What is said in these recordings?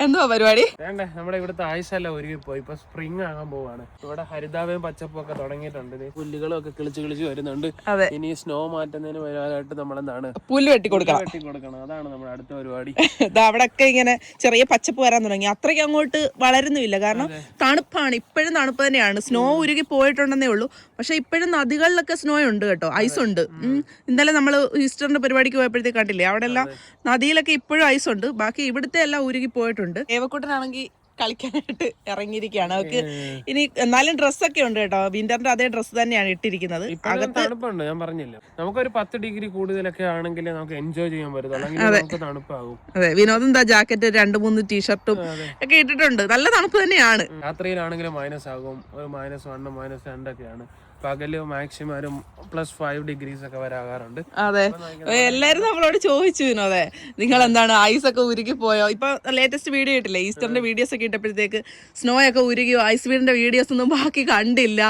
എന്തുവാ പരിപാടി? വേണ്ടേ, നമ്മുടെ ഇവിടുത്തെ ആയുസെല്ലാം ഒരുങ്ങി പോയി. ഇപ്പൊ സ്പ്രിംഗ് ആകാൻ പോവാണ്. ഇവിടെ ഹരിതാപയും പച്ചപ്പും ഒക്കെ തുടങ്ങിയിട്ടുണ്ട്. പുല്ലുകളും ഒക്കെ കിളിച്ച് വരുന്നുണ്ട്. ഇനി സ്നോ മാറ്റുന്നതിന് വരാനായിട്ട് നമ്മളെന്താണ് പുല്ല് വെട്ടി കൊടുക്കണം. അതാണ് നമ്മുടെ അടുത്ത പരിപാടി. അവിടെയൊക്കെ ഇങ്ങനെ ചെറിയ പച്ചപ്പ് വരാൻ തുടങ്ങി. അത്രയ്ക്ക് അങ്ങോട്ട് വളരുന്നില്ല, കാരണം തണുപ്പാണ്. ഇപ്പോഴും തണുപ്പ് തന്നെയാണ്. സ്നോ ഉരുകി പോയിട്ടുണ്ടെന്നേ ഉള്ളൂ. പക്ഷെ ഇപ്പോഴും നദികളിലൊക്കെ സ്നോ ഉണ്ട് കേട്ടോ, ഐസ് ഉണ്ട്. ഇന്നലെ നമ്മൾ ഈസ്റ്ററിന്റെ പരിപാടിക്ക് പോയപ്പോഴത്തേക്ക് കണ്ടില്ലേ, അവിടെ എല്ലാം നദിയിലൊക്കെ ഇപ്പോഴും ഐസ് ഉണ്ട്. ബാക്കി ഇവിടുത്തെ എല്ലാം ഉരുകി പോയിട്ടുണ്ട്. ഏവക്കുട്ടനാണെങ്കിൽ കളിക്കാനായിട്ട് ഇറങ്ങിയിരിക്കുകയാണ്. അവർക്ക് ഇനി എന്നാലും ഡ്രസ്സൊക്കെ ഉണ്ട് കേട്ടോ, വിന്ററിന്റെ അതേ ഡ്രസ്സ് തന്നെയാണ് ഇട്ടിരിക്കുന്നത്. തണുപ്പുണ്ട്, ഞാൻ പറഞ്ഞില്ല, നമുക്കൊരു 10 ഡിഗ്രി കൂടുതലൊക്കെ ആണെങ്കിൽ നമുക്ക് എൻജോയ് ചെയ്യാൻ പറ്റും. തണുപ്പാകും. അതെ, വിനോദം എന്താ ജാക്കറ്റ് 2-3 ടീഷർട്ടും ഒക്കെ ഇട്ടിട്ടുണ്ട്. നല്ല തണുപ്പ് തന്നെയാണ്. രാത്രിയിലാണെങ്കിലും മൈനസ് ആകും, ഒരു -1 -2 ഒക്കെയാണ്. പകല് മാക്സിമം ഒരു +5 ഡിഗ്രീസ് ഒക്കെ വരാറുണ്ട്. അതെ, എല്ലാരും നമ്മളോട് ചോദിച്ചു വിനോദേ, നിങ്ങൾ എന്താണ് ഐസ് ഒക്കെ ഉരുകി പോയോ? ഇപ്പൊ ലേറ്റസ്റ്റ് വീഡിയോ ഇട്ടില്ലേ, ഈസ്റ്ററിന്റെ വീഡിയോസ് ഒക്കെ ഇട്ടപ്പോഴത്തേക്ക് സ്നോ ഒക്കെ ഉരുകിയോ, ഐസ് വീടിന്റെ വീഡിയോസ് ഒന്നും ബാക്കി കണ്ടില്ല,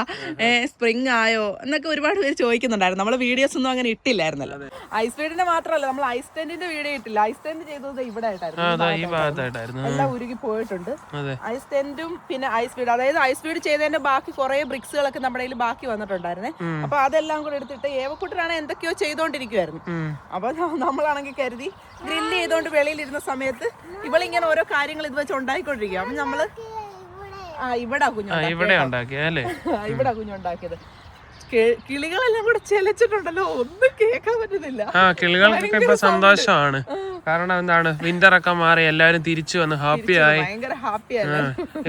സ്പ്രിംഗ് ആയോ എന്നൊക്കെ ഒരുപാട് പേര് ചോദിക്കുന്നുണ്ടായിരുന്നു. നമ്മള് വീഡിയോസ് ഒന്നും അങ്ങനെ ഇട്ടില്ലായിരുന്നല്ലോ. ഐസ് വീടിന്റെ മാത്രമല്ല, നമ്മൾ ഐസ് ടെന്റിന്റെ വീഡിയോ ഇട്ടില്ല. ഐസ് ടെന്റ് ചെയ്തത് ഇവിടെ ആയിട്ടായിരുന്നു, എല്ലാം ഉരുകി പോയിട്ടുണ്ട്. ഐസ് ടെന്റും പിന്നെ ഐസ് വീട്, അതായത് ഐസ് വീട് ചെയ്തതിന്റെ ബാക്കി കുറെ ബ്രിക്സുകളൊക്കെ നമ്മുടെ കയ്യിൽ ബാക്കി വന്നിട്ടുണ്ടായിരുന്നേ. അപ്പൊ അതെല്ലാം കൂടെ എടുത്തിട്ട് ഏവക്കുട്ടനാണ് എന്തൊക്കെയോ ചെയ്തോണ്ടിരിക്കുവായിരുന്നു. അപ്പൊ നമ്മളാണെങ്കിൽ കരുതി ഗ്രില്ല് ചെയ്തോണ്ട് വെളിയിലിരുന്ന സമയത്ത് ഇവളിങ്ങനെ ഓരോ കാര്യങ്ങൾ ഇത് വെച്ച് ഉണ്ടായിക്കൊണ്ടിരിക്കുക. അപ്പൊ നമ്മള് ഇവിടെ കുഞ്ഞുണ്ടാക്കിയത്. കിളികളെല്ലാം കൂടെ ചെലച്ചിട്ടുണ്ടല്ലോ, ഒന്നും കേൾക്കാൻ പറ്റുന്നില്ല. കിളികൾക്കൊക്കെ ഇപ്പൊ സന്തോഷമാണ്, കാരണം എന്താണ്, വിന്റർ ഒക്കെ മാറി എല്ലാരും തിരിച്ചു വന്ന് ഹാപ്പിയായി. ഭയങ്കര ഹാപ്പിയായി.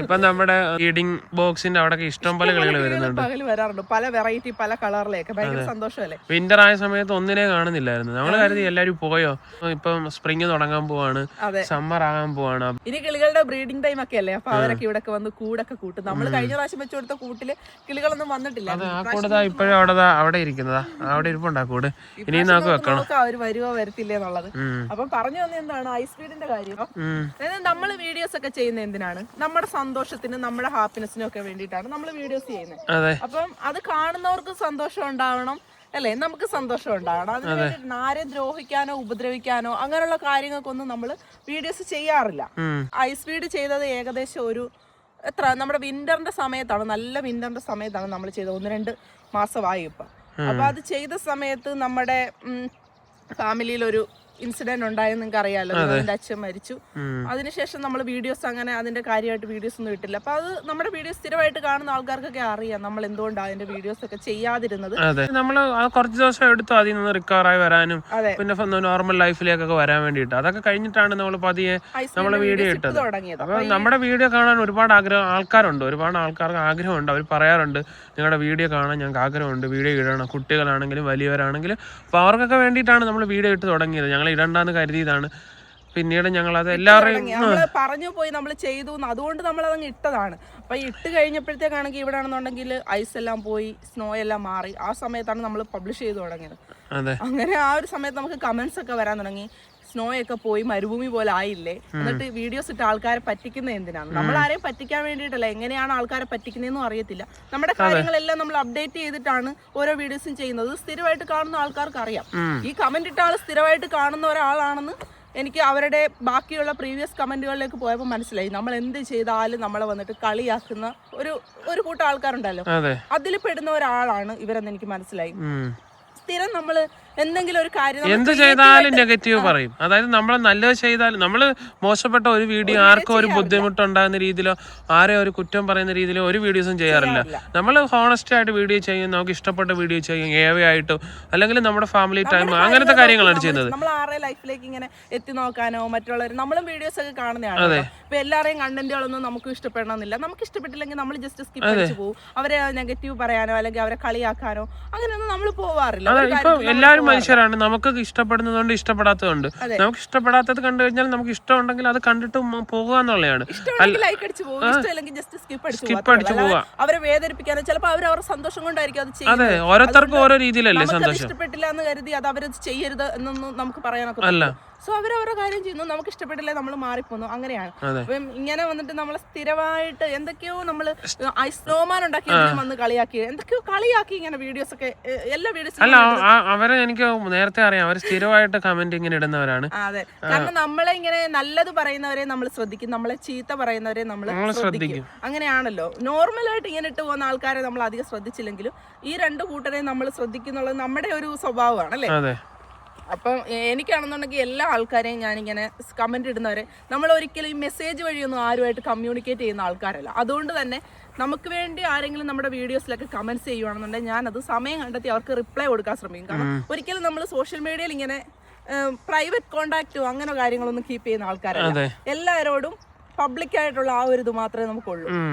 ഇപ്പൊ നമ്മുടെ ഫീഡിംഗ് ബോക്സിന്റെ അവിടെ ഇഷ്ടം പോലെ കിളികൾ വരുന്നുണ്ട്. വരാറുണ്ട്, പല വെറൈറ്റി, പല കളറിലേക്ക്. ഭയങ്കര സന്തോഷമല്ലേ. വിന്റർ ആയ സമയത്ത് ഒന്നിനെ കാണുന്നില്ലായിരുന്നു. നമ്മള് കരുതി എല്ലാരും പോയോ, ഇപ്പം സ്പ്രിംഗ് തുടങ്ങാൻ പോവാണ്, സമ്മർ ആകാൻ പോവാണ്. ഇനി കിളികളുടെ ബ്രീഡിംഗ് ടൈം ഒക്കെ അല്ലേ, അപ്പൊ അവരൊക്കെ ഇവിടെ വന്ന് കൂടൊക്കെ കൂട്ടും. നമ്മള് കഴിഞ്ഞ പ്രാവശ്യം വെച്ചു കൊടുത്ത കൂട്ടില് കിളികളൊന്നും വന്നിട്ടില്ല. ഇപ്പോഴും അവിടെ ഇരിക്കുന്നതാ, അവിടെ ഇരിപ്പുണ്ടാ കൂട്. ഇനി നമുക്ക് വെക്കണം, അവര് വരുവോ വരത്തില്ലേ എന്നുള്ളത്. അപ്പം പറഞ്ഞു വന്ന എന്താണ്, ഐസ് വീടിന്റെ കാര്യം. അതായത് നമ്മള് വീഡിയോസ് ഒക്കെ ചെയ്യുന്നത് എന്തിനാണ്, നമ്മുടെ സന്തോഷത്തിനും നമ്മുടെ ഹാപ്പിനെസിനും ഒക്കെ വേണ്ടിയിട്ടാണ് നമ്മൾ വീഡിയോസ് ചെയ്യുന്നത്. അപ്പം അത് കാണുന്നവർക്ക് സന്തോഷം ഉണ്ടാവണം അല്ലേ, നമുക്ക് സന്തോഷം ഉണ്ടാവണം. അതിന് വേണ്ടിയിട്ട് ആരെയും ദ്രോഹിക്കാനോ ഉപദ്രവിക്കാനോ അങ്ങനെയുള്ള കാര്യങ്ങൾക്കൊന്നും നമ്മൾ വീഡിയോസ് ചെയ്യാറില്ല. ഐസ് വീട് ചെയ്തത് ഏകദേശം ഒരു നമ്മുടെ വിന്ററിന്റെ സമയത്താണ്, നല്ല വിന്ററിന്റെ സമയത്താണ് നമ്മൾ ചെയ്തത്. 1-2 മാസമായി ഇപ്പൊ. അപ്പൊ അത് ചെയ്ത സമയത്ത് നമ്മുടെ ഫാമിലിയിൽ ഒരു ഇൻസിഡന്റ് ഉണ്ടായെന്ന് നിങ്ങൾക്ക് അറിയാലോ, എന്റെ അച്ഛൻ മരിച്ചു. അതിനുശേഷം നമ്മൾ വീഡിയോസ് അങ്ങനെ അതിന്റെ കാര്യമായിട്ട് വീഡിയോസ് ഒന്നും ഇട്ടില്ല. അപ്പൊ അത് നമ്മുടെ വീഡിയോസ് സ്ഥിരമായിട്ട് കാണുന്ന ആൾക്കാർക്കൊക്കെ അറിയാം നമ്മൾ എന്തുകൊണ്ടാണ് അതിന്റെ വീഡിയോസ് ഒക്കെ ചെയ്യാതിരുന്നത്. നമ്മൾ കുറച്ച് ദിവസം എടുത്തു അതിൽ നിന്ന് റിക്കവർ ആയി വരാനും, പിന്നെ നോർമൽ ലൈഫിലേക്കൊക്കെ വരാൻ വേണ്ടിയിട്ട്. അതൊക്കെ കഴിഞ്ഞിട്ടാണ് നമ്മൾ പതിയെ നമ്മളെ വീഡിയോ ഇട്ടത്. അപ്പൊ നമ്മുടെ വീഡിയോ കാണാൻ ഒരുപാട് ആൾക്കാരുണ്ട്, ഒരുപാട് ആൾക്കാർക്ക് ആഗ്രഹമുണ്ട്. അവർ പറയാറുണ്ട്, നിങ്ങളുടെ വീഡിയോ കാണാൻ ഞങ്ങൾക്ക് ആഗ്രഹമുണ്ട്, വീഡിയോ ഇടണം, കുട്ടികളാണെങ്കിലും വലിയവരാണെങ്കിലും. അപ്പൊ അവർക്കൊക്കെ വേണ്ടിയിട്ടാണ് നമ്മൾ വീഡിയോ ഇട്ട് തുടങ്ങിയത്. ഞങ്ങൾ ഇടണ്ടാന്ന് കരുതിയതാണ്. പിന്നീട് ഞങ്ങൾ അത് എല്ലാവരെയും പറഞ്ഞു പോയി നമ്മൾ ചെയ്തു, അതുകൊണ്ട് നമ്മൾ അതങ്ങ് ഇട്ടതാണ്. അപ്പൊ ഇട്ട് കഴിഞ്ഞപ്പോഴത്തേക്കാണെങ്കിൽ ഇവിടെ ആണെന്നുണ്ടെങ്കിൽ ഐസ് എല്ലാം പോയി, സ്നോ എല്ലാം മാറി. ആ സമയത്താണ് നമ്മൾ പബ്ലിഷ് ചെയ്ത് തുടങ്ങിയത്. അങ്ങനെ ആ ഒരു സമയത്ത് നമുക്ക് കമന്റ്സ് ഒക്കെ വരാൻ തുടങ്ങി, സ്നോ ഒക്കെ പോയി മരുഭൂമി പോലെ ആയില്ലേ, എന്നിട്ട് വീഡിയോസ് ഇട്ട് ആൾക്കാരെ പറ്റിക്കുന്നത് എന്തിനാണ്? നമ്മൾ ആരെയും പറ്റിക്കാൻ വേണ്ടിയിട്ടല്ല, എങ്ങനെയാണ് ആൾക്കാരെ പറ്റിക്കുന്നതെന്നും അറിയത്തില്ല. നമ്മുടെ കാര്യങ്ങളെല്ലാം നമ്മൾ അപ്ഡേറ്റ് ചെയ്തിട്ടാണ് ഓരോ വീഡിയോസും ചെയ്യുന്നത്. സ്ഥിരമായിട്ട് കാണുന്ന ആൾക്കാർക്ക് അറിയാം. ഈ കമന്റ് ഇട്ട ആൾ സ്ഥിരമായിട്ട് കാണുന്ന ഒരാളാണെന്ന് എനിക്ക് അവരുടെ ബാക്കിയുള്ള പ്രീവിയസ് കമന്റുകളിലേക്ക് പോയപ്പോൾ മനസ്സിലായി. നമ്മൾ എന്ത് ചെയ്താലും നമ്മളെ വന്നിട്ട് കളിയാക്കുന്ന ഒരു കൂട്ടം ആൾക്കാരുണ്ടല്ലോ, അതിൽ പെടുന്ന ഒരാളാണ് ഇവരെന്ന് എനിക്ക് മനസ്സിലായി. സ്ഥിരം നമ്മള് എന്തെങ്കിലും ഒരു കാര്യം എന്ത് ചെയ്താലും നെഗറ്റീവ് പറയും. അതായത് നമ്മൾ നല്ലത് ചെയ്താലും, നമ്മൾ മോശപ്പെട്ട ഒരു വീഡിയോ ആർക്കും ഒരു ബുദ്ധിമുട്ടുണ്ടാകുന്ന രീതിയിലോ ആരെയോ ഒരു കുറ്റം പറയുന്ന രീതിയിലോ ഒരു വീഡിയോസും ചെയ്യാറില്ല. നമ്മൾ ഹോണസ്റ്റ് ആയിട്ട് വീഡിയോ ചെയ്യും, നമുക്ക് ഇഷ്ടപ്പെട്ട വീഡിയോ ചെയ്യും, ഏവയായിട്ടോ അല്ലെങ്കിൽ നമ്മുടെ ഫാമിലി ടൈം അങ്ങനത്തെ കാര്യങ്ങളാണ് ചെയ്യുന്നത്. നമ്മൾ ആരുടെ ലൈഫിലേക്ക് ഇങ്ങനെ എത്തി നോക്കാനോ മറ്റുള്ളവർ നമ്മളും വീഡിയോസ് ഒക്കെ കാണുന്നതാണ്. ഇപ്പൊ എല്ലാവരെയും കണ്ടന്റുകളൊന്നും നമുക്ക് ഇഷ്ടപ്പെടണമെന്നില്ല. നമുക്ക് ഇഷ്ടപ്പെട്ടില്ലെങ്കിൽ നമ്മൾ ജസ്റ്റ് സ്കിപ്പ് അടിച്ചു പോകും. അവരെ നെഗറ്റീവ് പറയാനോ അല്ലെങ്കിൽ അവരെ കളിയാക്കാനോ അങ്ങനെയൊന്നും നമ്മൾ പോവാറില്ല. എല്ലാവരും മനുഷ്യരാണ്, നമുക്ക് ഇഷ്ടപ്പെടുന്നതുകൊണ്ട് ഇഷ്ടപ്പെടാത്തതുണ്ട്. നമുക്ക് ഇഷ്ടപ്പെടാത്തത് കണ്ടു കഴിഞ്ഞാൽ നമുക്ക് ഇഷ്ടമുണ്ടെങ്കിൽ അത് കണ്ടിട്ട് പോകുക എന്നുള്ളതാണ്. സ്കിപ്പ് അടിച്ചു പോവുക, അവരെ വേദനിപ്പിക്കാനോ ചിലപ്പോൾ അവരുടെ സന്തോഷം കൊണ്ടായിരിക്കും അത് ചെയ്യുന്നത്. അതെ, ഓരോരുത്തർക്കും ഓരോ രീതിയിലല്ലേ സന്തോഷം. ഇഷ്ടപ്പെട്ടില്ല എന്ന് കരുതി അത് അവരത് ചെയ്യരുത് എന്നൊന്നും നമുക്ക് പറയാനൊക്കെ അല്ല. സോ അവരവരുടെ കാര്യം ചെയ്യുന്നു, നമുക്ക് ഇഷ്ടപ്പെട്ടില്ലേ നമ്മൾ മാറിപ്പോന്നു, അങ്ങനെയാണ്. അപ്പം ഇങ്ങനെ വന്നിട്ട് നമ്മൾ സ്ഥിരമായിട്ട് എന്തൊക്കെയോ നമ്മൾ സ്നോമാൻ ഉണ്ടാക്കി വന്ന് കളിയാക്കി എന്തൊക്കെയോ കളിയാക്കി ഇങ്ങനെ വീഡിയോസ് ഒക്കെ എല്ലാ വീഡിയോസും. അല്ല അവരെ എനിക്ക് നേരത്തെ അറിയാം, അവർ സ്ഥിരമായിട്ട് കമന്റ് ഇങ്ങനെ ഇടുന്നവരാണ്. അതെ, കാരണം നമ്മളെ ഇങ്ങനെ നല്ലത് പറയുന്നവരെ നമ്മൾ ശ്രദ്ധിക്കും, നമ്മളെ ചീത്ത പറയുന്നവരെ നമ്മൾ ശ്രദ്ധിക്കും. അങ്ങനെയാണല്ലോ നോർമലായിട്ട് ഇങ്ങനെ ഇട്ട് പോകുന്ന ആൾക്കാരെ നമ്മൾ അധികം ശ്രദ്ധിച്ചില്ലെങ്കിലും ഈ രണ്ട് കൂട്ടരെ നമ്മൾ ശ്രദ്ധിക്കുന്നുള്ളത് നമ്മുടെ ഒരു സ്വഭാവമാണ് അല്ലേ. അപ്പം എനിക്കാണെന്നുണ്ടെങ്കിൽ എല്ലാ ആൾക്കാരെയും ഞാനിങ്ങനെ കമന്റ് ഇടുന്നവരെ നമ്മൾ ഒരിക്കലും ഈ മെസ്സേജ് വഴിയൊന്നും ആരുമായിട്ട് കമ്മ്യൂണിക്കേറ്റ് ചെയ്യുന്ന ആൾക്കാരല്ല. അതുകൊണ്ട് തന്നെ നമുക്ക് വേണ്ടി ആരെങ്കിലും നമ്മുടെ വീഡിയോസിലൊക്കെ കമന്റ്സ് ചെയ്യുവാണെന്നുണ്ടെങ്കിൽ ഞാനത് സമയം കണ്ടെത്തി അവർക്ക് റിപ്ലൈ കൊടുക്കാൻ ശ്രമിക്കും. കാരണം ഒരിക്കലും നമ്മൾ സോഷ്യൽ മീഡിയയിൽ ഇങ്ങനെ പ്രൈവറ്റ് കോണ്ടാക്റ്റോ അങ്ങനെ കാര്യങ്ങളൊന്നും കീപ്പ് ചെയ്യുന്ന ആൾക്കാരല്ല. എല്ലാവരോടും പബ്ലിക് ആയിട്ടുള്ള ആ ഒരു ഇത് മാത്രമേ നമുക്കുള്ളൂ.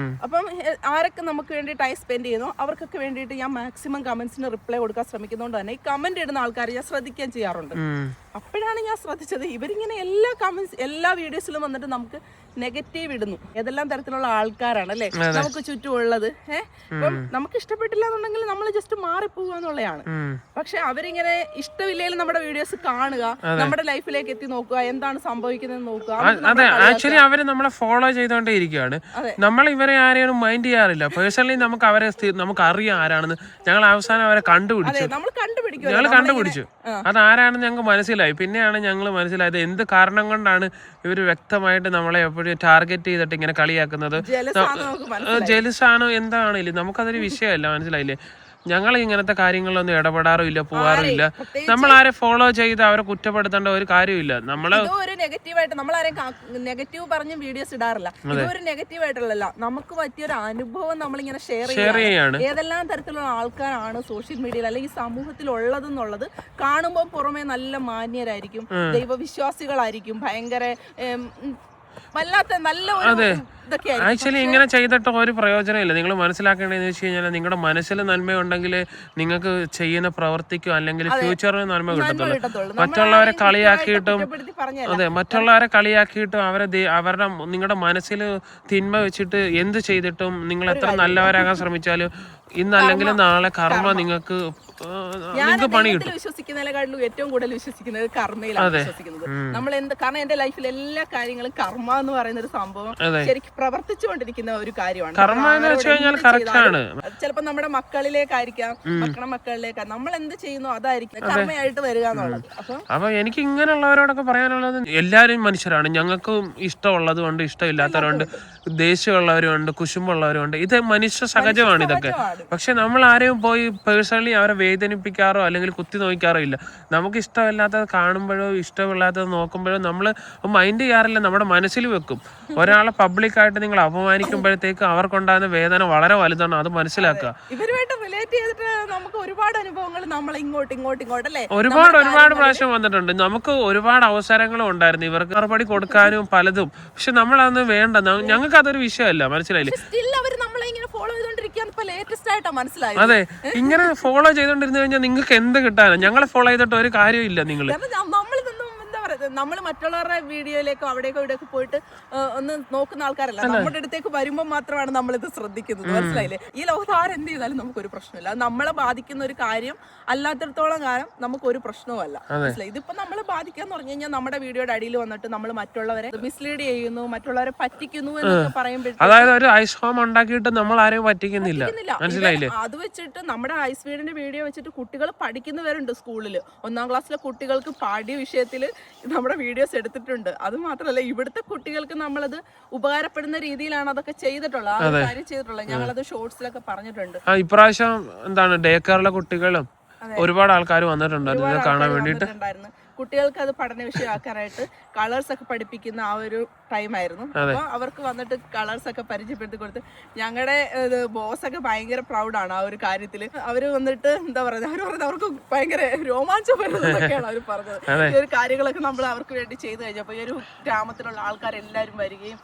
അപ്പം ആരൊക്കെ നമുക്ക് വേണ്ടി ടൈം സ്പെൻഡ് ചെയ്യുന്നോ അവർക്കൊക്കെ വേണ്ടിയിട്ട് ഞാൻ മാക്സിമം കമന്റ്സിന് റിപ്ലൈ കൊടുക്കാൻ ശ്രമിക്കുന്നതുകൊണ്ട് തന്നെ ഈ കമന്റ് ഇടുന്ന ആൾക്കാരെ ഞാൻ ശ്രദ്ധിക്കാൻ ചെയ്യാറുണ്ട്. അപ്പോഴാണ് ഞാൻ ശ്രദ്ധിച്ചത് ഇവരിങ്ങനെ എല്ലാ കമന്റ്സ് എല്ലാ വീഡിയോസിലും വന്നിട്ട് നമുക്ക് നെഗറ്റീവ് ഇടുന്നു. ഏതെല്ലാം തരത്തിലുള്ള ആൾക്കാരാണ് അല്ലെ നമുക്ക് ചുറ്റുമുള്ളത്. അപ്പം നമുക്ക് ഇഷ്ടപ്പെട്ടില്ല എന്നുണ്ടെങ്കിൽ നമ്മൾ ജസ്റ്റ് മാറിപ്പോവുക എന്നുള്ളതാണ്. പക്ഷെ അവരിങ്ങനെ ഇഷ്ടമില്ലെങ്കിലും നമ്മുടെ വീഡിയോസ് കാണുക, നമ്മുടെ ലൈഫിലേക്ക് എത്തി നോക്കുക, എന്താണ് സംഭവിക്കുന്നത് നോക്കുക. അതെ, ആക്ച്വലി അവര് നമ്മളെ ഫോളോ ചെയ്തോണ്ടേ ഇരിക്കുകയാണ്. നമ്മൾ ഇവരെ ആരെയും മൈൻഡ് ചെയ്യാറില്ല. പേഴ്സണലി നമുക്ക് അവരെ നമുക്ക് അറിയാം ആരാണെന്ന്. ഞങ്ങൾ അവസാനം അവരെ കണ്ടുപിടിച്ചു. ഞങ്ങൾ കണ്ടുപിടിച്ചു അതാരാണെന്ന് ഞങ്ങൾക്ക് മനസ്സിലായി. പിന്നെയാണ് ഞങ്ങൾ മനസ്സിലായത് എന്ത് കാരണം കൊണ്ടാണ് ഇവര് വ്യക്തമായിട്ട് നമ്മളെ എപ്പോഴും ടാർഗറ്റ് ചെയ്തിട്ട് ഇങ്ങനെ കളിയാക്കുന്നത്. ജെലസാണോ എന്താണെങ്കിലും നമുക്കതൊരു വിഷയമല്ല, മനസ്സിലായില്ലേ. ഞങ്ങൾ ഇങ്ങനത്തെ കാര്യങ്ങളിലൊന്നും ഇടപെടാറുമില്ല, പോവാറുമില്ല. നമ്മൾ ആരെ ഫോളോ ചെയ്ത് അവരെ കുറ്റപ്പെടുത്തേണ്ട ഒരു കാര്യമില്ല. നമ്മള് ഒരു നെഗറ്റീവായിട്ട് നമ്മളാരെയും നെഗറ്റീവ് പറഞ്ഞ് വീഡിയോസ് ഇടാറില്ല. ഇതൊരു നെഗറ്റീവ് ആയിട്ടുള്ളല്ല, നമുക്ക് പറ്റിയൊരു അനുഭവം നമ്മളിങ്ങനെ ഷെയർ ചെയ്യാണ്. ഏതെല്ലാം തരത്തിലുള്ള ആൾക്കാരാണ് സോഷ്യൽ മീഡിയയിൽ അല്ലെങ്കിൽ സമൂഹത്തിൽ ഉള്ളതെന്നുള്ളത് കാണുമ്പോൾ പുറമെ നല്ല മാന്യരായിരിക്കും, ദൈവവിശ്വാസികളായിരിക്കും, ഭയങ്കര വല്ലാത്ത നല്ല ആക്ച്വലി ഇങ്ങനെ ചെയ്തിട്ട് ഒരു പ്രയോജനമില്ല. നിങ്ങൾ മനസ്സിലാക്കേണ്ടതെന്ന് വെച്ച് കഴിഞ്ഞാൽ നിങ്ങളുടെ മനസ്സിൽ നന്മയുണ്ടെങ്കിൽ നിങ്ങൾക്ക് ചെയ്യുന്ന പ്രവർത്തിക്കും അല്ലെങ്കിൽ ഫ്യൂച്ചറിന് നന്മ കിട്ടത്തുള്ളൂ. മറ്റുള്ളവരെ കളിയാക്കിയിട്ടും മറ്റുള്ളവരെ കളിയാക്കിയിട്ടും അവരുടെ നിങ്ങളുടെ മനസ്സിൽ തിന്മ വെച്ചിട്ട് എന്ത് ചെയ്തിട്ടും നിങ്ങൾ എത്ര നല്ലവരാകാൻ ശ്രമിച്ചാലും ഇന്നല്ലെങ്കിൽ നാളെ കർമ്മ നിങ്ങൾക്ക് പണി കിട്ടും. വിശ്വസിക്കുന്നതിനെക്കാട്ടിലും ഏറ്റവും കൂടുതൽ വിശ്വസിക്കുന്നത് കർമ്മയിലാണ് വിശ്വസിക്കുന്നത്. നമ്മൾ കാരണം എന്റെ ലൈഫിൽ എല്ലാ കാര്യങ്ങളും കർമ്മ എന്ന് പറയുന്ന ഒരു സംഭവം ശരിക്കും പ്രവർത്തിച്ചുകൊണ്ടിരിക്കുന്ന ഒരു കാര്യമാണ്. ചിലപ്പോ നമ്മുടെ മക്കളിലേക്കായിരിക്കാം, മക്കളിലേക്ക് നമ്മൾ എന്ത് ചെയ്യുന്നു അതായിരിക്കും കർമ്മയായിട്ട് വരിക എന്നുള്ളത്. അപ്പൊ എനിക്ക് ഇങ്ങനെയുള്ളവരോടൊക്കെ പറയാനുള്ളത് എല്ലാരും മനുഷ്യരാണ്. ഞങ്ങൾക്കും ഇഷ്ടമുള്ളത് കൊണ്ട് ഇഷ്ടമില്ലാത്തവരുണ്ട്, ദേഷ്യമുള്ളവരുണ്ട്, കുശുമ്പുള്ളവരുണ്ട്. ഇത് മനുഷ്യ സഹജമാണ് ഇതൊക്കെ. പക്ഷെ നമ്മൾ ആരെയും പോയി പേഴ്സണലി അവരെ വേദനിപ്പിക്കാറോ അല്ലെങ്കിൽ കുത്തി നോക്കാറോ ഇല്ല. നമുക്ക് ഇഷ്ടമില്ലാത്തത് കാണുമ്പോഴോ ഇഷ്ടമില്ലാത്തത് നോക്കുമ്പോഴോ നമ്മൾ മൈൻഡ് ചെയ്യാറില്ല, നമ്മുടെ മനസ്സിൽ വെക്കും. ഒരാളെ പബ്ലിക്കായിട്ട് നിങ്ങൾ അപമാനിക്കുമ്പോഴത്തേക്ക് അവർക്കുണ്ടാകുന്ന വേദന വളരെ വലുതാണ്, അത് മനസ്സിലാക്കുക. ഇവരുമായിട്ട് റിലേറ്റ് ചെയ്തിട്ട് നമുക്ക് ഒരുപാട് അനുഭവങ്ങൾ നമ്മൾ ഇങ്ങോട്ടല്ലേ ഒരുപാട് പ്രാവശ്യം വന്നിട്ടുണ്ട്. നമുക്ക് ഒരുപാട് അവസരങ്ങളും ഉണ്ടായിരുന്നു ഇവർക്ക് മറുപടി കൊടുക്കാനും പലതും. പക്ഷെ നമ്മളതൊന്നും വേണ്ട, ഞങ്ങൾക്ക് അതൊരു വിഷയമല്ല, മനസ്സിലായില്ലേ. അതെ, ഇങ്ങനെ ഫോളോ ചെയ്തോണ്ടിരുന്നു കഴിഞ്ഞാൽ നിങ്ങൾക്ക് എന്ത് കിട്ടാനാ? ഞങ്ങളെ ഫോളോ ചെയ്തിട്ട് ഒരു കാര്യമില്ല. നിങ്ങൾ നമ്മൾ മറ്റുള്ളവരുടെ വീഡിയോയിലേക്കോ അവിടേക്കോ ഇവിടേക്ക് പോയിട്ട് ഒന്ന് നോക്കുന്ന ആൾക്കാരല്ല. നമ്മുടെ അടുത്തേക്ക് വരുമ്പോൾ മാത്രമാണ് നമ്മളിത് ശ്രദ്ധിക്കുന്നത്, മനസ്സിലായില്ലേ. ഈ ലോകത്ത് ആരെന്ത് ചെയ്താലും നമുക്കൊരു പ്രശ്നമില്ല. നമ്മളെ ബാധിക്കുന്ന ഒരു കാര്യം അല്ലാത്തിടത്തോളം കാലം നമുക്കൊരു പ്രശ്നവുമല്ല, മനസ്സിലായി. ഇതിപ്പോ നമ്മളെ ബാധിക്കാന്ന് പറഞ്ഞു കഴിഞ്ഞാൽ നമ്മുടെ വീഡിയോയുടെ അടിയിൽ വന്നിട്ട് നമ്മൾ മറ്റുള്ളവരെ മിസ്ലീഡ് ചെയ്യുന്നു, മറ്റുള്ളവരെ പറ്റിക്കുന്നു എന്നൊക്കെ പറയുമ്പോഴത്തേക്കും, അതായത് ഒരു ഐസ് ഹോം ഉണ്ടാക്കിയിട്ട് നമ്മൾ ആരെയും പറ്റിക്കുന്നില്ല, മനസ്സിലായില്ലേ. അത് വെച്ചിട്ട് നമ്മുടെ ഐസ് വീടിന്റെ വീഡിയോ വെച്ചിട്ട് കുട്ടികൾ പഠിക്കുന്നവരുണ്ട് സ്കൂളിൽ. 1ാം ക്ലാസ്സിലെ കുട്ടികൾക്ക് പാഠ്യ വിഷയത്തിൽ നമ്മുടെ വീഡിയോസ് എടുത്തിട്ടുണ്ട്. അത് മാത്രമല്ല ഇവിടുത്തെ കുട്ടികൾക്ക് നമ്മളത് ഉപകാരപ്പെടുന്ന രീതിയിലാണ് അതൊക്കെ ചെയ്തിട്ടുള്ളത്, ആ കാര്യം ചെയ്തിട്ടുള്ളത്. ഞങ്ങളത് ഷോർട്സിലൊക്കെ പറഞ്ഞിട്ടുണ്ട്. ഇപ്രാവശ്യം എന്താണ് ഡേ കെയറിലെ കുട്ടികളും ഒരുപാട് ആൾക്കാർ വന്നിട്ടുണ്ടായിരുന്നു കാണാൻ വേണ്ടിട്ട്. കുട്ടികൾക്ക് അത് പഠന വിഷയമാക്കാനായിട്ട് കളേഴ്സ് ഒക്കെ പഠിപ്പിക്കുന്ന ആ ഒരു ടൈമായിരുന്നു. അപ്പൊ അവർക്ക് വന്നിട്ട് കളേഴ്സ് ഒക്കെ പരിചയപ്പെടുത്തി കൊടുത്ത് ഞങ്ങളുടെ ബോസ് ഒക്കെ ഭയങ്കര പ്രൗഡാണ് ആ ഒരു കാര്യത്തില്. അവര് വന്നിട്ട് എന്താ പറയുക, അവർക്ക് ഭയങ്കര രോമാഞ്ചം വരുന്നതൊക്കെയാണ് അവർ പറഞ്ഞത്. ഈ ഒരു കാര്യങ്ങളൊക്കെ നമ്മൾ അവർക്ക് വേണ്ടി ചെയ്തു കഴിഞ്ഞപ്പോ ഈ ഒരു ഗ്രാമത്തിലുള്ള ആൾക്കാരെല്ലാരും വരികയും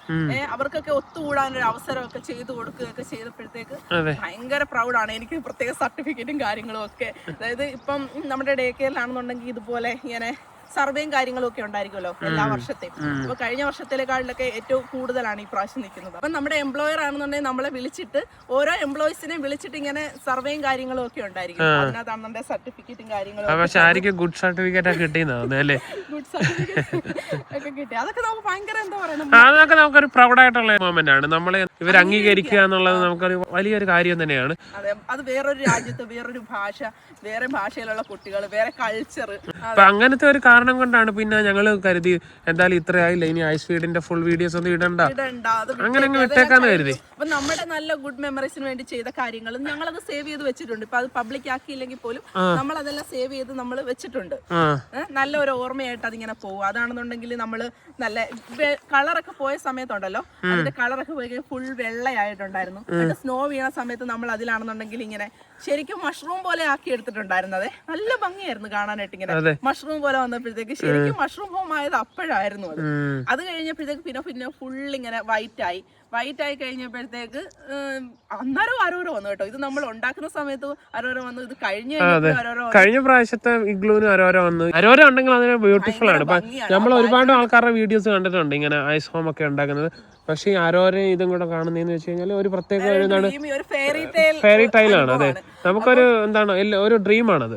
അവർക്കൊക്കെ ഒത്തുകൂടാനൊരു അവസരമൊക്കെ ചെയ്തു കൊടുക്കുകയൊക്കെ ചെയ്തപ്പോഴത്തേക്ക് ഭയങ്കര പ്രൗഡാണ്. എനിക്ക് പ്രത്യേക സർട്ടിഫിക്കറ്റും കാര്യങ്ങളും ഒക്കെ. അതായത് ഇപ്പം നമ്മുടെ ഡേ കെയറിലാണെന്നുണ്ടെങ്കിൽ ഇതുപോലെ ഇങ്ങനെ സർവേയും കാര്യങ്ങളും ഒക്കെ ഉണ്ടായിരിക്കുമല്ലോ എല്ലാ വർഷത്തെയും. അപ്പൊ കഴിഞ്ഞ വർഷത്തിലേക്കാളിലൊക്കെ ഏറ്റവും കൂടുതലാണ് ഈ പ്രാവശ്യം നിൽക്കുന്നത്. അപ്പൊ നമ്മുടെ എംപ്ലോയർ ആണെന്നുണ്ടെങ്കിൽ നമ്മളെ വിളിച്ചിട്ട് ഓരോ എംപ്ലോയീസിനെയും വിളിച്ചിട്ട് ഇങ്ങനെ സർവേയും കാര്യങ്ങളും ഒക്കെ ഉണ്ടായിരിക്കും. അതിനകത്താണ് നമ്മുടെ സർട്ടിഫിക്കറ്റും കാര്യങ്ങളും ഗുഡ് സർട്ടിഫിക്കറ്റ് ഒക്കെ കിട്ടിയെന്നല്ലേ? ഗുഡ് സർട്ടിഫിക്കറ്റ് ഒക്കെ കിട്ടി. അതൊക്കെ നമുക്ക് ഭയങ്കര എന്താ പറയുക, അതൊക്കെ നമുക്കൊരു പ്രൗഡായിട്ടുള്ള മൊമെന്റ് ആണ്. നമ്മളെ ഇവർ അംഗീകരിക്കുക എന്നുള്ളത് നമുക്കൊരു വലിയൊരു കാര്യം തന്നെയാണ്. അതെ, അത് വേറൊരു രാജ്യത്ത് വേറൊരു ഭാഷ, വേറെ ഭാഷയിലുള്ള കുട്ടികൾ, വേറെ കൾച്ചർ. അപ്പൊ അങ്ങനത്തെ ഒരു കാരണം കൊണ്ടാണ് പിന്നെ ഞങ്ങൾ കരുതി എന്തായാലും ഇത്രയായില്ല, ഇനി ഐസ് ഫീഡിന്റെ ഫുൾ വീഡിയോസ് ഒന്നും ഇടണ്ട, അങ്ങനെ വിട്ടേക്കാന്ന് കരുതി. അപ്പൊ നമ്മുടെ നല്ല ഗുഡ് മെമ്മറീസിന് വേണ്ടി ചെയ്ത കാര്യങ്ങൾ ഞങ്ങളത് സേവ് ചെയ്ത് വെച്ചിട്ടുണ്ട്. ഇപ്പൊ അത് പബ്ലിക് ആക്കിയില്ലെങ്കിൽ പോലും നമ്മൾ അതെല്ലാം സേവ് ചെയ്ത് നമ്മൾ വെച്ചിട്ടുണ്ട്. നല്ല ഒരു ഓർമ്മയായിട്ട് അതിങ്ങനെ പോകും. അതാണെന്നുണ്ടെങ്കിൽ നമ്മള് നല്ല കളറൊക്കെ പോയ സമയത്തുണ്ടല്ലോ, അതിന്റെ കളറൊക്കെ പോയി ഫുൾ വെള്ളയായിട്ടുണ്ടായിരുന്നു. എന്നിട്ട് സ്നോ വീണ സമയത്ത് നമ്മൾ അതിലാണെന്നുണ്ടെങ്കിൽ ഇങ്ങനെ ശരിക്കും മഷ്റൂം പോലെ ആക്കി എടുത്തിട്ടുണ്ടായിരുന്നത്. നല്ല ഭംഗിയായിരുന്നു കാണാനായിട്ട്. ഇങ്ങനെ മഷ്റൂം പോലെ വന്നപ്പോഴത്തേക്ക് ശരിക്കും മഷ്റൂം ഹോം ആയത് അപ്പോഴായിരുന്നു. അത് കഴിഞ്ഞപ്പോഴത്തേക്ക് പിന്നെ ഫുൾ ഇങ്ങനെ വൈറ്റ് ആയി കഴിഞ്ഞപ്പോഴത്തേക്ക് അന്നേരം അരോരോ വന്നു കേട്ടോ. ഇത് നമ്മൾ ഉണ്ടാക്കുന്ന സമയത്ത് അരോരോ വന്നു, ഇത് കഴിഞ്ഞ പ്രാവശ്യത്തെ ഇഗ്ലൂന് അരോരോ വന്നു. അരോരോ ഉണ്ടെങ്കിൽ അതിന് ബ്യൂട്ടിഫുൾ ആണ്. നമ്മൾ ഒരുപാട് ആൾക്കാരുടെ വീഡിയോസ് കണ്ടിട്ടുണ്ട് ഇങ്ങനെ ഐസ് ഹോം ഒക്കെ ഉണ്ടാക്കുന്നത്. പക്ഷെ ആരോരെ ഇതും കൂടെ കാണുന്നതെന്ന് വെച്ച് കഴിഞ്ഞാൽ ഒരു പ്രത്യേക ഫെയറി ടൈലാണ്. അതെ, നമുക്കൊരു എന്താണ് ഒരു ഡ്രീം ആണത്.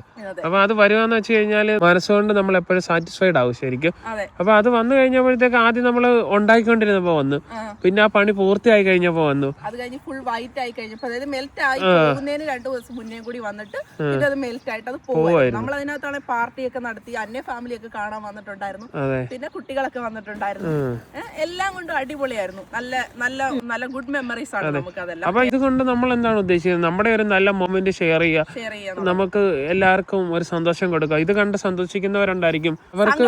അപ്പൊ അത് വരുവാന്ന് വെച്ച് കഴിഞ്ഞാല് മനസ്സുകൊണ്ട് നമ്മൾ എപ്പോഴും സാറ്റിസ്ഫൈഡ് ആവും ശരിക്കും. അപ്പൊ അത് വന്നു കഴിഞ്ഞപ്പോഴത്തേക്ക് ആദ്യം നമ്മൾ ഉണ്ടാക്കിക്കൊണ്ടിരുന്നപ്പോ വന്നു, പിന്നെ ആ പണി പൂർത്തിയായി കഴിഞ്ഞപ്പോ വന്നു, അത് കഴിഞ്ഞ് ഫുൾ വൈറ്റ് ആയി കഴിഞ്ഞപ്പോ, അതായത് മെൽറ്റ് ആയി പോകുന്നതിന് 2 ദിവസം മുന്നേ കൂടി വന്നിട്ട് പിന്നെ അത് മെൽറ്റ് ആയിട്ട് അത് പോവായിരുന്നു. നമ്മൾ അതിനകത്താണ് പാർട്ടിയൊക്കെ നടത്തി, അന്യ ഫാമിലി ഒക്കെ കാണാൻ വന്നിട്ടുണ്ടായിരുന്നു, പിന്നെ കുട്ടികളൊക്കെ വന്നിട്ടുണ്ടായിരുന്നു. എല്ലാം കൊണ്ടും അടിപൊളിയായിരുന്നു. നല്ല ഗുഡ് മെമ്മറീസ് ആണ് നമുക്ക് അതെല്ലാം. അപ്പൊ ഇതുകൊണ്ട് നമ്മൾ എന്താണ് ഉദ്ദേശിക്കുന്നത്? നമ്മുടെ ഒരു നല്ല മൊമെന്റ് ഷെയർ ചെയ്യുക, നമുക്ക് എല്ലാവർക്കും ഒരു സന്തോഷം കൊടുക്കുക. ഇത് കണ്ട് സന്തോഷിക്കുന്നവരുണ്ടായിരിക്കും, അവർക്ക്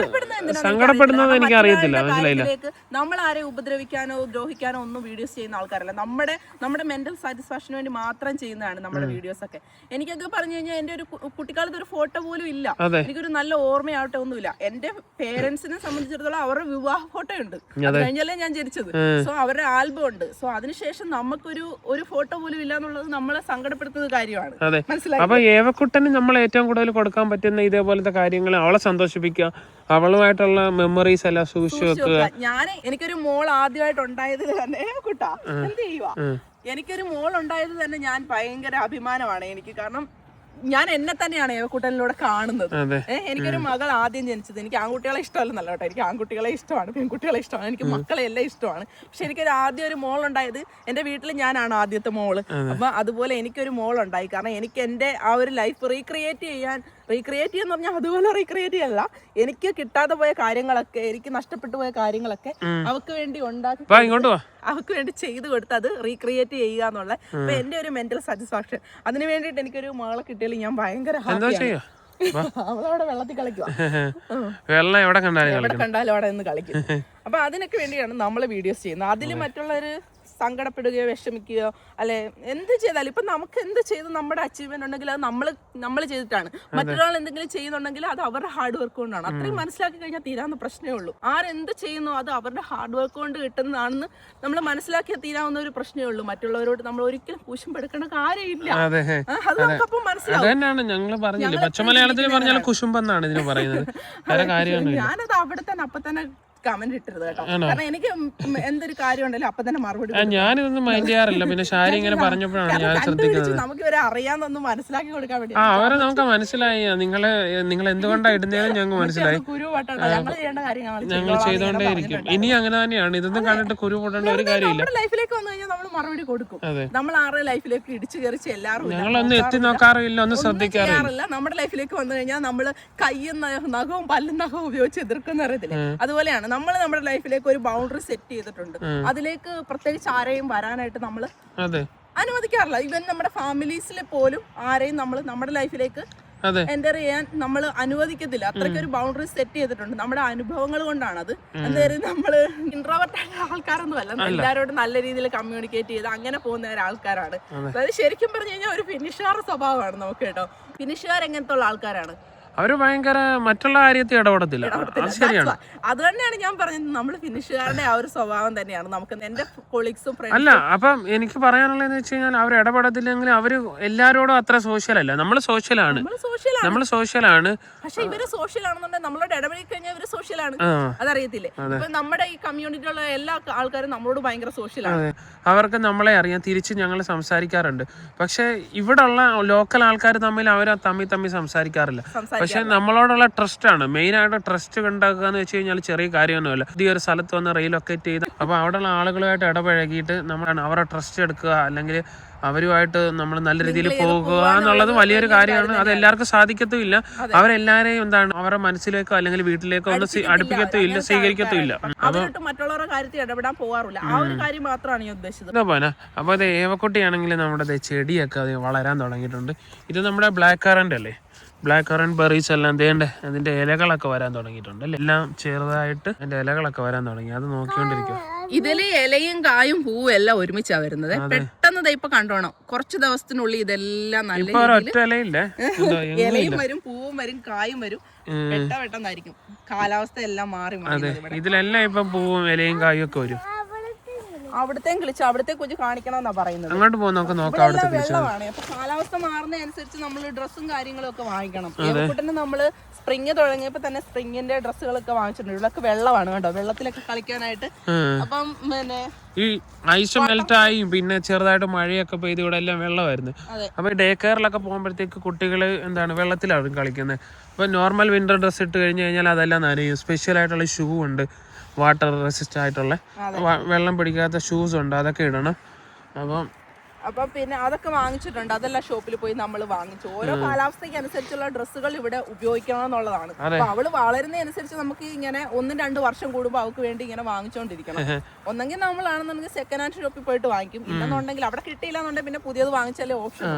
സങ്കടപ്പെടുന്നത് എനിക്ക് അറിയത്തില്ല, മനസ്സിലായില്ല. നമ്മൾ ആരെയും ഉപദ്രവിക്കാനോ ദ്രോഹിക്കാനോ ഒന്നും വീഡിയോസ് ചെയ്യുന്ന ആൾക്കാരല്ല. നമ്മുടെ മെന്റൽ സാറ്റിസ്ഫാക്ഷന് വേണ്ടി മാത്രം ചെയ്യുന്നതാണ് നമ്മുടെ വീഡിയോസ് ഒക്കെ. എനിക്കൊക്കെ പറഞ്ഞു കഴിഞ്ഞാൽ എന്റെ ഒരു കുട്ടിക്കാലത്ത് ഒരു ഫോട്ടോ പോലും ഇല്ല, എനിക്കൊരു നല്ല ഓർമ്മയാവട്ടെ ഒന്നുമില്ല. എന്റെ പേരൻസിനെ സംബന്ധിച്ചിടത്തോളം അവരുടെ വിവാഹ ഫോട്ടോ ഉണ്ട്, അത് കഴിഞ്ഞല്ലേ ഞാൻ ജനിച്ചത്. സോ അവരുടെ ആൽബം ഉണ്ട്. സോ അതിനുശേഷം നമുക്കൊരു ഫോട്ടോ പോലും ഇല്ല എന്നുള്ളത് നമ്മളെ സങ്കടപ്പെടുത്തുന്ന കാര്യമാണ്, മനസ്സിലായി. അപ്പൊ ഏവക്കുട്ടന് നമ്മൾ ഏറ്റവും കൂടുതൽ കൊടുക്കാൻ പറ്റുന്ന ഇതേപോലത്തെ കാര്യങ്ങൾ, അവളെ സന്തോഷിപ്പിക്കുക, അവളുമായിട്ടുള്ള മെമ്മറീസ് എല്ലാം സൂക്ഷിച്ചു വെക്കുക. എനിക്കൊരു മോൾ ആദ്യമായിട്ട് ഉണ്ടായത് തന്നെ കുട്ടാ എന്ത് ചെയ്യുക, എനിക്കൊരു മോൾ ഉണ്ടായത് തന്നെ ഞാൻ ഭയങ്കര അഭിമാനമാണ് എനിക്ക്. കാരണം ഞാൻ എന്നെ തന്നെയാണ് ഏവക്കുട്ടനിലൂടെ കാണുന്നത്. എനിക്കൊരു മകൾ ആദ്യം ജനിച്ചത്. എനിക്ക് ആൺകുട്ടികളെ ഇഷ്ടമല്ലെന്നല്ല കേട്ടോ, എനിക്ക് ആൺകുട്ടികളെ ഇഷ്ടമാണ്, പെൺകുട്ടികളെ ഇഷ്ടമാണ്, എനിക്ക് മക്കളെ എല്ലാം ഇഷ്ടമാണ്. പക്ഷെ എനിക്കൊരു ആദ്യം ഒരു മോൾ ഉണ്ടായത് എന്റെ വീട്ടിൽ ഞാനാണ് ആദ്യത്തെ മോള്. അപ്പൊ അതുപോലെ എനിക്കൊരു മോൾ ഉണ്ടായി. കാരണം എനിക്ക് എന്റെ ആ ഒരു ലൈഫ് റീക്രിയേറ്റ് ചെയ്യാന്ന് പറഞ്ഞാൽ അതുപോലെ റീക്രിയേറ്റ് ചെയ്യല്ല, എനിക്ക് കിട്ടാതെ പോയ കാര്യങ്ങളൊക്കെ, എനിക്ക് നഷ്ടപ്പെട്ടു പോയ കാര്യങ്ങളൊക്കെ അവക്ക് വേണ്ടി ഉണ്ടാക്കി, അവക്ക് വേണ്ടി ചെയ്തു കൊടുത്ത് അത് റീക്രിയേറ്റ് ചെയ്യുക എന്നുള്ള അപ്പൊ എന്റെ ഒരു മെന്റൽ സാറ്റിസ്ഫാക്ഷൻ. അതിന് വേണ്ടിയിട്ട് എനിക്കൊരു മകളെ കിട്ടിയാൽ ഞാൻ ഭയങ്കര ഹാപ്പിയാണ്. അവളവിടെ വെള്ളത്തിൽ കളിക്കുക, എവിടെ കണ്ടാലും അവിടെ നിന്ന് കളിക്കും. അപ്പൊ അതിനൊക്കെ വേണ്ടിയാണ് നമ്മള് വീഡിയോസ് ചെയ്യുന്നത്. അതിൽ മറ്റുള്ളവര് സങ്കടപ്പെടുകയോ വിഷമിക്കുകയോ അല്ലെ എന്ത് ചെയ്താലും, ഇപ്പൊ നമുക്ക് എന്ത് ചെയ്ത് നമ്മുടെ അച്ചീവ്മെന്റ് ഉണ്ടെങ്കിൽ അത് നമ്മൾ ചെയ്തിട്ടാണ്. മറ്റൊരാൾ എന്തെങ്കിലും ചെയ്യുന്നുണ്ടെങ്കിൽ അത് അവരുടെ ഹാർഡ് വർക്ക് കൊണ്ടാണ്. അത്രയും മനസ്സിലാക്കി കഴിഞ്ഞാൽ തീരാവുന്ന പ്രശ്നമേ ഉള്ളൂ. ആരെന്ത് ചെയ്യുന്നു അത് അവരുടെ ഹാർഡ് വർക്ക് കൊണ്ട് കിട്ടുന്നതാണെന്ന് നമ്മൾ മനസ്സിലാക്കിയാൽ തീരാവുന്ന ഒരു പ്രശ്നമേ ഉള്ളൂ. മറ്റുള്ളവരോട് നമ്മൾ ഒരിക്കലും കുശുമ്പെടുക്കേണ്ട കാര്യമില്ല. അത് നമുക്കപ്പം മനസ്സിലാവും. ഞാനത് അവിടെ തന്നെ അപ്പൊ തന്നെ കമന്റ് ഇട്ടത് കേട്ടോ. കാരണം എനിക്ക് എന്തൊരു കാര്യം ഉണ്ടല്ലോ അപ്പൊ തന്നെ മറുപടി. ഞാനിതൊന്നും മൈൻഡ് ചെയ്യാറില്ല. പിന്നെ ഷാരി ഇങ്ങനെ പറഞ്ഞപ്പോഴാണ് ഞാൻ ശ്രദ്ധിക്കുന്നത്. നമുക്ക് ഇവരെ അറിയാന്നൊന്നും മനസ്സിലാക്കി കൊടുക്കാൻ വേണ്ടി. അവരെ നമുക്ക് മനസ്സിലായി, നിങ്ങൾ എന്തുകൊണ്ടാണ് ഇടുന്നതെന്ന് ഞങ്ങൾക്ക് മനസ്സിലായി. ഞങ്ങൾ ചെയ്തോണ്ടേയിരിക്കും. ഇനി അങ്ങനെ തന്നെയാണ്. ഇതൊന്നും കണ്ടിട്ട് കുരു പൊട്ടേണ്ട ഒരു കാര്യമില്ല. നമ്മുടെ ലൈഫിലേക്ക് വന്നു കഴിഞ്ഞാൽ നമ്മൾ മറുപടി കൊടുക്കും. നമ്മൾ ആരുടെ ലൈഫിലേക്ക് ഇടിച്ചു കയറി എല്ലാവരും ഞങ്ങളൊന്നും എത്തി നോക്കാറില്ല, ഒന്നും ശ്രദ്ധിക്കാറില്ല. നമ്മുടെ ലൈഫിലേക്ക് വന്നു കഴിഞ്ഞാൽ നമ്മള് കയ്യും നഖവും പല്ലും നഖവും ഉപയോഗിച്ച് എതിർക്കുന്ന അറിയത്തില്ല. അതുപോലെയാണ് നമ്മൾ നമ്മുടെ ലൈഫിലേക്ക് ഒരു ബൗണ്ടറി സെറ്റ് ചെയ്തിട്ടുണ്ട്. അതിലേക്ക് പ്രത്യേകിച്ച് ആരെയും വരാനായിട്ട് നമ്മൾ അനുവദിക്കാറില്ല. ഈവൻ നമ്മുടെ ഫാമിലീസിൽ പോലും ആരെയും നമ്മൾ നമ്മുടെ ലൈഫിലേക്ക് എൻ്റർ ചെയ്യാൻ നമ്മൾ അനുവദിക്കത്തില്ല. അത്രയ്ക്ക് ഒരു ബൗണ്ടറി സെറ്റ് ചെയ്തിട്ടുണ്ട്. നമ്മുടെ അനുഭവങ്ങൾ കൊണ്ടാണത്. എന്തായാലും നമ്മള് ഇൻട്രോവേർട്ടായ ആൾക്കാരൊന്നും അല്ല, എല്ലാവരോടും നല്ല രീതിയിൽ കമ്മ്യൂണിക്കേറ്റ് ചെയ്ത് അങ്ങനെ പോകുന്ന ഒരാൾക്കാരാണ്. അതായത് ശരിക്കും പറഞ്ഞു കഴിഞ്ഞാൽ ഒരു ഫിനിഷർ സ്വഭാവമാണ് നമുക്ക് കേട്ടോ. ഫിനിഷുകാർ എങ്ങനത്തെ ഉള്ള ആൾക്കാരാണ്? അവര് ഭയങ്കര മറ്റുള്ള കാര്യത്തിൽ ഇടപെടത്തില്ല. അത് ശരിയാണ്. അത് തന്നെയാണ് ഞാൻ പറഞ്ഞത്, നമ്മൾ ഫിനിഷുകാരുടെ ആ ഒരു സ്വഭാവം തന്നെയാണ് നമുക്ക് എന്റെ കൊളീഗ്സും അല്ല. അപ്പം എനിക്ക് പറയാനുള്ളതെന്ന് വെച്ച് കഴിഞ്ഞാൽ അവർ ഇടപെടത്തില്ലെങ്കിൽ അവര് എല്ലാരോടും അത്ര സോഷ്യൽ അല്ല. നമ്മൾ സോഷ്യലാണ്. പക്ഷെ ഇവര് സോഷ്യൽ ആണെന്നുണ്ടെങ്കിൽ നമ്മളോട് ഇടപെടി കഴിഞ്ഞാൽ ഇവര് സോഷ്യലാണ്. അതറിയത്തില്ലേ? ഇപ്പൊ നമ്മുടെ ഈ കമ്മ്യൂണിറ്റിയിലുള്ള എല്ലാ ആൾക്കാരും നമ്മളോട് ഭയങ്കര സോഷ്യലാണ്. അവർക്ക് നമ്മളെ അറിയാം, തിരിച്ച് ഞങ്ങൾ സംസാരിക്കാറുണ്ട്. പക്ഷെ ഇവിടെ ഉള്ള ലോക്കൽ ആൾക്കാർ തമ്മിൽ തമ്മിൽ സംസാരിക്കാറില്ല. പക്ഷെ നമ്മളോടുള്ള ട്രസ്റ്റ് ആണ് മെയിൻ ആയിട്ട്. ട്രസ്റ്റ് ഉണ്ടാക്കുക എന്ന് വെച്ച് കഴിഞ്ഞാൽ ചെറിയ കാര്യമൊന്നുമല്ല. ഈ ഒരു സ്ഥലത്ത് വന്ന് റീലൊക്കേറ്റ് ചെയ്ത് അപ്പോൾ അവിടെയുള്ള ആളുകളുമായിട്ട് ഇടപഴകിയിട്ട് നമ്മൾ അവരെ ട്രസ്റ്റ് എടുക്കുക, അല്ലെങ്കിൽ അവരുമായിട്ട് നമ്മൾ നല്ല രീതിയിൽ പോകുക എന്നുള്ളത് വലിയൊരു കാര്യമാണ്. അത് എല്ലാവർക്കും സാധിക്കത്തുമില്ല. അവരെല്ലാരെയും അവരുടെ മനസ്സിലേക്കോ അല്ലെങ്കിൽ വീട്ടിലേക്കോ ഒന്നും അടുപ്പിക്കത്തോ ഇല്ല, സ്വീകരിക്കത്തോ ഇല്ല. മറ്റുള്ളവരുടെ കാര്യത്തിൽ ഇടപെടാൻ പോകാറില്ല. ആ ഒരു കാര്യം മാത്രമാണ് ഞാൻ ഉദ്ദേശിച്ചത്. അപ്പോൾ അത് ഏവക്കുട്ടിയാണെങ്കിൽ നമ്മുടെ ചെടിയൊക്കെ അത് വളരാൻ തുടങ്ങിയിട്ടുണ്ട്. ഇത് നമ്മുടെ ബ്ലാക്ക് കറന്റ് അല്ലേ, ബ്ലാക്ക് കറന്റ് ബെറീസ് എല്ലാം തേണ്ടേ അതിന്റെ ഇലകളൊക്കെ വരാൻ തുടങ്ങിയിട്ടുണ്ട് അല്ലേ. എല്ലാം ചെറുതായിട്ട് അതിന്റെ ഇലകളൊക്കെ വരാൻ തുടങ്ങി. അത് നോക്കിക്കൊണ്ടിരിക്കുക. ഇതില് ഇലയും കായും പൂവും എല്ലാം ഒരുമിച്ചാ വരുന്നത്. പെട്ടെന്ന് ഇപ്പൊ കണ്ടോണം, കുറച്ച് ദിവസത്തിനുള്ളിൽ ഇതെല്ലാം നല്ല ഒറ്റ ഇലയില്ലേ, ഇലയും വരും, പൂവും വരും, കായും വരും. പെട്ടെന്നായിരിക്കും കാലാവസ്ഥ എല്ലാം മാറി. ഇതിലെല്ലാം ഇപ്പൊ പൂവും ഇലയും കായും ഒക്കെ വരും. അവിടത്തെ കിളിച്ചു, അവിടത്തെ കുഞ്ഞ് കാണിക്കണമെന്നാ പറയുന്നത്. അങ്ങോട്ട് പോകും, നമുക്ക് നോക്കാം. വെള്ളമാണ്. അപ്പൊ കാലാവസ്ഥ മാറുന്നതനുസരിച്ച് നമ്മൾ ഡ്രസ്സും കാര്യങ്ങളും ഒക്കെ വാങ്ങിക്കണം. ഏവക്കുട്ടന് നമ്മള് സ്പ്രിങ് തുടങ്ങിയപ്പോ തന്നെ സ്പ്രിങ്ങിന്റെ ഡ്രസ്സുകളൊക്കെ വാങ്ങിച്ചിട്ടുണ്ട്. ഇവിടെയൊക്കെ വെള്ളമാണ് കേട്ടോ, വെള്ളത്തിലൊക്കെ കളിക്കാനായിട്ട്. അപ്പം പിന്നെ ഈ ഐസ് മെൽറ്റായി, പിന്നെ ചെറുതായിട്ട് മഴയൊക്കെ പെയ്ത് ഇവിടെ എല്ലാം വെള്ളമായിരുന്നു. അപ്പൊ ഡേ കെയറിലൊക്കെ പോകുമ്പോഴത്തേക്ക് കുട്ടികൾ വെള്ളത്തിലാണ് കളിക്കുന്നത്. അപ്പൊ നോർമൽ വിന്റർ ഡ്രസ്സ് ഇട്ട് കഴിഞ്ഞ് കഴിഞ്ഞാൽ അതെല്ലാം നനയും. സ്പെഷ്യൽ ആയിട്ടുള്ള ഷൂ ഉണ്ട്, വാട്ടർ റെസിസ്റ്റ് ആയിട്ടുള്ള വെള്ളം പിടിക്കാത്ത ഷൂസ് ഉണ്ട്, അതൊക്കെ ഇടണം. അപ്പം പിന്നെ അതൊക്കെ വാങ്ങിച്ചിട്ടുണ്ട്. അതെല്ലാം ഷോപ്പിൽ പോയി നമ്മൾ വാങ്ങിച്ചു. ഓരോ കാലാവസ്ഥയ്ക്ക് അനുസരിച്ചുള്ള ഡ്രസ്സുകൾ ഇവിടെ ഉപയോഗിക്കണം എന്നുള്ളതാണ്. അപ്പൊ അവള് വളരുന്നതനുസരിച്ച് നമുക്ക് ഇങ്ങനെ 1-2 വർഷം കൂടുമ്പോൾ അവൾക്ക് വേണ്ടി ഇങ്ങനെ വാങ്ങിച്ചോണ്ടിരിക്കണം. ഒന്നെങ്കിൽ നമ്മളാണെന്നുണ്ടെങ്കിൽ സെക്കൻഡ് ഹാൻഡ് ഷോപ്പിൽ പോയിട്ട് വാങ്ങിക്കും. ഇല്ലെന്നുണ്ടെങ്കിൽ അവിടെ കിട്ടിയില്ല എന്നുണ്ടെങ്കിൽ പിന്നെ പുതിയത് വാങ്ങിച്ചാലേ ഓപ്ഷൻ.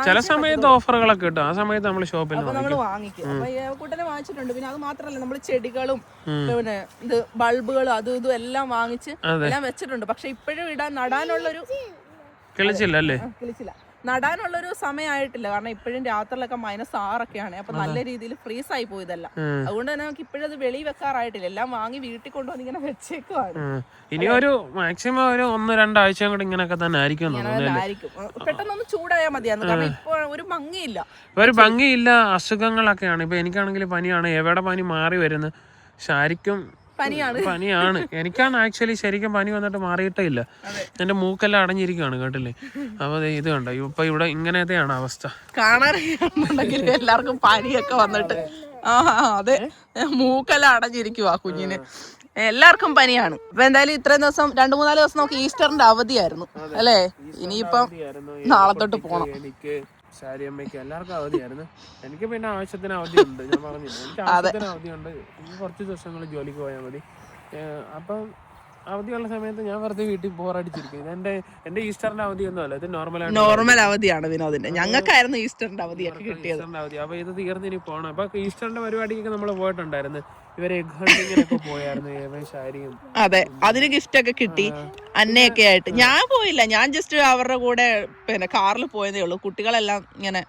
ചില സമയത്ത് ഓഫറുകളൊക്കെ കിട്ടും, ആ സമയത്ത് നമ്മൾ ഷോപ്പിൽ നമ്മൾ വാങ്ങിക്കും. അപ്പൊ കൂട്ടനെ വാങ്ങിച്ചിട്ടുണ്ട്. പിന്നെ അത് മാത്രമല്ല നമ്മൾ ചെടികളും പിന്നെ ഇത് ബൾബുകളും അതും ഇതും എല്ലാം വാങ്ങിച്ച് എല്ലാം വെച്ചിട്ടുണ്ട്. പക്ഷെ ഇപ്പോഴും നടാനുള്ളൊരു കിളിച്ചില്ല. നടാനുള്ളൊരു സമയമായിട്ടില്ല. കാരണം ഇപ്പോഴും രാത്രിയിലൊക്കെ -6 അപ്പൊ നല്ല രീതിയിൽ ഫ്രീസ് ആയി പോയതല്ല. അതുകൊണ്ട് തന്നെ നമുക്ക് ഇപ്പോഴും അത് വെളി വെക്കാറായിട്ടില്ല. എല്ലാം വാങ്ങി വീട്ടിൽ കൊണ്ടുവന്ന് ഇങ്ങനെ വെച്ചേക്കുവാണ്. ഇനി ഒരു മാക്സിമം ഒരു 1-2 ആഴ്ച കൂടെ ഇങ്ങനെയൊക്കെ തന്നെ ആയിരിക്കും. പെട്ടെന്നൊന്ന് ചൂടായാൽ മതിയായിരുന്നു. കാരണം ഇപ്പൊ ഒരു ഭംഗിയില്ല. അസുഖങ്ങളൊക്കെയാണ്. ഇപ്പൊ എനിക്കാണെങ്കിൽ പനിയാണ്. എവിടെ പനി മാറി വരുന്നത്. പക്ഷെ ആയിരിക്കും പനിയാണ്. എനിക്കാണ് ആക്ച്വലി ശരിക്കും പനി വന്നിട്ട് മാറിയിട്ടേ ഇല്ല. എന്റെ മൂക്കെല്ലാം അടഞ്ഞിരിക്കുകയാണ് കേട്ടില്ലേ. അപ്പൊ ഇത് കണ്ടോ, ഇപ്പൊ ഇവിടെ ഇങ്ങനത്തെയാണ് അവസ്ഥ. കാണാറുണ്ടെങ്കിൽ എല്ലാവർക്കും പനിയൊക്കെ വന്നിട്ട് അതെ, മൂക്കെല്ലാം അടഞ്ഞിരിക്കുവാ കുഞ്ഞിന്. എല്ലാവർക്കും പനിയാണ്. ഇപ്പൊ എന്തായാലും ഇത്രയും ദിവസം 2-3 ദിവസം നമുക്ക് ഈസ്റ്ററിന്റെ അവധിയായിരുന്നു അല്ലേ. ഇനിയിപ്പം നാളെ തൊട്ട് പോണം. ശാരിയമ്മയ്ക്ക് എല്ലാവർക്കും അവധിയായിരുന്നു. എനിക്ക് പിന്നെ ആവശ്യത്തിന് അവധിയുണ്ട്. ഞാൻ പറഞ്ഞില്ല, എനിക്ക് ആവശ്യത്തിന് അവധിയുണ്ട്. ഇനി കുറച്ച് ദിവസങ്ങൾ ജോലിക്ക് പോയാൽ മതി. അപ്പം അവധിയുള്ള സമയത്ത് ഞാൻ വെറുതെ വീട്ടിൽ ബോറടിച്ചിരിക്കും. എന്റെ ഈസ്റ്ററിന്റെ അവധിയൊന്നും അല്ല, ഇത് നോർമൽ അവധിയാണ് വിനോദിന്റെ. ഞങ്ങൾക്കായിരുന്നു ഈസ്റ്ററിന്റെ അവധിയൊക്കെ കിട്ടിയത്. അപ്പൊ ഇത് തീർന്ന് ഇനി പോകണം. അപ്പൊ ഈസ്റ്ററിന്റെ പരിപാടിക്കൊക്കെ നമ്മൾ പോയിട്ടുണ്ടായിരുന്നു. ഇവരെ എഗ് ഹണ്ടിങ്ങിനൊക്കെ പോയായിരുന്നു. അതെ, അതിന് ഗിഫ്റ്റ് ഒക്കെ കിട്ടി അന്നയൊക്കെ ആയിട്ട്. ഞാൻ പോയില്ല, ഞാൻ ജസ്റ്റ് അവരുടെ കൂടെ പിന്നെ കാറിൽ പോയതേ ഉള്ളൂ. കുട്ടികളെല്ലാം ഇങ്ങനെ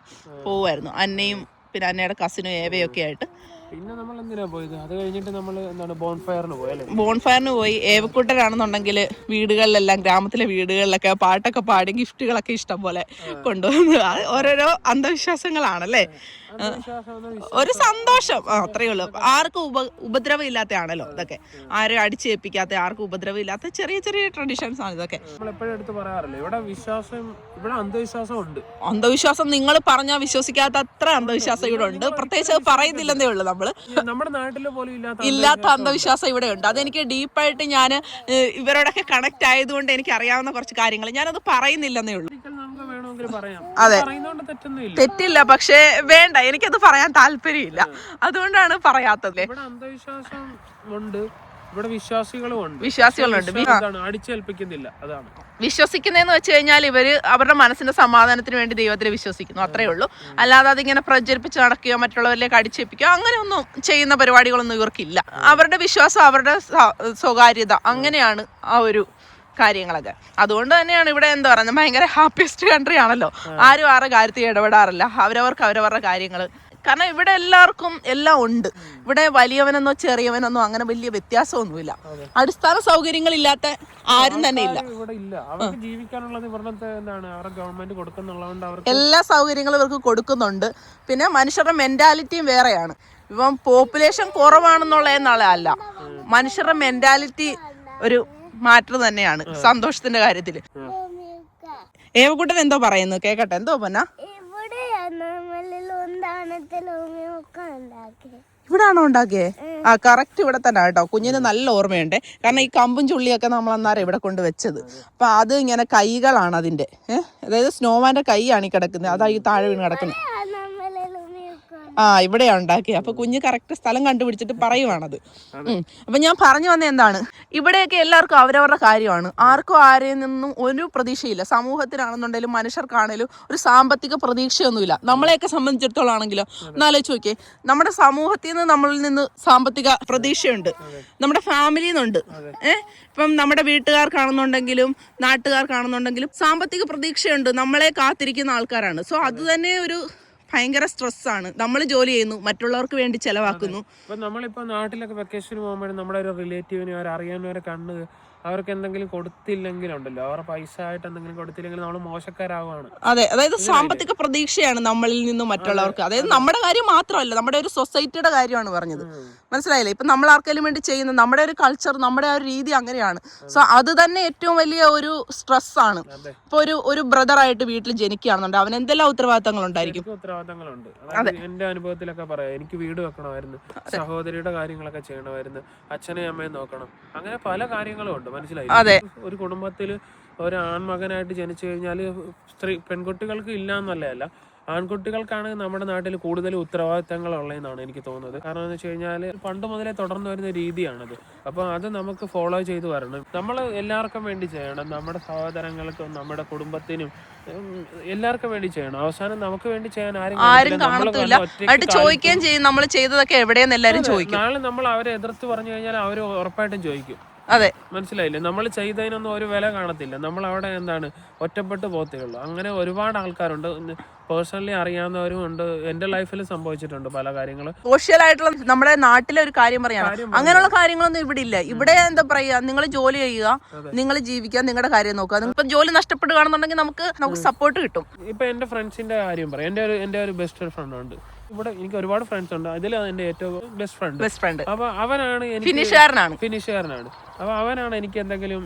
പോവായിരുന്നു, അന്നയും പിന്നെ അന്നയുടെ കസിനും ഏവയൊക്കെ ആയിട്ട്. പിന്നെ നമ്മൾ എന്തിനാ പോയത്? അത് കഴിഞ്ഞിട്ട് നമ്മൾ ബോൺഫയറിന് പോയല്ലേ. ബോൺഫയറിന് പോയി. ഏവക്കൂട്ടരാണെന്നുണ്ടെങ്കിൽ വീടുകളിലെല്ലാം, ഗ്രാമത്തിലെ വീടുകളിലൊക്കെ പാട്ടൊക്കെ പാടി ഗിഫ്റ്റുകളൊക്കെ ഇഷ്ടം പോലെ കൊണ്ടുവന്നു. ഓരോരോ അന്ധവിശ്വാസങ്ങളാണല്ലേ. ഒരു സന്തോഷം, അത്രയേ ഉള്ളൂ. ആർക്കും ഉപദ്രവം ഇല്ലാത്തയാണല്ലോ ഇതൊക്കെ. ആരും അടിച്ചേൽപ്പിക്കാത്ത, ആർക്കും ഉപദ്രവം ഇല്ലാത്ത ചെറിയ ചെറിയ ട്രഡീഷൻസ് ആണ് ഇതൊക്കെ. അന്ധവിശ്വാസം നിങ്ങൾ പറഞ്ഞാൽ വിശ്വസിക്കാത്ത അത്ര അന്ധവിശ്വാസം ഇവിടെ ഉണ്ട്. പ്രത്യേകിച്ച് പറയുന്നില്ലെന്നേ ഉള്ളൂ. നമ്മുടെ നാട്ടിൽ പോലും ഇല്ലാത്ത അന്ധവിശ്വാസം ഇവിടെ ഉണ്ട്. അതെനിക്ക് ഡീപ്പായിട്ട് ഞാൻ ഇവരോടൊക്കെ കണക്ട് ആയതുകൊണ്ട് എനിക്ക് അറിയാവുന്ന കുറച്ച് കാര്യങ്ങൾ ഞാനത് പറയുന്നില്ലെന്നേ ഉള്ളൂ. അതെ, തെറ്റില്ല, പക്ഷെ വേണ്ട, എനിക്കത് പറയാൻ താല്പര്യമില്ല. അതുകൊണ്ടാണ് പറയാത്തത്. അന്ധവിശ്വാസം ഉണ്ട്, ഇവിടെ വിശ്വാസികളുണ്ട്. അടിച്ചേൽപ്പിക്കുന്നില്ല. അതാണ് വിശ്വസിക്കുന്നതെന്ന് വെച്ച് കഴിഞ്ഞാൽ ഇവര് അവരുടെ മനസ്സിന്റെ സമാധാനത്തിന് വേണ്ടി ദൈവത്തിൽ വിശ്വസിക്കുന്നു, അത്രേ ഉള്ളൂ. അല്ലാതെ അതിങ്ങനെ പ്രചരിപ്പിച്ച് നടക്കുകയോ മറ്റുള്ളവരിലേക്ക് അടിച്ചേൽപ്പിക്കുകയോ അങ്ങനെയൊന്നും ചെയ്യുന്ന പരിപാടികളൊന്നും ഇവർക്കില്ല. അവരുടെ വിശ്വാസം, അവരുടെ സ്വകാര്യത, അങ്ങനെയാണ് ആ ഒരു കാര്യങ്ങളൊക്കെ. അതുകൊണ്ട് തന്നെയാണ് ഇവിടെ എന്താ പറയുന്നത്, ഭയങ്കര ഹാപ്പിയസ്റ്റ് കൺട്രി ആണല്ലോ. ആരും ആരുടെ കാര്യത്തിൽ ഇടപെടാറില്ല. അവരവർക്ക് അവരവരുടെ കാര്യങ്ങൾ കാരണം ഇവിടെ എല്ലാവർക്കും എല്ലാം ഉണ്ട്. ഇവിടെ വലിയവനെന്നോ ചെറിയവനെന്നോ അങ്ങനെ വലിയ വ്യത്യാസമൊന്നുമില്ല. അടിസ്ഥാന സൗകര്യങ്ങളില്ലാത്ത ആരും തന്നെ ഇല്ല. ഇവിടെ ഇല്ല. അവർക്ക് ജീവിക്കാനുള്ള നിവൃത്തി എന്താണ് അവരുടെ ഗവൺമെന്റ് കൊടുക്കുന്നുള്ളതുകൊണ്ട് അവർക്ക് എല്ലാ സൗകര്യങ്ങളും ഇവർക്ക് കൊടുക്കുന്നുണ്ട്. പിന്നെ മനുഷ്യരുടെ മെന്റാലിറ്റിയും വേറെയാണ്. ഇപ്പം പോപ്പുലേഷൻ കുറവാണെന്നുള്ള അല്ല, മനുഷ്യരുടെ മെന്റാലിറ്റി ഒരു മാറ്റർ തന്നെയാണ് സന്തോഷത്തിന്റെ കാര്യത്തില്. ഏവക്കുട്ടൻ എന്തോ പറയുന്നു, കേക്കട്ടെ. എന്തോ പൊന്നാ? ഇവിടാണോ ഉണ്ടാക്കിയേ? ആ കറക്റ്റ് ഇവിടെ തന്നെ കേട്ടോ. കുഞ്ഞിന് നല്ല ഓർമ്മയുണ്ട്. കാരണം ഈ കമ്പും ചുള്ളിയൊക്കെ നമ്മൾ അന്നേരം ഇവിടെ കൊണ്ട് വെച്ചത്. അപ്പൊ അത് ഇങ്ങനെ കൈകളാണ് അതിന്റെ, അതായത് സ്നോമാന്റെ കൈയാണ് ഈ കിടക്കുന്നത്. അതാ ഈ താഴെ വീണ് കിടക്കുന്നത്. ആ ഇവിടെയാ ഉണ്ടാക്കിയത്. അപ്പൊ കുഞ്ഞ് കറക്റ്റ് സ്ഥലം കണ്ടുപിടിച്ചിട്ട് പറയുവാണത്. അപ്പൊ ഞാൻ പറഞ്ഞു വന്ന എന്താണ്, ഇവിടെയൊക്കെ എല്ലാവർക്കും അവരവരുടെ കാര്യമാണ്. ആർക്കും ആരെയും നിന്നും ഒരു പ്രതീക്ഷയില്ല. സമൂഹത്തിനാണെന്നുണ്ടെങ്കിലും മനുഷ്യർക്കാണേലും ഒരു സാമ്പത്തിക പ്രതീക്ഷയൊന്നുമില്ല. നമ്മളെയൊക്കെ സംബന്ധിച്ചിടത്തോളം ആണെങ്കിലോ എന്നാലോചിച്ച് നോക്കിയേ, നമ്മുടെ സമൂഹത്തിൽ നിന്ന് നമ്മളിൽ നിന്ന് സാമ്പത്തിക പ്രതീക്ഷയുണ്ട്, നമ്മുടെ ഫാമിലിയിൽ നിന്നുണ്ട്. ഇപ്പം നമ്മുടെ വീട്ടുകാർക്കാണെന്നുണ്ടെങ്കിലും നാട്ടുകാർക്കാണെന്നുണ്ടെങ്കിലും സാമ്പത്തിക പ്രതീക്ഷയുണ്ട്. നമ്മളെ കാത്തിരിക്കുന്ന ആൾക്കാരാണ്. സോ അത് തന്നെ ഒരു ഭയങ്കര സ്ട്രെസ്സാണ്. നമ്മൾ ജോലി ചെയ്യുന്നു, മറ്റുള്ളവർക്ക് വേണ്ടി ചെലവാക്കുന്നു. ഇപ്പൊ നമ്മളിപ്പോ നാട്ടിലൊക്കെ വെക്കേഷന് പോകുമ്പോഴും നമ്മുടെ ഒരു റിലേറ്റീവിനെ അറിയാവുന്നവരെ കണ്ട് അവർക്ക് എന്തെങ്കിലും കൊടുത്തില്ലെങ്കിലുണ്ടല്ലോ, അവരുടെ പൈസ ആയിട്ട് എന്തെങ്കിലും കൊടുത്തില്ലെങ്കിൽ നമ്മൾ മോശക്കാരാവാണ്. അതെ, അതായത് സാമ്പത്തിക പ്രതീക്ഷയാണ് നമ്മളിൽ നിന്നും മറ്റുള്ളവർക്ക്. അതായത് നമ്മുടെ കാര്യം മാത്രമല്ല, നമ്മുടെ ഒരു സൊസൈറ്റിയുടെ കാര്യമാണ് പറഞ്ഞത്. മനസ്സിലായില്ലേ? ഇപ്പൊ നമ്മൾ ആർക്കെങ്കിലും വേണ്ടി ചെയ്യുന്ന നമ്മുടെ ഒരു കൾച്ചർ, നമ്മുടെ ആ ഒരു രീതി അങ്ങനെയാണ്. സോ അത് തന്നെ ഏറ്റവും വലിയ ഒരു സ്ട്രെസ് ആണ്. ഇപ്പൊ ഒരു ബ്രദറായിട്ട് വീട്ടിൽ ജനിക്കുകയാണെന്നുണ്ട്, അവൻ എന്തെല്ലാം ഉത്തരവാദിത്തങ്ങൾ ഉണ്ടായിരിക്കും. ഉത്തരവാദിത്തങ്ങളുണ്ട്. എന്റെ അനുഭവത്തിലൊക്കെ പറയാം, എനിക്ക് വീട് വെക്കണമായിരുന്നു, സഹോദരിയുടെ കാര്യങ്ങളൊക്കെ ചെയ്യണമായിരുന്നു, അച്ഛനെയും അമ്മയും നോക്കണം, അങ്ങനെ പല കാര്യങ്ങളും ഉണ്ട്. മനസ്സിലായി? ഒരു കുടുംബത്തില് ഒരു ആൺമകനായിട്ട് ജനിച്ചു കഴിഞ്ഞാല് പെൺകുട്ടികൾക്ക് ഇല്ല എന്നല്ല, ആൺകുട്ടികൾക്കാണ് നമ്മുടെ നാട്ടിൽ കൂടുതൽ ഉത്തരവാദിത്തങ്ങൾ ഉള്ളതെന്നാണ് എനിക്ക് തോന്നുന്നത്. കാരണം എന്ന് വെച്ച് കഴിഞ്ഞാൽ പണ്ട് മുതലേ തുടർന്നു വരുന്ന രീതിയാണത്. അപ്പോൾ അത് നമുക്ക് ഫോളോ ചെയ്ത് വരണം. നമ്മൾ എല്ലാവർക്കും വേണ്ടി ചെയ്യണം, നമ്മുടെ സഹോദരങ്ങൾക്കും നമ്മുടെ കുടുംബത്തിനും എല്ലാവർക്കും വേണ്ടി ചെയ്യണം. അവസാനം നമുക്ക് വേണ്ടി ചെയ്യാൻ ആരും കാണത്തില്ല. ചോദിക്കുകയും ചെയ്യും നമ്മൾ ചെയ്തതൊക്കെ എവിടെയെന്ന് എല്ലാവരും ചോദിക്കും. നാളെ നമ്മൾ അവരെ എതിർത്ത് പറഞ്ഞു കഴിഞ്ഞാൽ അവർ ഉറപ്പായിട്ടും ചോദിക്കും. അതെ, മനസ്സിലായില്ലേ? നമ്മൾ ചെയ്തതിനൊന്നും ഒരു വില കാണത്തില്ല. നമ്മൾ അവിടെ എന്താണ് ഒറ്റപ്പെട്ട് പോത്തേ ഉള്ളൂ. അങ്ങനെ ഒരുപാട് ആൾക്കാരുണ്ട്, പേഴ്സണലി അറിയാവുന്നവരും ഉണ്ട്. എന്റെ ലൈഫിൽ സംഭവിച്ചിട്ടുണ്ട് പല കാര്യങ്ങളും. സോഷ്യൽ ആയിട്ടുള്ള നമ്മുടെ നാട്ടിലെ ഒരു കാര്യം പറയാണ്, അങ്ങനെയുള്ള കാര്യങ്ങളൊന്നും ഇവിടെ ഇല്ല. ഇവിടെ എന്താ പറയാ, നിങ്ങൾ ജോലി ചെയ്യുക, നിങ്ങൾ ജീവിക്കുക, നിങ്ങളുടെ കാര്യം നോക്കുക. ഇപ്പൊ ജോലി നഷ്ടപ്പെടുകയാണെന്നുണ്ടെങ്കിൽ നമുക്ക് സപ്പോർട്ട് കിട്ടും. ഇപ്പൊ എന്റെ ഫ്രണ്ട്സിന്റെ കാര്യം പറയാം. എന്റെ ഒരു ബെസ്റ്റ് ഫ്രണ്ട് ഉണ്ട് ഇവിടെ. എനിക്ക് ഒരുപാട് ഫ്രണ്ട്സ് ഉണ്ട്, അതിൽ എന്റെ ഏറ്റവും ബെസ്റ്റ് ഫ്രണ്ട്. അപ്പൊ അവനാണ് ഫിനിഷുകാരനാണ്. അപ്പൊ അവനാണ് എനിക്ക് എന്തെങ്കിലും,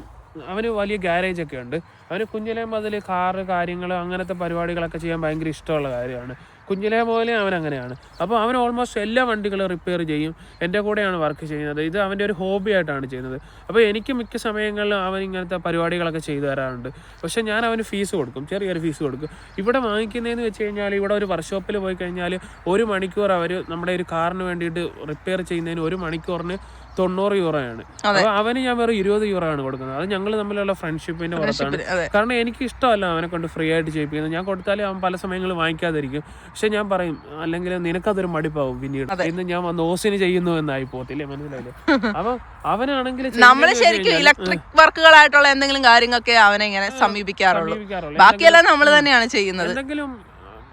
അവന് വലിയ ഗാരേജ് ഒക്കെ ഉണ്ട്. അവന് കുഞ്ഞിലേ മുതൽ കാറ് കാര്യങ്ങൾ അങ്ങനത്തെ പരിപാടികളൊക്കെ ചെയ്യാൻ ഭയങ്കര ഇഷ്ടമുള്ള കാര്യമാണ്. കുഞ്ഞിലേ പോലെ അവൻ അങ്ങനെയാണ്. അപ്പോൾ അവൻ ഓൾമോസ്റ്റ് എല്ലാ വണ്ടികളും റിപ്പയർ ചെയ്യും, എൻ്റെ കൂടെയാണ് വർക്ക് ചെയ്യുന്നത്. ഇത് അവൻ്റെ ഒരു ഹോബി ആയിട്ടാണ് ചെയ്യുന്നത്. അപ്പോൾ എനിക്ക് മിക്ക സമയങ്ങളിലും അവൻ ഇങ്ങനത്തെ പരിപാടികളൊക്കെ ചെയ്തു തരാറുണ്ട്. പക്ഷേ ഞാൻ അവന് ഫീസ് കൊടുക്കും, ചെറിയൊരു ഫീസ് കൊടുക്കും. ഇവിടെ വാങ്ങിക്കുന്നതെന്ന് വെച്ച് കഴിഞ്ഞാൽ, ഇവിടെ ഒരു വർക്ക്ഷോപ്പിൽ പോയി കഴിഞ്ഞാൽ 1 മണിക്കൂർ അവർ നമ്മുടെ ഒരു കാറിന് വേണ്ടിയിട്ട് റിപ്പയർ ചെയ്യുന്നതിന് 1 മണിക്കൂറിന് 90 യൂറോയാണ്. അപ്പോൾ അവന് ഞാൻ വെറും 20 യൂറോ ആണ് കൊടുക്കുന്നത്. അത് ഞങ്ങൾ തമ്മിലുള്ള ഫ്രണ്ട്ഷിപ്പിന്റെ പുറത്താണ്. കാരണം എനിക്ക് ഇഷ്ടമല്ല അവനെ കൊണ്ട് ഫ്രീ ആയിട്ട് ചെയ്യിപ്പിക്കുന്നത്. ഞാൻ കൊടുത്താലും അവൻ പല സമയങ്ങളിൽ വാങ്ങിക്കാതിരിക്കും. പക്ഷെ ഞാൻ പറയും, അല്ലെങ്കിൽ നിനക്കതൊരു മടിപ്പാവും പിന്നീട്, ഇന്ന് ഞാൻ വന്ന് ഓസിന് ചെയ്യുന്നു എന്നായി പോകത്തില്ലേ? മനസ്സിലായില്ലേ? അപ്പൊ അവനാണെങ്കിൽ നമ്മള് ശരിക്കും ഇലക്ട്രിക് വർക്കുകളായിട്ടുള്ള എന്തെങ്കിലും കാര്യങ്ങളൊക്കെ അവനെ ഇങ്ങനെ സമീപിക്കാറുള്ളൂ. ബാക്കിയെല്ലാം നമ്മൾ തന്നെയാണ് ചെയ്യുന്നത്. എന്തെങ്കിലും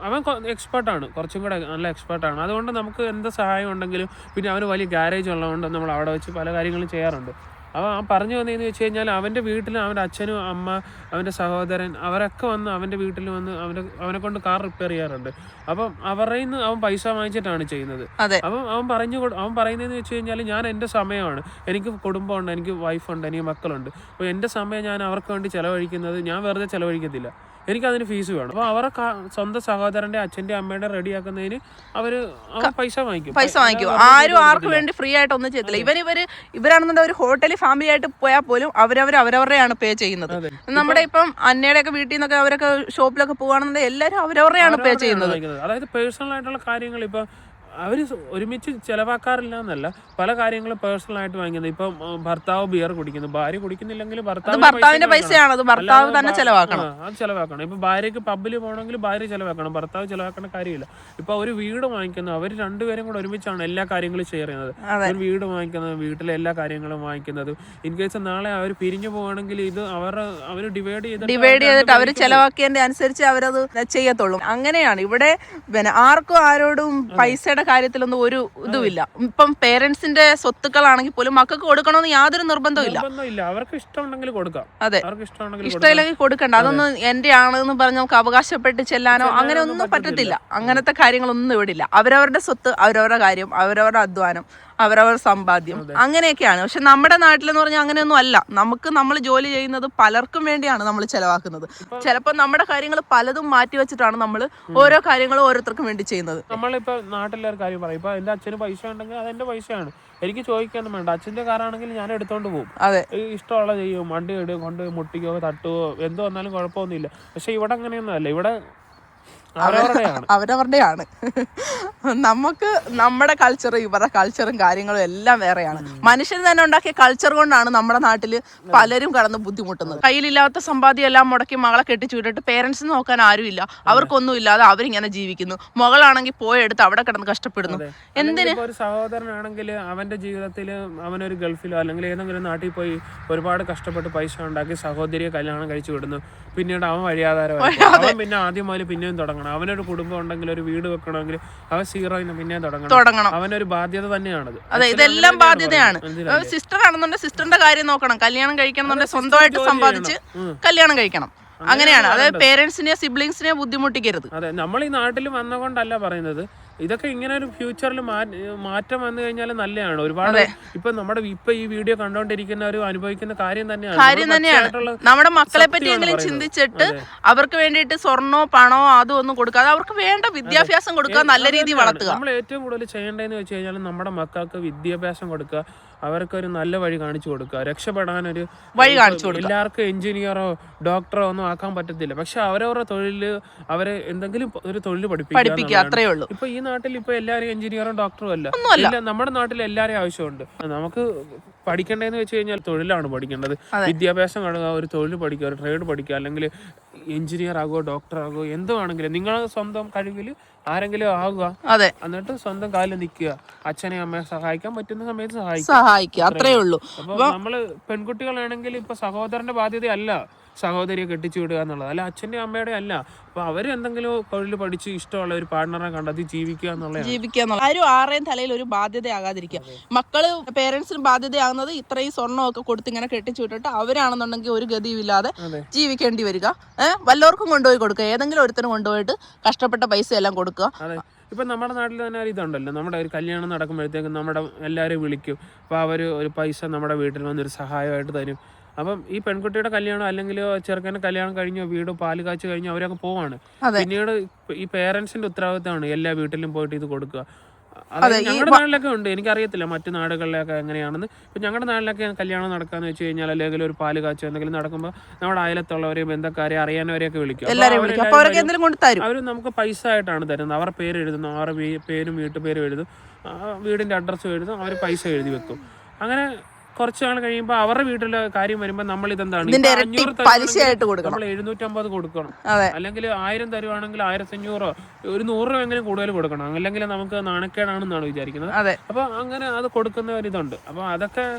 അവൻ എക്സ്പേർട്ടാണ്, കുറച്ചും കൂടെ നല്ല എക്സ്പേർട്ടാണ്. അതുകൊണ്ട് നമുക്ക് എന്ത് സഹായം ഉണ്ടെങ്കിലും, പിന്നെ അവന് വലിയ ഗാരേജ് ഉള്ളതുകൊണ്ട് നമ്മൾ അവിടെ വെച്ച് പല കാര്യങ്ങളും ചെയ്യാറുണ്ട്. അപ്പോൾ ആ പറഞ്ഞു വന്നതെന്ന് വെച്ച് കഴിഞ്ഞാൽ, അവൻ്റെ വീട്ടിൽ അവൻ്റെ അച്ഛനും അമ്മ, അവൻ്റെ സഹോദരൻ, അവരൊക്കെ വന്ന് അവൻ്റെ വീട്ടിൽ വന്ന് അവനെ കൊണ്ട് കാർ റിപ്പയർ ചെയ്യാറുണ്ട്. അപ്പം അവരുടെ നിന്ന് അവൻ പൈസ വാങ്ങിച്ചിട്ടാണ് ചെയ്യുന്നത്. അപ്പം അവൻ പറയുന്നതെന്ന് വെച്ച് കഴിഞ്ഞാൽ, ഞാൻ എൻ്റെ സമയമാണ്, എനിക്ക് കുടുംബമുണ്ട്, എനിക്ക് വൈഫുണ്ട്, എനിക്ക് മക്കളുണ്ട്. അപ്പോൾ എൻ്റെ സമയം ഞാൻ അവർക്ക് വേണ്ടി ചിലവഴിക്കുന്നത് ഞാൻ വെറുതെ ചിലവഴിക്കത്തില്ല, എനിക്കതിന് ഫീസ് വേണം. അപ്പോൾ അവരെ സ്വന്തം സഹോദരൻ്റെ അച്ഛൻ്റെ അമ്മയുടെ റെഡിയാക്കുന്നതിന് അവർ പൈസ വാങ്ങിക്കും. ആരും ആർക്കും വേണ്ടി ഫ്രീ ആയിട്ട് ഒന്നും ചെയ്തില്ല. ഇവരാണെന്നുണ്ടെങ്കിൽ ഒരു ഹോട്ടലിൽ ഫാമിലി ആയിട്ട് പോയാൽ പോലും അവരവരെയാണ് പേ ചെയ്യുന്നത്. നമ്മുടെ ഇപ്പം അന്നയുടെ ഒക്കെ വീട്ടിൽ നിന്നൊക്കെ അവരൊക്കെ ഷോപ്പിലൊക്കെ പോകുകയാണെന്നുണ്ടെങ്കിൽ എല്ലാവരും അവരവരെയാണ് പേ ചെയ്യുന്നത്. അതായത് പേഴ്സണൽ ആയിട്ടുള്ള കാര്യങ്ങൾ ഇപ്പം അവര് ഒരുമിച്ച് ചെലവാക്കാറില്ല എന്നല്ല, പല കാര്യങ്ങളും പേഴ്സണൽ ആയിട്ട് വാങ്ങിക്കുന്നത്. ഇപ്പം ഭർത്താവ് ബിയർ കുടിക്കുന്നു, ഭാര്യ കുടിക്കുന്നില്ലെങ്കിൽ ഭർത്താവിന്റെ പൈസയാണ്, അത് ഭർത്താവ് തന്നെ ചെലവാക്കണം. അത് ചെലവാക്കണം. ഇപ്പൊ ഭാര്യക്ക് പബ്ബിൽ പോകണമെങ്കിൽ ഭാര്യ ചെലവാക്കണം, ഭർത്താവ് ചെലവാക്കേണ്ട കാര്യമില്ല. ഇപ്പൊ ഒരു വീട് വാങ്ങിക്കുന്നു, അവർ രണ്ടുപേരും കൂടെ ഒരുമിച്ചാണ് എല്ലാ കാര്യങ്ങളും ഷെയർ ചെയ്യുന്നത്. ഒരു വീട് വാങ്ങിക്കുന്നത്, വീട്ടിലെ എല്ലാ കാര്യങ്ങളും വാങ്ങിക്കുന്നത്. ഇൻ കേസ് നാളെ അവർ പിരിഞ്ഞു പോവുകയാണെങ്കിൽ ഇത് അവർ ഡിവൈഡ് ചെയ്തിട്ട് അവർ ചെലവാക്കിയതിന്റെ അനുസരിച്ച് അവരത് ചെയ്യത്തുള്ളൂ. അങ്ങനെയാണ് ഇവിടെ. പിന്നെ ആർക്കും ആരോടും പൈസയുടെ കാര്യത്തിലൊന്നും ഒരു ഇതുമില്ല. ഇപ്പം പേരൻസിന്റെ സ്വത്തുക്കളാണെങ്കിൽ പോലും മക്കൾക്ക് കൊടുക്കണമെന്ന് യാതൊരു നിർബന്ധമില്ല. അവർക്ക് ഇഷ്ടമുണ്ടെങ്കിൽ കൊടുക്കാം. അതെ, ഇഷ്ടമില്ലെങ്കിൽ കൊടുക്കണ്ട. അതൊന്നും എന്റെ ആണെന്ന് പറഞ്ഞ് നമുക്ക് അവകാശപ്പെട്ട് ചെല്ലാനോ അങ്ങനെ ഒന്നും പറ്റത്തില്ല. അങ്ങനത്തെ കാര്യങ്ങളൊന്നും ഇവിടെ ഇല്ല. അവരവരുടെ സ്വത്ത്, അവരവരുടെ കാര്യം, അവരവരുടെ അധ്വാനം, അവരവരുടെ സമ്പാദ്യം, അങ്ങനെയൊക്കെയാണ്. പക്ഷെ നമ്മുടെ നാട്ടിലെന്ന് പറഞ്ഞാൽ അങ്ങനെയൊന്നും അല്ല. നമ്മൾ ജോലി ചെയ്യുന്നത് പലർക്കും വേണ്ടിയാണ് നമ്മൾ ചെലവാക്കുന്നത്. ചിലപ്പോൾ നമ്മുടെ കാര്യങ്ങൾ പലതും മാറ്റി വെച്ചിട്ടാണ് നമ്മൾ ഓരോ കാര്യങ്ങളും ഓരോരുത്തർക്കും വേണ്ടി ചെയ്യുന്നത്. നമ്മളിപ്പോ നാട്ടിലെ ഒരു കാര്യം പറയും, ഇപ്പൊ എന്റെ അച്ഛന് പൈസ ഉണ്ടെങ്കിൽ അതെന്റെ പൈസയാണ്, എനിക്ക് ചോദിക്കാനും വേണ്ട. അച്ഛന്റെ കാറാണെങ്കിൽ ഞാൻ എടുത്തോണ്ട് പോകും, ഇഷ്ടമുള്ള ചെയ്യും, വണ്ടി കൊണ്ട് മുട്ടിക്കോ തട്ടുകോ എന്ത് വന്നാലും കുഴപ്പമൊന്നുമില്ല. പക്ഷെ ഇവിടെ അങ്ങനെയൊന്നും അല്ല, ഇവിടെ അവരവരുടെയാണ്. നമുക്ക് നമ്മുടെ കൾച്ചറും ഇവരുടെ കൾച്ചറും കാര്യങ്ങളും എല്ലാം വേറെയാണ്. മനുഷ്യൻ തന്നെ ഉണ്ടാക്കിയ കൾച്ചർ കൊണ്ടാണ് നമ്മുടെ നാട്ടില് പലരും കടന്ന് ബുദ്ധിമുട്ടുന്നത്. കയ്യിലില്ലാത്ത സമ്പാദ്യം എല്ലാം മുടക്കി മകളെ കെട്ടിച്ചു വിട്ടിട്ട് പേരൻസിന് നോക്കാൻ ആരുമില്ല, അവർക്കൊന്നും ഇല്ലാതെ അവരിങ്ങനെ ജീവിക്കുന്നു. മകളാണെങ്കിൽ പോയെടുത്ത് അവിടെ കിടന്ന് കഷ്ടപ്പെടുന്നു. എന്തിന്? ഒരു സഹോദരനാണെങ്കിൽ അവന്റെ ജീവിതത്തിൽ അവനൊരു ഗൾഫിലോ അല്ലെങ്കിൽ ഏതെങ്കിലും നാട്ടിൽ പോയി ഒരുപാട് കഷ്ടപ്പെട്ട് പൈസ ഉണ്ടാക്കി സഹോദരിയെ കല്യാണം കഴിച്ചു വിടുന്നു. പിന്നീട് അവൻ വഴിയാധാരമായി, അവൻ പിന്നെ ആദ്യം മുതൽ പിന്നെയും തുടങ്ങണം. അവനൊരു കുടുംബം ഉണ്ടെങ്കിൽ, ഒരു വീട് വെക്കണമെങ്കിൽ അവൻ സീറോയിന്ന് പിന്നെയും തുടങ്ങണം. അവനൊരു ബാധ്യത തന്നെയാണത്. അതെ, ഇതെല്ലാം ബാധ്യതയാണ്. സിസ്റ്റർ ആണെന്നുണ്ടെങ്കിൽ സിസ്റ്ററിന്റെ കാര്യം നോക്കണം, കല്യാണം കഴിക്കണം, സ്വന്തമായിട്ട് സമ്പാദിച്ച് കല്യാണം കഴിക്കണം. അങ്ങനെയാണ്. അതായത് പേരൻസിനെയോ സിബ്ലിങ്സിനെയോ ബുദ്ധിമുട്ടിക്കരുത്. അതെ, നമ്മൾ ഈ നാട്ടിൽ വന്നുകൊണ്ടല്ല പറയുന്നത്. ഇതൊക്കെ ഇങ്ങനെ ഒരു ഫ്യൂച്ചറിൽ മാറ്റം വന്നു കഴിഞ്ഞാൽ നല്ലതാണ്. ഒരുപാട് ഇപ്പൊ ഈ വീഡിയോ കണ്ടോണ്ടിരിക്കുന്നവർ അനുഭവിക്കുന്ന കാര്യം തന്നെയാണ്. നമ്മുടെ മക്കളെ പറ്റിയെങ്കിലും ചിന്തിച്ചിട്ട് അവർക്ക് വേണ്ടിയിട്ട് സ്വർണ്ണോ പണോ അതും ഒന്നും കൊടുക്കാതെ അവർക്ക് വേണ്ട വിദ്യാഭ്യാസം കൊടുക്കുക, നല്ല രീതിയിൽ വളർത്തുക. നമ്മൾ ഏറ്റവും കൂടുതൽ ചെയ്യേണ്ടതെന്ന് വെച്ച് കഴിഞ്ഞാൽ നമ്മുടെ മക്കൾക്ക് വിദ്യാഭ്യാസം കൊടുക്കുക, അവർക്കൊരു നല്ല വഴി കാണിച്ചു കൊടുക്കുക, രക്ഷപ്പെടാനൊരു വഴി കാണിച്ചു കൊടുക്കുക. എല്ലാവർക്കും എഞ്ചിനീയറോ ഡോക്ടറോ ഒന്നും ആക്കാൻ പറ്റത്തില്ല, പക്ഷെ അവരവരുടെ തൊഴില് അവരെ എന്തെങ്കിലും ഒരു തൊഴിൽ പഠിപ്പിക്കുക, അത്രേ ഉള്ളൂ. ഇപ്പൊ ഈ നാട്ടിൽ ഇപ്പൊ എല്ലാവരും എഞ്ചിനീയറും ഡോക്ടറും അല്ല, നമ്മുടെ നാട്ടിൽ എല്ലാവരെയും ആവശ്യമുണ്ട്. നമുക്ക് പഠിക്കേണ്ടതെന്ന് വെച്ച് കഴിഞ്ഞാൽ തൊഴിലാണ് പഠിക്കേണ്ടത്. വിദ്യാഭ്യാസം കാണുക, ഒരു തൊഴിൽ പഠിക്കുക, ഒരു ട്രേഡ് പഠിക്കുക, അല്ലെങ്കിൽ എഞ്ചിനീയർ ആകുക, ഡോക്ടർ ആകുക, എന്തുവാണെങ്കിലും നിങ്ങൾ സ്വന്തം കഴിവിൽ ആരെങ്കിലും ആകുക, എന്നിട്ട് സ്വന്തം കാലിൽ നിൽക്കുക, അച്ഛനെ അമ്മയെ സഹായിക്കാൻ പറ്റുന്ന സമയത്ത് സഹായിക്കുക, അത്രേ ഉള്ളൂ. അപ്പൊ നമ്മള് പെൺകുട്ടികളാണെങ്കിൽ ഇപ്പൊ സഹോദരന്റെ ബാധ്യതയല്ല സഹോദരിയെ കെട്ടിച്ചു വിടുക എന്നുള്ളത്, അല്ല അച്ഛന്റെ അമ്മയുടെ അല്ല. അപ്പൊ അവര് എന്തെങ്കിലും തൊഴിൽ പഠിച്ച് ഇഷ്ടമുള്ള ഒരു പാർട്ണറെ കണ്ടെത്തി ജീവിക്കുക എന്നുള്ളത്. ആരും ആരുടെയും തലയിൽ ഒരു ബാധ്യതയാകാതിരിക്കുക. മക്കള് പേരൻസിന് ബാധ്യതയാകുന്നത് ഇത്രയും സ്വർണ്ണമൊക്കെ കൊടുത്ത് ഇങ്ങനെ കെട്ടിച്ചു വിട്ടിട്ട് അവരാണെന്നുണ്ടെങ്കിൽ ഒരു ഗതിയില്ലാതെ ജീവിക്കേണ്ടി വരിക. വല്ലവർക്കും കൊണ്ടുപോയി കൊടുക്കുക, ഏതെങ്കിലും ഒരുത്തരും കൊണ്ടുപോയിട്ട് കഷ്ടപ്പെട്ട പൈസ എല്ലാം കൊടുക്കുക. ഇപ്പൊ നമ്മുടെ നാട്ടിൽ തന്നെ ഇതുണ്ടല്ലോ, നമ്മുടെ ഒരു കല്യാണം നടക്കുമ്പോഴത്തേക്കും നമ്മുടെ എല്ലാവരെയും വിളിക്കും. അപ്പൊ അവര് ഒരു പൈസ നമ്മുടെ വീട്ടിൽ വന്നൊരു സഹായമായിട്ട് തരും. അപ്പം ഈ പെൺകുട്ടിയുടെ കല്യാണം അല്ലെങ്കിൽ ചെറുക്കൻ്റെ കല്യാണം കഴിഞ്ഞോ വീട് പാല് കാച്ചു കഴിഞ്ഞോ അവരൊക്കെ പോവാണ്. പിന്നീട് ഈ പേരൻസിന്റെ ഉത്തരവാദിത്തമാണ് എല്ലാ വീട്ടിലും പോയിട്ട് ഇത് കൊടുക്കുക. ഞങ്ങളുടെ നാട്ടിലൊക്കെ ഉണ്ട്, എനിക്കറിയത്തില്ല മറ്റു നാടുകളിലൊക്കെ എങ്ങനെയാണെന്ന്. ഇപ്പൊ ഞങ്ങളുടെ നാട്ടിലൊക്കെ കല്യാണം നടക്കാന്ന് വെച്ച് കഴിഞ്ഞാൽ അല്ലെങ്കിൽ ഒരു പാല് കാച്ചോ എന്തെങ്കിലും നടക്കുമ്പോൾ നമ്മുടെ അയലത്തുള്ളവരെയും ബന്ധക്കാരെ അറിയാനവരെയൊക്കെ വിളിക്കും. അവർ നമുക്ക് പൈസ ആയിട്ടാണ് തരുന്നത്. അവരുടെ പേര് എഴുതുന്നു, അവരുടെ പേരും വീട്ടുപേരും എഴുതും, വീടിന്റെ അഡ്രസ്സും എഴുതും, അവർ പൈസ എഴുതി വെക്കും. അങ്ങനെ കുറച്ച് നാൾ കഴിയുമ്പോൾ അവരുടെ വീട്ടിലെ കാര്യം വരുമ്പോൾ നമ്മൾ ഇതെന്താണ് നമ്മൾ 750 കൊടുക്കണം, അല്ലെങ്കിൽ 1000 തരുവാണെങ്കിൽ 1500 ഒരു 100 രൂപ എങ്കിലും കൂടുതൽ കൊടുക്കണം, അല്ലെങ്കിൽ നമുക്ക് നാണക്കേടാണെന്നാണ് വിചാരിക്കുന്നത്. അപ്പൊ അങ്ങനെ അത് കൊടുക്കുന്ന ഒരിതുണ്ട്. അപ്പൊ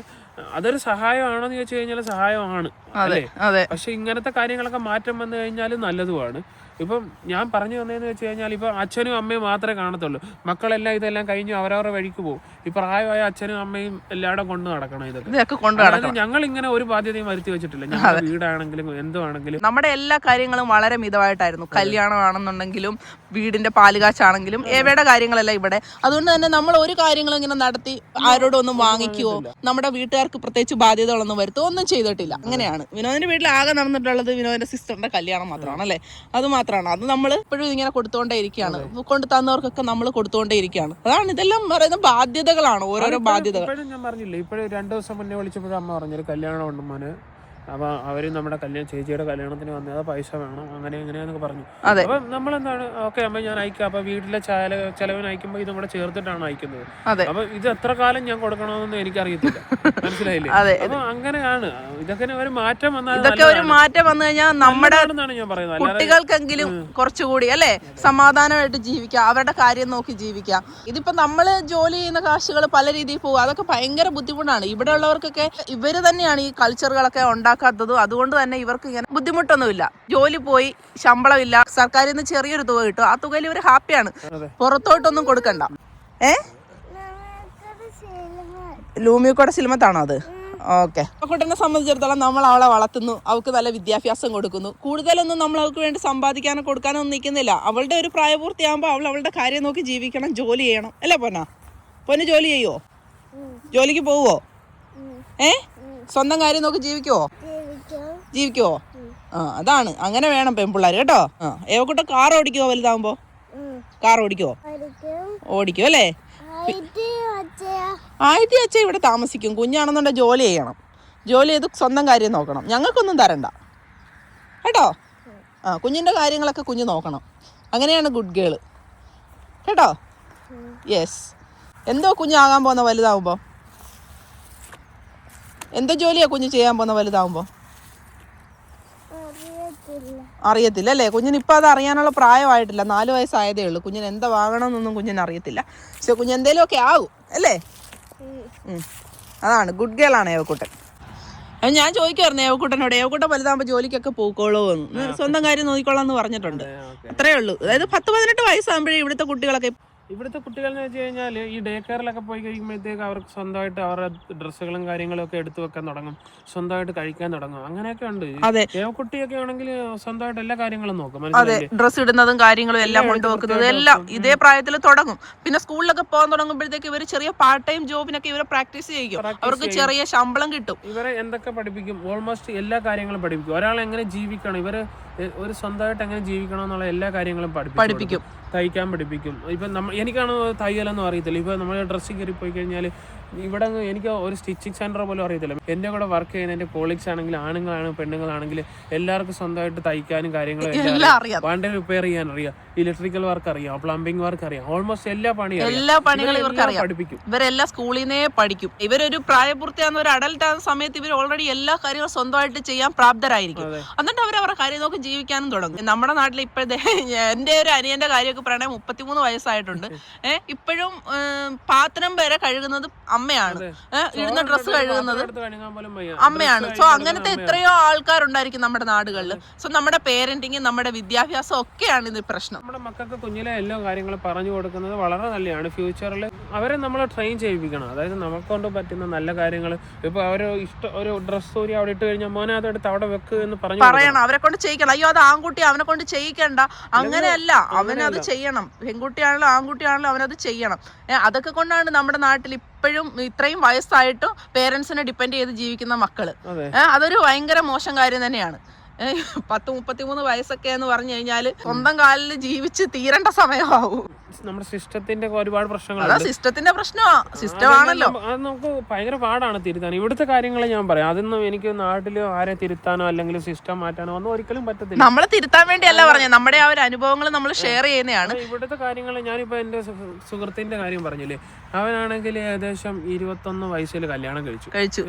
അതൊരു സഹായമാണോന്ന് ചോദിച്ചു കഴിഞ്ഞാൽ സഹായമാണ്, അല്ലേ? പക്ഷെ ഇങ്ങനത്തെ കാര്യങ്ങളൊക്കെ മാറ്റം വന്നു കഴിഞ്ഞാൽ നല്ലതുമാണ്. ഇപ്പം ഞാൻ പറഞ്ഞു വന്നതെന്ന് വെച്ച് കഴിഞ്ഞാൽ ഇപ്പൊ അച്ഛനും അമ്മയും മാത്രമേ കാണത്തുള്ളൂ, മക്കളെല്ലാം ഇതെല്ലാം കഴിഞ്ഞു അവരവരുടെ വഴിക്ക് പോകും. ഈ പ്രായമായ അച്ഛനും അമ്മയും എല്ലായിടും കൊണ്ട് നടക്കണം. ഇതൊക്കെ ഞങ്ങൾ ഇങ്ങനെ ഒരു ബാധ്യതയും വരുത്തി വെച്ചിട്ടില്ല. ഞങ്ങളുടെ വീടാണെങ്കിലും എന്തുവാണെങ്കിലും നമ്മുടെ എല്ലാ കാര്യങ്ങളും വളരെ മിതമായിട്ടായിരുന്നു. കല്യാണമാണെന്നുണ്ടെങ്കിലും വീടിന്റെ പാലുകാച്ചാണെങ്കിലും ഏവയുടെ കാര്യങ്ങളെല്ലാം ഇവിടെ. അതുകൊണ്ട് തന്നെ നമ്മൾ ഒരു കാര്യങ്ങളും ഇങ്ങനെ നടത്തി ആരോടും ഒന്നും വാങ്ങിക്കുവോ നമ്മുടെ വീട്ടുകാർക്ക് പ്രത്യേകിച്ച് ബാധ്യതകളൊന്നും വരുത്തുകയോ ഒന്നും ചെയ്തിട്ടില്ല. അങ്ങനെയാണ്. വിനോദിന്റെ വീട്ടിൽ ആകെ നടന്നിട്ടുള്ളത് വിനോദിന്റെ സിസ്റ്ററിന്റെ കല്യാണം മാത്രമാണ്, അല്ലേ? അത് മാത്രമാണ്. അത് നമ്മൾ ഇപ്പോഴും ഇങ്ങനെ കൊടുത്തുകൊണ്ടേ ഇരിക്കുകയാണ്. കൊണ്ട് തന്നവർക്കൊക്കെ നമ്മൾ കൊടുത്തുകൊണ്ടേ ഇരിക്കുകയാണ്. അതാണ് ഇതെല്ലാം പറയുന്ന ബാധ്യതകളാണ്, ഓരോരോ ബാധ്യതകൾ. ഞാൻ പറഞ്ഞില്ലേ, ഇപ്പോഴും 2 ദിവസം മുന്നേ വിളിച്ചപ്പോഴും അമ്മ പറഞ്ഞൊരു കല്യാണം ഉണ്ട് മോന്, അപ്പൊ അവര് നമ്മുടെ ചേച്ചിയുടെ കല്യാണത്തിന് വന്നത് പൈസ വേണം അങ്ങനെ എങ്ങനെയാന്നൊക്കെ പറഞ്ഞു. അപ്പൊ നമ്മളെന്താണ് ഓക്കെ അമ്മ ഞാൻ അയക്കാം. അപ്പൊ വീട്ടിലെ ചെലവിന് അയക്കുമ്പോ ഇതും കൂടെ ചേർത്തിട്ടാണ് അയക്കുന്നത്. അപ്പൊ ഇത് എത്ര കാലം ഞാൻ കൊടുക്കണമെന്നൊന്നും എനിക്കറിയത്തില്ല. മനസ്സിലായില്ലേ? അപ്പൊ അങ്ങനെയാണ് ഇതൊക്കെ ഒരു മാറ്റം വന്നു കഴിഞ്ഞാൽ നമ്മുടെ ഞാൻ പറയുന്നത്. കുട്ടികൾക്കെങ്കിലും കുറച്ചുകൂടി അല്ലെ സമാധാനമായിട്ട് ജീവിക്കാം, അവരുടെ കാര്യം നോക്കി ജീവിക്കാം. ഇതിപ്പോ നമ്മള് ജോലി ചെയ്യുന്ന കാശുകൾ പല രീതിയിൽ പോകും, അതൊക്കെ ഭയങ്കര ബുദ്ധിമുട്ടാണ്. ഇവിടെ ഉള്ളവർക്കൊക്കെ ഇവര് തന്നെയാണ് ഈ കൾച്ചറുകളൊക്കെ ഉണ്ടാക്കാത്തതും. അതുകൊണ്ട് തന്നെ ഇവർക്ക് ഇങ്ങനെ ബുദ്ധിമുട്ടൊന്നുമില്ല. ജോലി പോയി ശമ്പളമില്ല, സർക്കാരിൽ നിന്ന് ചെറിയൊരു തുക കിട്ടും, ആ തുകയിൽ ഇവർ ഹാപ്പിയാണ്. പുറത്തോട്ടൊന്നും കൊടുക്കണ്ട. ലൂമിയക്കോടെ സിനിമത്താണോ അത്? ഓക്കെ. കുട്ടനെ സംബന്ധിച്ചിടത്തോളം നമ്മൾ അവളെ വളർത്തുന്നു, അവൾക്ക് നല്ല വിദ്യാഭ്യാസം കൊടുക്കുന്നു. കൂടുതലൊന്നും നമ്മൾ അവൾക്ക് വേണ്ടി സമ്പാദിക്കാനോ കൊടുക്കാനോ ഒന്നും നിൽക്കുന്നില്ല. അവളുടെ ഒരു പ്രായപൂർത്തിയാകുമ്പോൾ അവൾ അവളുടെ കാര്യം നോക്കി ജീവിക്കണം, ജോലി ചെയ്യണം അല്ലേ പൊന്ന് ജോലി ചെയ്യുവോ? ജോലിക്ക് പോവോ? സ്വന്തം കാര്യം നോക്കി ജീവിക്കുവോ? അതാണ്, അങ്ങനെ വേണം പെൺപിള്ളേർ കേട്ടോ. ഏവക്കുട്ട കാർ ഓടിക്കുവോ? വലുതാവുമ്പോ കാർ ഓടിക്കുവോ? ഓടിക്കും അല്ലേ? ആദ്യം അച്ഛൻ ഇവിടെ താമസിക്കും. കുഞ്ഞാണെന്നുണ്ടെങ്കിൽ ജോലി ചെയ്യണം, ജോലി ചെയ്ത് സ്വന്തം കാര്യം നോക്കണം. ഞങ്ങൾക്കൊന്നും തരണ്ട കേട്ടോ. കുഞ്ഞിൻ്റെ കാര്യങ്ങളൊക്കെ കുഞ്ഞ് നോക്കണം. അങ്ങനെയാണ് ഗുഡ് ഗേള് കേട്ടോ. യെസ്. എന്തോ കുഞ്ഞാകാൻ പോകുന്ന വലുതാവുമ്പോ? എന്തോ ജോലിയാ കുഞ്ഞ് ചെയ്യാൻ പോകുന്ന വലുതാവുമ്പോ? അറിയത്തില്ല അല്ലേ? കുഞ്ഞിന് ഇപ്പം അത് അറിയാനുള്ള പ്രായമായിട്ടില്ല, 4 വയസ്സായതേ ഉള്ളൂ. കുഞ്ഞിന് എന്താ വാങ്ങണമെന്നൊന്നും കുഞ്ഞിന് അറിയത്തില്ല. പക്ഷെ കുഞ്ഞ് എന്തേലുമൊക്കെ ആകും അല്ലേ? അതാണ് ഗുഡ് ഗേളാണ് ഏവക്കുട്ടൻ. ഞാൻ ചോദിക്കുമായിരുന്നു ഏവക്കുട്ടനോട്, ഏവക്കുട്ടൻ വലുതാകുമ്പോൾ ജോലിക്കൊക്കെ പോയിക്കോളൂ എന്ന്, സ്വന്തം കാര്യം നോക്കിക്കോളാം എന്ന് പറഞ്ഞിട്ടുണ്ട്. അത്രേ ഉള്ളൂ. അതായത് 10-18 വയസ്സാകുമ്പോഴേ ഇവിടുത്തെ കുട്ടികളൊക്കെ എന്ന് വെച്ച് കഴിഞ്ഞാൽ ഈ ഡേ കെയറിലൊക്കെ പോയി കഴിയുമ്പോഴത്തേക്ക് അവർക്ക് സ്വന്തമായിട്ട് അവരുടെ ഡ്രസ്സുകളും കാര്യങ്ങളും ഒക്കെ എടുത്തു വെക്കാൻ തുടങ്ങും, സ്വന്തമായിട്ട് കഴിക്കാൻ തുടങ്ങും. അങ്ങനെയൊക്കെ ഉണ്ട്. കുട്ടിയൊക്കെ ആണെങ്കിൽ സ്വന്തമായിട്ട് എല്ലാ കാര്യങ്ങളും നോക്കും. ഡ്രസ്സ് ഇടുന്നതും കാര്യങ്ങളും എല്ലാം കൊണ്ടുവെക്കുന്നതും എല്ലാം ഇതേ പ്രായത്തിൽ തുടങ്ങും. പിന്നെ സ്കൂളിലൊക്കെ പോകാൻ തുടങ്ങുമ്പോഴത്തേക്ക് ഇവർ ചെറിയ പാർട്ട് ടൈം ജോബിനൊക്കെ ഇവരെ പ്രാക്ടീസ് ചെയ്യും. അവർക്ക് ചെറിയ ശമ്പളം കിട്ടും. ഇവരെ എന്തൊക്കെ പഠിപ്പിക്കും? ഓൾമോസ്റ്റ് എല്ലാ കാര്യങ്ങളും പഠിപ്പിക്കും. ഒരാൾ എങ്ങനെ ജീവിക്കണം, ഇവര് ഒരു സ്വന്തമായിട്ട് എങ്ങനെ ജീവിക്കണം എന്നുള്ള എല്ലാ കാര്യങ്ങളും പഠിപ്പിക്കും. തയ്ക്കാൻ പഠിപ്പിക്കും. ഇപ്പം എനിക്കാണ് തയ്യലൊന്നും അറിയത്തില്ല. ഇപ്പം നമ്മൾ ഡ്രസ്സിൽ കയറി പോയി കഴിഞ്ഞാൽ ഇവിടെ എനിക്ക് ഒരു സ്റ്റിച്ചിങ് സെന്റർ പോലും അറിയത്തില്ല. എൻ്റെ കൂടെ വർക്ക് ചെയ്യുന്ന എൻ്റെ കോളീഗ്സ് ആണെങ്കിൽ ആണുങ്ങളാണെങ്കിലും പെണ്ണുങ്ങളാണെങ്കിൽ എല്ലാവർക്കും സ്വന്തമായിട്ട് തയ്ക്കാനും കാര്യങ്ങളും വണ്ടി റിപ്പയർ ചെയ്യാൻ അറിയാം, ഇലക്ട്രിക്കൽ വർക്ക് അറിയാം, പ്ലംബിംഗ് വർക്ക് അറിയാം. ഓൾമോസ്റ്റ് എല്ലാ പണികളും ഇവർക്ക് പഠിപ്പിക്കും. ഇവരെല്ലാം സ്കൂളിൽ നിന്നേ പഠിക്കും. ഇവരൊരു പ്രായപൂർത്തിയാകുന്ന ഒരു അഡൽട്ട് ആകുന്ന സമയത്ത് ഇവർ ഓൾറെഡി എല്ലാ കാര്യങ്ങളും സ്വന്തമായിട്ട് ചെയ്യാൻ പ്രാപ്തരായിരിക്കും. എന്നിട്ട് അവരവരുടെ കാര്യം നോക്കി ജീവിക്കാനും തുടങ്ങും. നമ്മുടെ നാട്ടിൽ ഇപ്പോഴത്തെ എൻ്റെ ഒരു അനിയന്റെ കാര്യമൊക്കെ പറയണേ 33 വയസ്സായിട്ടുണ്ട്. ഇപ്പോഴും പാത്രം വരെ കഴുകുന്നത് അമ്മയാണ്, ഇടുന്ന ഡ്രസ്സ് കഴുകുന്നത് അമ്മയാണ്. സോ അങ്ങനത്തെ എത്രയോ ആൾക്കാരുണ്ടായിരിക്കും നമ്മുടെ നാടുകളിൽ. സോ നമ്മുടെ പേരന്റിങ്, നമ്മുടെ വിദ്യാഭ്യാസം ഒക്കെയാണ് ഇത് പ്രശ്നം. നമ്മുടെ മക്കൾക്ക് കുഞ്ഞിലെ എല്ലാ കാര്യങ്ങളും പറഞ്ഞു കൊടുക്കുന്നത് വളരെ നല്ലതാണ്. ഫ്യൂച്ചറിൽ അവരെ നമ്മൾ ട്രെയിൻ ചെയ്യിപ്പിക്കണം. അതായത് നമുക്കൊണ്ട് പറ്റുന്ന നല്ല കാര്യങ്ങൾ. ഇപ്പൊ അവര് ഒരു ഡ്രസ്സ് ഊരി അവിടെ ഇട്ട് കഴിഞ്ഞാൽ മോനെ അതെടുത്ത് അവിടെ വെക്ക് എന്ന് പറയണം. അവരെ കൊണ്ട് ചെയ്യിക്കണം. അയ്യോ അത് ആൺകുട്ടി, അവനെ കൊണ്ട് ചെയ്യിക്കണ്ട. അങ്ങനെയല്ല, അവനത് ചെയ്യണം. പെൺകുട്ടിയാണല്ലോ ആൺകുട്ടിയാണല്ലോ അവനത് ചെയ്യണം. അതൊക്കെ കൊണ്ടാണ് നമ്മുടെ നാട്ടിൽ ഇപ്പോഴും ഇത്രയും വയസ്സായിട്ടും പേരൻസിനെ ഡിപ്പെൻഡ് ചെയ്ത് ജീവിക്കുന്ന മക്കള്. അതൊരു ഭയങ്കര മോശം കാര്യം തന്നെയാണ്. 10-33 വയസ്സൊക്കെ എന്ന് പറഞ്ഞു കഴിഞ്ഞാൽ സ്വന്തം കാലിൽ ജീവിച്ച് തീരേണ്ട സമയമാവും. നമ്മുടെ സിസ്റ്റത്തിന്റെ ഒരുപാട് പ്രശ്നങ്ങൾ, സിസ്റ്റത്തിന്റെ പ്രശ്നമാണ്. സിസ്റ്റമാണല്ലോ അത് നമുക്ക് ഭയങ്കര പാടാണ് തിരുത്താൻ. ഇവിടുത്തെ കാര്യങ്ങൾ ഞാൻ പറയാം, അതൊന്നും എനിക്ക് നാട്ടിൽ ആരെ തിരുത്താനോ അല്ലെങ്കിൽ സിസ്റ്റം മാറ്റാനോ ഒന്നും ഒരിക്കലും പറ്റത്തില്ല. നമ്മളെ തിരുത്താൻ വേണ്ടിയല്ല പറഞ്ഞത്, നമ്മുടെ ആ ഒരു അനുഭവങ്ങൾ നമ്മൾ ഷെയർ ചെയ്യുന്നതാണ്. ഇവിടുത്തെ കാര്യങ്ങൾ ഞാനിപ്പോ എന്റെ സുഹൃത്തിന്റെ കാര്യം പറഞ്ഞില്ലേ, അവനാണെങ്കിൽ ഏകദേശം 21 വയസ്സിൽ കല്യാണം കഴിച്ചു,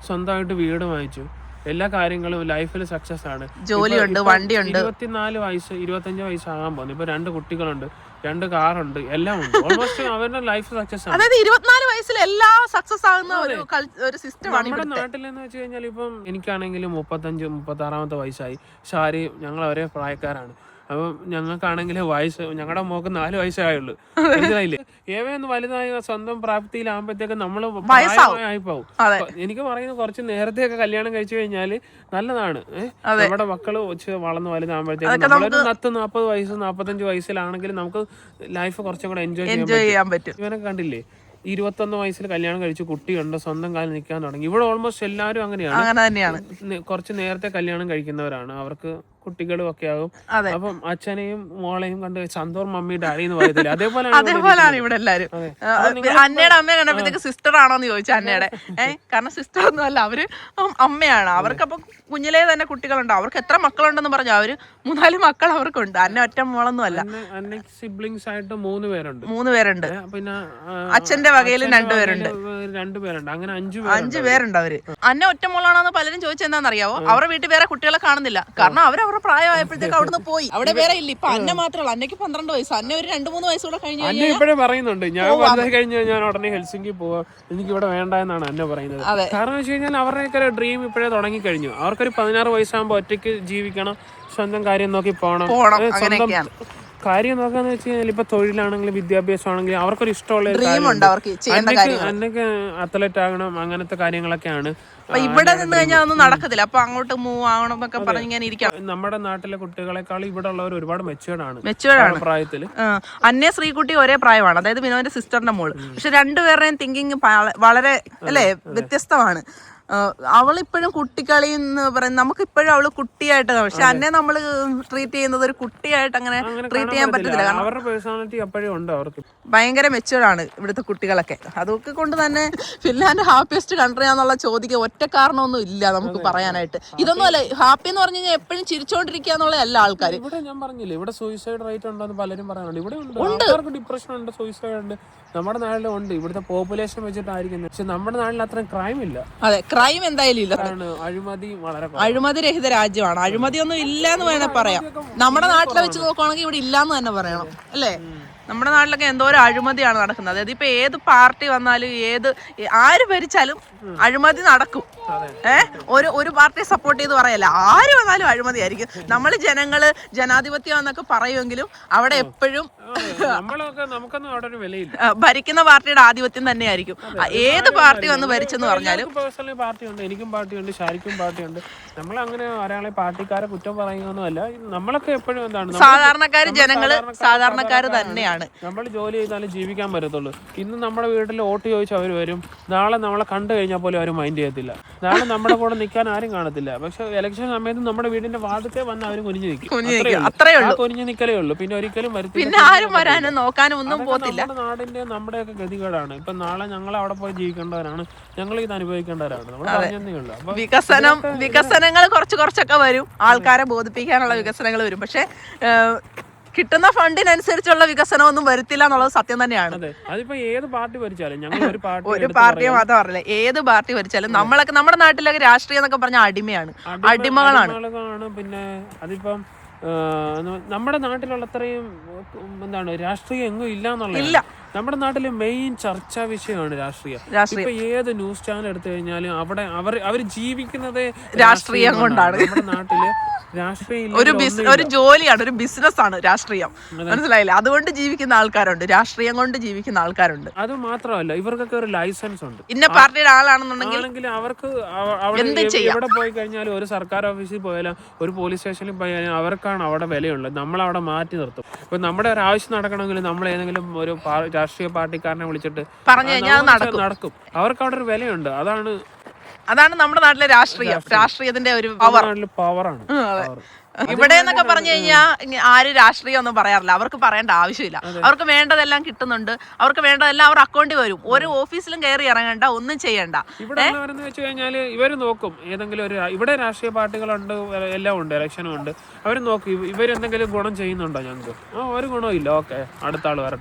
സ്വന്തമായിട്ട് വീട് വാങ്ങിച്ചു, എല്ലാ കാര്യങ്ങളും ലൈഫിൽ സക്സസ് ആണ്. ജോലിയുണ്ട്, വണ്ടിയുണ്ട്. 24 വയസ്സ് 25 വയസ്സാകാൻ പോകുന്നു. ഇപ്പൊ 2 കുട്ടികളുണ്ട്, 2 കാറുണ്ട്, എല്ലാം ഉണ്ട്. ഓൾമോസ്റ്റ് അവരുടെ ലൈഫ് സക്സസ് ആണ്. അതായത് 24 വയസ്സിൽ എല്ലാം സക്സസ് ആകുന്ന ഒരു സിസ്റ്റമാണ് നമ്മുടെ നാട്ടിലെന്ന് വെച്ച് കഴിഞ്ഞാൽ. ഇപ്പം എനിക്കാണെങ്കിലും 35-36 വയസ്സായി. ഷാരി ഞങ്ങൾ ഒരേ പ്രായക്കാരാണ്. അപ്പം ഞങ്ങൾക്കാണെങ്കിൽ ഞങ്ങളുടെ മോക്ക് 4 വയസ്സായുള്ളൂ. മനസ്സിലായില്ലേ? ഏവയൊന്ന് വലുതായ സ്വന്തം പ്രാപ്തിയിലാകുമ്പോഴത്തേക്ക് നമ്മള് ആയിപ്പോവും. എനിക്ക് പറയുന്നത് കുറച്ച് നേരത്തെയൊക്കെ കല്യാണം കഴിച്ചു കഴിഞ്ഞാല് നല്ലതാണ്. നമ്മുടെ മക്കള് വളർന്ന് വലുതാകുമ്പോഴത്തേക്ക് 40 വയസ്സ് 45 വയസ്സിലാണെങ്കിൽ നമുക്ക് ലൈഫ് കുറച്ചും കൂടെ എൻജോയ് ചെയ്യാൻ പറ്റും. ഇവനൊക്കെ കണ്ടില്ലേ, 21 വയസ്സിൽ കല്യാണം കഴിച്ചു, കുട്ടിയുണ്ട്, സ്വന്തം കാലിൽ നിൽക്കാൻ തുടങ്ങി. ഇവിടെ ഓൾമോസ്റ്റ് എല്ലാവരും അങ്ങനെയാണ്. തന്നെയാണ്. കുറച്ച് നേരത്തെ കല്യാണം കഴിക്കുന്നവരാണ്. അവർക്ക് കുട്ടികളും ഒക്കെ ആകും. അതെ. അപ്പം അച്ഛനെയും മോളെയും കണ്ട് സന്തോർ മമ്മി ഡാഡി എന്ന് പറയത്തില്ല, അതേപോലെയാണ് അതേപോലാണ് ഇവിടെ എല്ലാരും. അന്നയുടെ അമ്മയെ കണ്ടപ്പോഴത്തേക്ക് സിസ്റ്റർ ആണോന്ന് ചോദിച്ചു അന്നയുടെ. കാരണം സിസ്റ്റർ ഒന്നും അല്ല, അവര് അമ്മയാണ്. അവർക്കപ്പൊ കുഞ്ഞിലേ തന്നെ കുട്ടികളുണ്ട്. അവർക്ക് എത്ര മക്കളുണ്ടെന്ന് പറഞ്ഞു, അവര് 3-4 മക്കൾ അവർക്കുണ്ട്. അന്ന ഒറ്റ മോളൊന്നും അല്ല. സിബ്ലിങ്സ് ആയിട്ട് 3 പേരുണ്ട്. 3 പേരുണ്ട്. പിന്നെ അച്ഛന്റെ വകയിലും 2 പേരുണ്ട്. 2 പേരുണ്ട്. അങ്ങനെ 5 പേരുണ്ട് അവര്. അന്ന ഒറ്റ മോളാണെന്ന് പലരും ചോദിച്ചെന്താണെന്നറിയാവോ? അവരുടെ വീട്ടിൽ വേറെ കുട്ടികളെ കാണുന്നില്ല. കാരണം അവരുടെ പ്രായമായപ്പോഴത്തേക്ക് അവിടുന്ന് പോയി. അവിടെ വേറെ ഇല്ല. ഇപ്പൊ അന്ന മാത്രമല്ല, അന്നയ്ക്ക് 12 വയസ്സ്. അന്ന ഒരു 2-3 വയസ്സൂടെ കഴിഞ്ഞു അന്ന ഇപ്പോഴും പറയുന്നുണ്ട്, ഞാൻ വലുതായി കഴിഞ്ഞാൽ ഞാൻ ഉടനെ ഹെൽസിങ്കി പോവാ, എനിക്ക് ഇവിടെ വേണ്ട എന്നാണ് അന്ന പറയുന്നത്. കാരണം വെച്ച് കഴിഞ്ഞാൽ അവരുടെയൊക്കെ ഡ്രീം ഇപ്പോഴേ തുടങ്ങിക്കഴിഞ്ഞു. അവർക്കൊരു 16 വയസ്സാകുമ്പോൾ ഒറ്റയ്ക്ക് ജീവിക്കണം, സ്വന്തം കാര്യം നോക്കി പോകണം. സ്വന്തം കാര്യം നോക്കാന്ന് വെച്ച് കഴിഞ്ഞാൽ ഇപ്പൊ തൊഴിലാണെങ്കിലും വിദ്യാഭ്യാസം ആണെങ്കിലും അവർക്കൊരു ഇഷ്ടമുള്ള അന്നൊക്കെ അത്ലറ്റ് ആകണം, അങ്ങനത്തെ കാര്യങ്ങളൊക്കെയാണ്. ഇവിടെ നിന്ന് കഴിഞ്ഞാൽ ഒന്നും നടക്കത്തില്ല. അപ്പൊ അങ്ങോട്ട് മൂവ് ആവണം എന്നൊക്കെ പറഞ്ഞ് ഇങ്ങനെ ഇരിക്കാം. നമ്മുടെ നാട്ടിലെ കുട്ടികളെക്കാൾ ഇവിടെ ഉള്ളവർ ഒരുപാട് മെച്ചുവേർഡാണ് പ്രായത്തില്. അന്നേ ശ്രീകുട്ടി ഒരേ പ്രായമാണ്, അതായത് വിനോദിന്റെ സിസ്റ്ററിന്റെ മോള്. പക്ഷെ രണ്ടുപേരുടെയും തിങ്കിങ് വളരെ അല്ലേ വ്യത്യസ്തമാണ്. അവളിപ്പോഴും കുട്ടിക്കളി എന്ന് പറയുന്നത് നമുക്കിപ്പോഴും അവള് കുട്ടിയായിട്ട്, പക്ഷെ അന്നെ നമ്മള് ട്രീറ്റ് ചെയ്യുന്നത് ഒരു കുട്ടിയായിട്ട് അങ്ങനെ ട്രീറ്റ് ചെയ്യാൻ പറ്റത്തില്ല. അവരുടെ പേഴ്സണാലിറ്റി എപ്പോഴും ഉണ്ട്. അവർക്ക് ഭയങ്കര മെച്ചുവേർഡാണ് ഇവിടുത്തെ കുട്ടികളൊക്കെ. അതൊക്കെ കൊണ്ട് തന്നെ ഫിൻലാൻഡ് ഹാപ്പിയസ്റ്റ് കൺട്രി ആണെന്നുള്ള ചോദിക്കുക ഒറ്റ കാരണമൊന്നും ഇല്ല നമുക്ക് പറയാനായിട്ട്. ഇതൊന്നും അല്ല ഹാപ്പി എന്ന് പറഞ്ഞു കഴിഞ്ഞാൽ എപ്പോഴും ചിരിച്ചോണ്ടിരിക്കുക എന്നുള്ളതല്ല ആൾക്കാർ. ഇവിടെ ഞാൻ പറഞ്ഞില്ലേ, ഇവിടെ സൂയിസൈഡ് റേറ്റ് ഉണ്ടെന്ന് പലരും പറയാനുണ്ട്. ഇവിടെ ഉണ്ട്, ഡിപ്രഷൻ ഉണ്ട്, സൂയിസൈഡ് ഉണ്ട്. നമ്മുടെ നാട്ടിലും ഉണ്ട്. ഇവിടുത്തെ പോപ്പുലേഷൻ വെച്ചിട്ടായിരിക്കും, പക്ഷെ നമ്മുടെ നാട്ടിൽ അത്രയും ക്രൈം ഇല്ല. അതെ, ക്രൈം എന്തായാലും ഇല്ല. അഴിമതി വളരെ അഴിമതി രഹിത രാജ്യമാണ്. അഴിമതിയൊന്നും ഇല്ല എന്ന് വേണേ പറയാം. നമ്മുടെ നാട്ടിലെ വെച്ച് നോക്കുവാണെങ്കിൽ ഇവിടെ ഇല്ലാന്ന് തന്നെ പറയണം അല്ലേ? നമ്മുടെ നാട്ടിലൊക്കെ എന്തോരം അഴിമതിയാണ് നടക്കുന്നത്. അതായത് ഇപ്പൊ ഏത് പാർട്ടി വന്നാലും ആര് ഭരിച്ചാലും അഴിമതി നടക്കും. ഒരു പാർട്ടിയെ സപ്പോർട്ട് ചെയ്ത് പറയല്ല, ആര് വന്നാലും അഴിമതി ആയിരിക്കും. നമ്മള് ജനങ്ങള് ജനാധിപത്യം എന്നൊക്കെ പറയുമെങ്കിലും അവിടെ എപ്പോഴും ഭരിക്കുന്ന പാർട്ടിയുടെ ആധിപത്യം തന്നെയായിരിക്കും. ഏത് പാർട്ടി വന്ന് ഭരിച്ചെന്ന് പറഞ്ഞാലും. പാർട്ടിയുണ്ട്, എനിക്കും പാർട്ടിയുണ്ട്, ഷാരിക്കും പാർട്ടിയുണ്ട്. നമ്മളങ്ങനെ ഒരാളെ പാർട്ടിക്കാരെ കുറ്റം പറയുന്നൊന്നുമല്ല. നമ്മളൊക്കെ എപ്പോഴും എന്താണ്, സാധാരണക്കാര് തന്നെയാണ്. നമ്മൾ ജോലി ചെയ്താലും ജീവിക്കാൻ പറ്റത്തുള്ളൂ. ഇന്ന് നമ്മുടെ വീട്ടിൽ വോട്ട് ചോദിച്ചാൽ അവർ വരും, നാളെ നമ്മളെ കണ്ടു കഴിഞ്ഞാൽ പോലും അവർ മൈൻഡ് ചെയ്യത്തില്ല. നാളെ നമ്മുടെ കൂടെ നിൽക്കാൻ ആരും കാണത്തില്ല. പക്ഷെ ഇലക്ഷൻ സമയത്ത് നമ്മുടെ വീടിന്റെ വാതിൽക്കൽ വന്ന് അവർ കുനിഞ്ഞു നിൽക്കും. കുനിഞ്ഞു നിൽക്കലേ ഉള്ളൂ, പിന്നെ ഒരിക്കലും വരത്തില്ല. നോക്കാനും ഒന്നും പോകത്തില്ല. നമ്മുടെ നാടിന്റെ നമ്മുടെയൊക്കെ ഗതികേടാണ്. ഇപ്പൊ നാളെ ഞങ്ങൾ അവിടെ പോയി ജീവിക്കേണ്ടവരാണ്, ഞങ്ങൾ ഇത് അനുഭവിക്കേണ്ടവരാണ്. നമ്മൾ പറഞ്ഞതേ ഉള്ളൂ. വികസനങ്ങൾ കുറച്ചൊക്കെ വരും, ആൾക്കാരെ ബോധിപ്പിക്കാനുള്ള വികസനങ്ങൾ വരും. പക്ഷെ കിട്ടുന്ന ഫണ്ടിനനുസരിച്ചുള്ള വികസനമൊന്നും വരുത്തില്ല എന്നുള്ളത് സത്യം തന്നെയാണ്. അതിപ്പോ ഏത് പാർട്ടി ഭരിച്ചാലും, ഞങ്ങൾ ഒരു പാർട്ടിയെ മാത്രം പറഞ്ഞില്ല, ഏത് പാർട്ടി ഭരിച്ചാലും നമ്മളൊക്കെ നമ്മുടെ നാട്ടിലൊക്കെ രാഷ്ട്രീയം എന്നൊക്കെ പറഞ്ഞാൽ അടിമകളാണ്. പിന്നെ അതിപ്പം നമ്മുടെ നാട്ടിലുള്ള അത്രയും എന്താണ് രാഷ്ട്രീയം എങ്ങും ഇല്ല എന്നുള്ളത്. നമ്മുടെ നാട്ടിലെ മെയിൻ ചർച്ചാ വിഷയമാണ് രാഷ്ട്രീയം. ഇപ്പൊ ഏത് ന്യൂസ് ചാനൽ എടുത്തു കഴിഞ്ഞാലും അവിടെ അവർ ജീവിക്കുന്നത് രാഷ്ട്രീയം കൊണ്ടാണ്. നമ്മുടെ നാട്ടില് രാഷ്ട്രീയം ഒരു ജോലിയാണ്, ഒരു ബിസിനസ് ആണ് രാഷ്ട്രീയം. മനസ്സിലായില്ലേ? അതുകൊണ്ട് ജീവിക്കുന്ന ആൾക്കാരുണ്ട്, രാഷ്ട്രീയം കൊണ്ട് ജീവിക്കുന്ന ആൾക്കാരുണ്ട്. അത് മാത്രമല്ല, ഇവർക്കൊക്കെ ഒരു ലൈസൻസ് ഉണ്ട്. ഇന്ന പാർട്ടിയുടെ ആളാണെന്നുണ്ടെങ്കിൽ അവർക്ക് എവിടെ പോയി കഴിഞ്ഞാലും, ഒരു സർക്കാർ ഓഫീസിൽ പോയാലും ഒരു പോലീസ് സ്റ്റേഷനിൽ പോയാലും അവർക്കാണ് അവിടെ വിലയുള്ളത്. നമ്മളവിടെ മാറ്റി നിർത്തും. ഇപ്പൊ നമ്മുടെ ഒരു ആവശ്യം നടക്കണമെങ്കിൽ നമ്മൾ ഏതെങ്കിലും ഒരു രാഷ്ട്രീയ പാർട്ടിക്കാരനെ വിളിച്ചിട്ട് പറഞ്ഞു കഴിഞ്ഞാൽ നടക്കും. അവർക്ക് അവിടെ ഒരു വിലയുണ്ട്. അതാണ് നമ്മുടെ നാട്ടിലെ രാഷ്ട്രീയത്തിന്റെ ഒരു പവറാണ്. ഇവിടെ എന്നൊക്കെ പറഞ്ഞു കഴിഞ്ഞാൽ ആര് രാഷ്ട്രീയം ഒന്നും പറയാറില്ല. അവർക്ക് പറയേണ്ട ആവശ്യമില്ല. അവർക്ക് വേണ്ടതെല്ലാം കിട്ടുന്നുണ്ട്, അവർക്ക് വേണ്ടതെല്ലാം അവർ അക്കൗണ്ടിൽ വരും. ഒരു ഓഫീസിലും കയറി ഇറങ്ങണ്ട, ഒന്നും ചെയ്യണ്ട. ഇവിടെ വെച്ച് കഴിഞ്ഞാൽ ഇവര് നോക്കും, ഏതെങ്കിലും ഇവിടെ രാഷ്ട്രീയ പാർട്ടികളുണ്ട്, എല്ലാം ഉണ്ട്, ഇലക്ഷനും ഉണ്ട്. അവർ നോക്കും ഇവരെന്തെങ്കിലും ഗുണം ചെയ്യുന്നുണ്ടോ ഞങ്ങൾക്ക്. ഒരു ഗുണവും ഇല്ല, ഓക്കെ അടുത്ത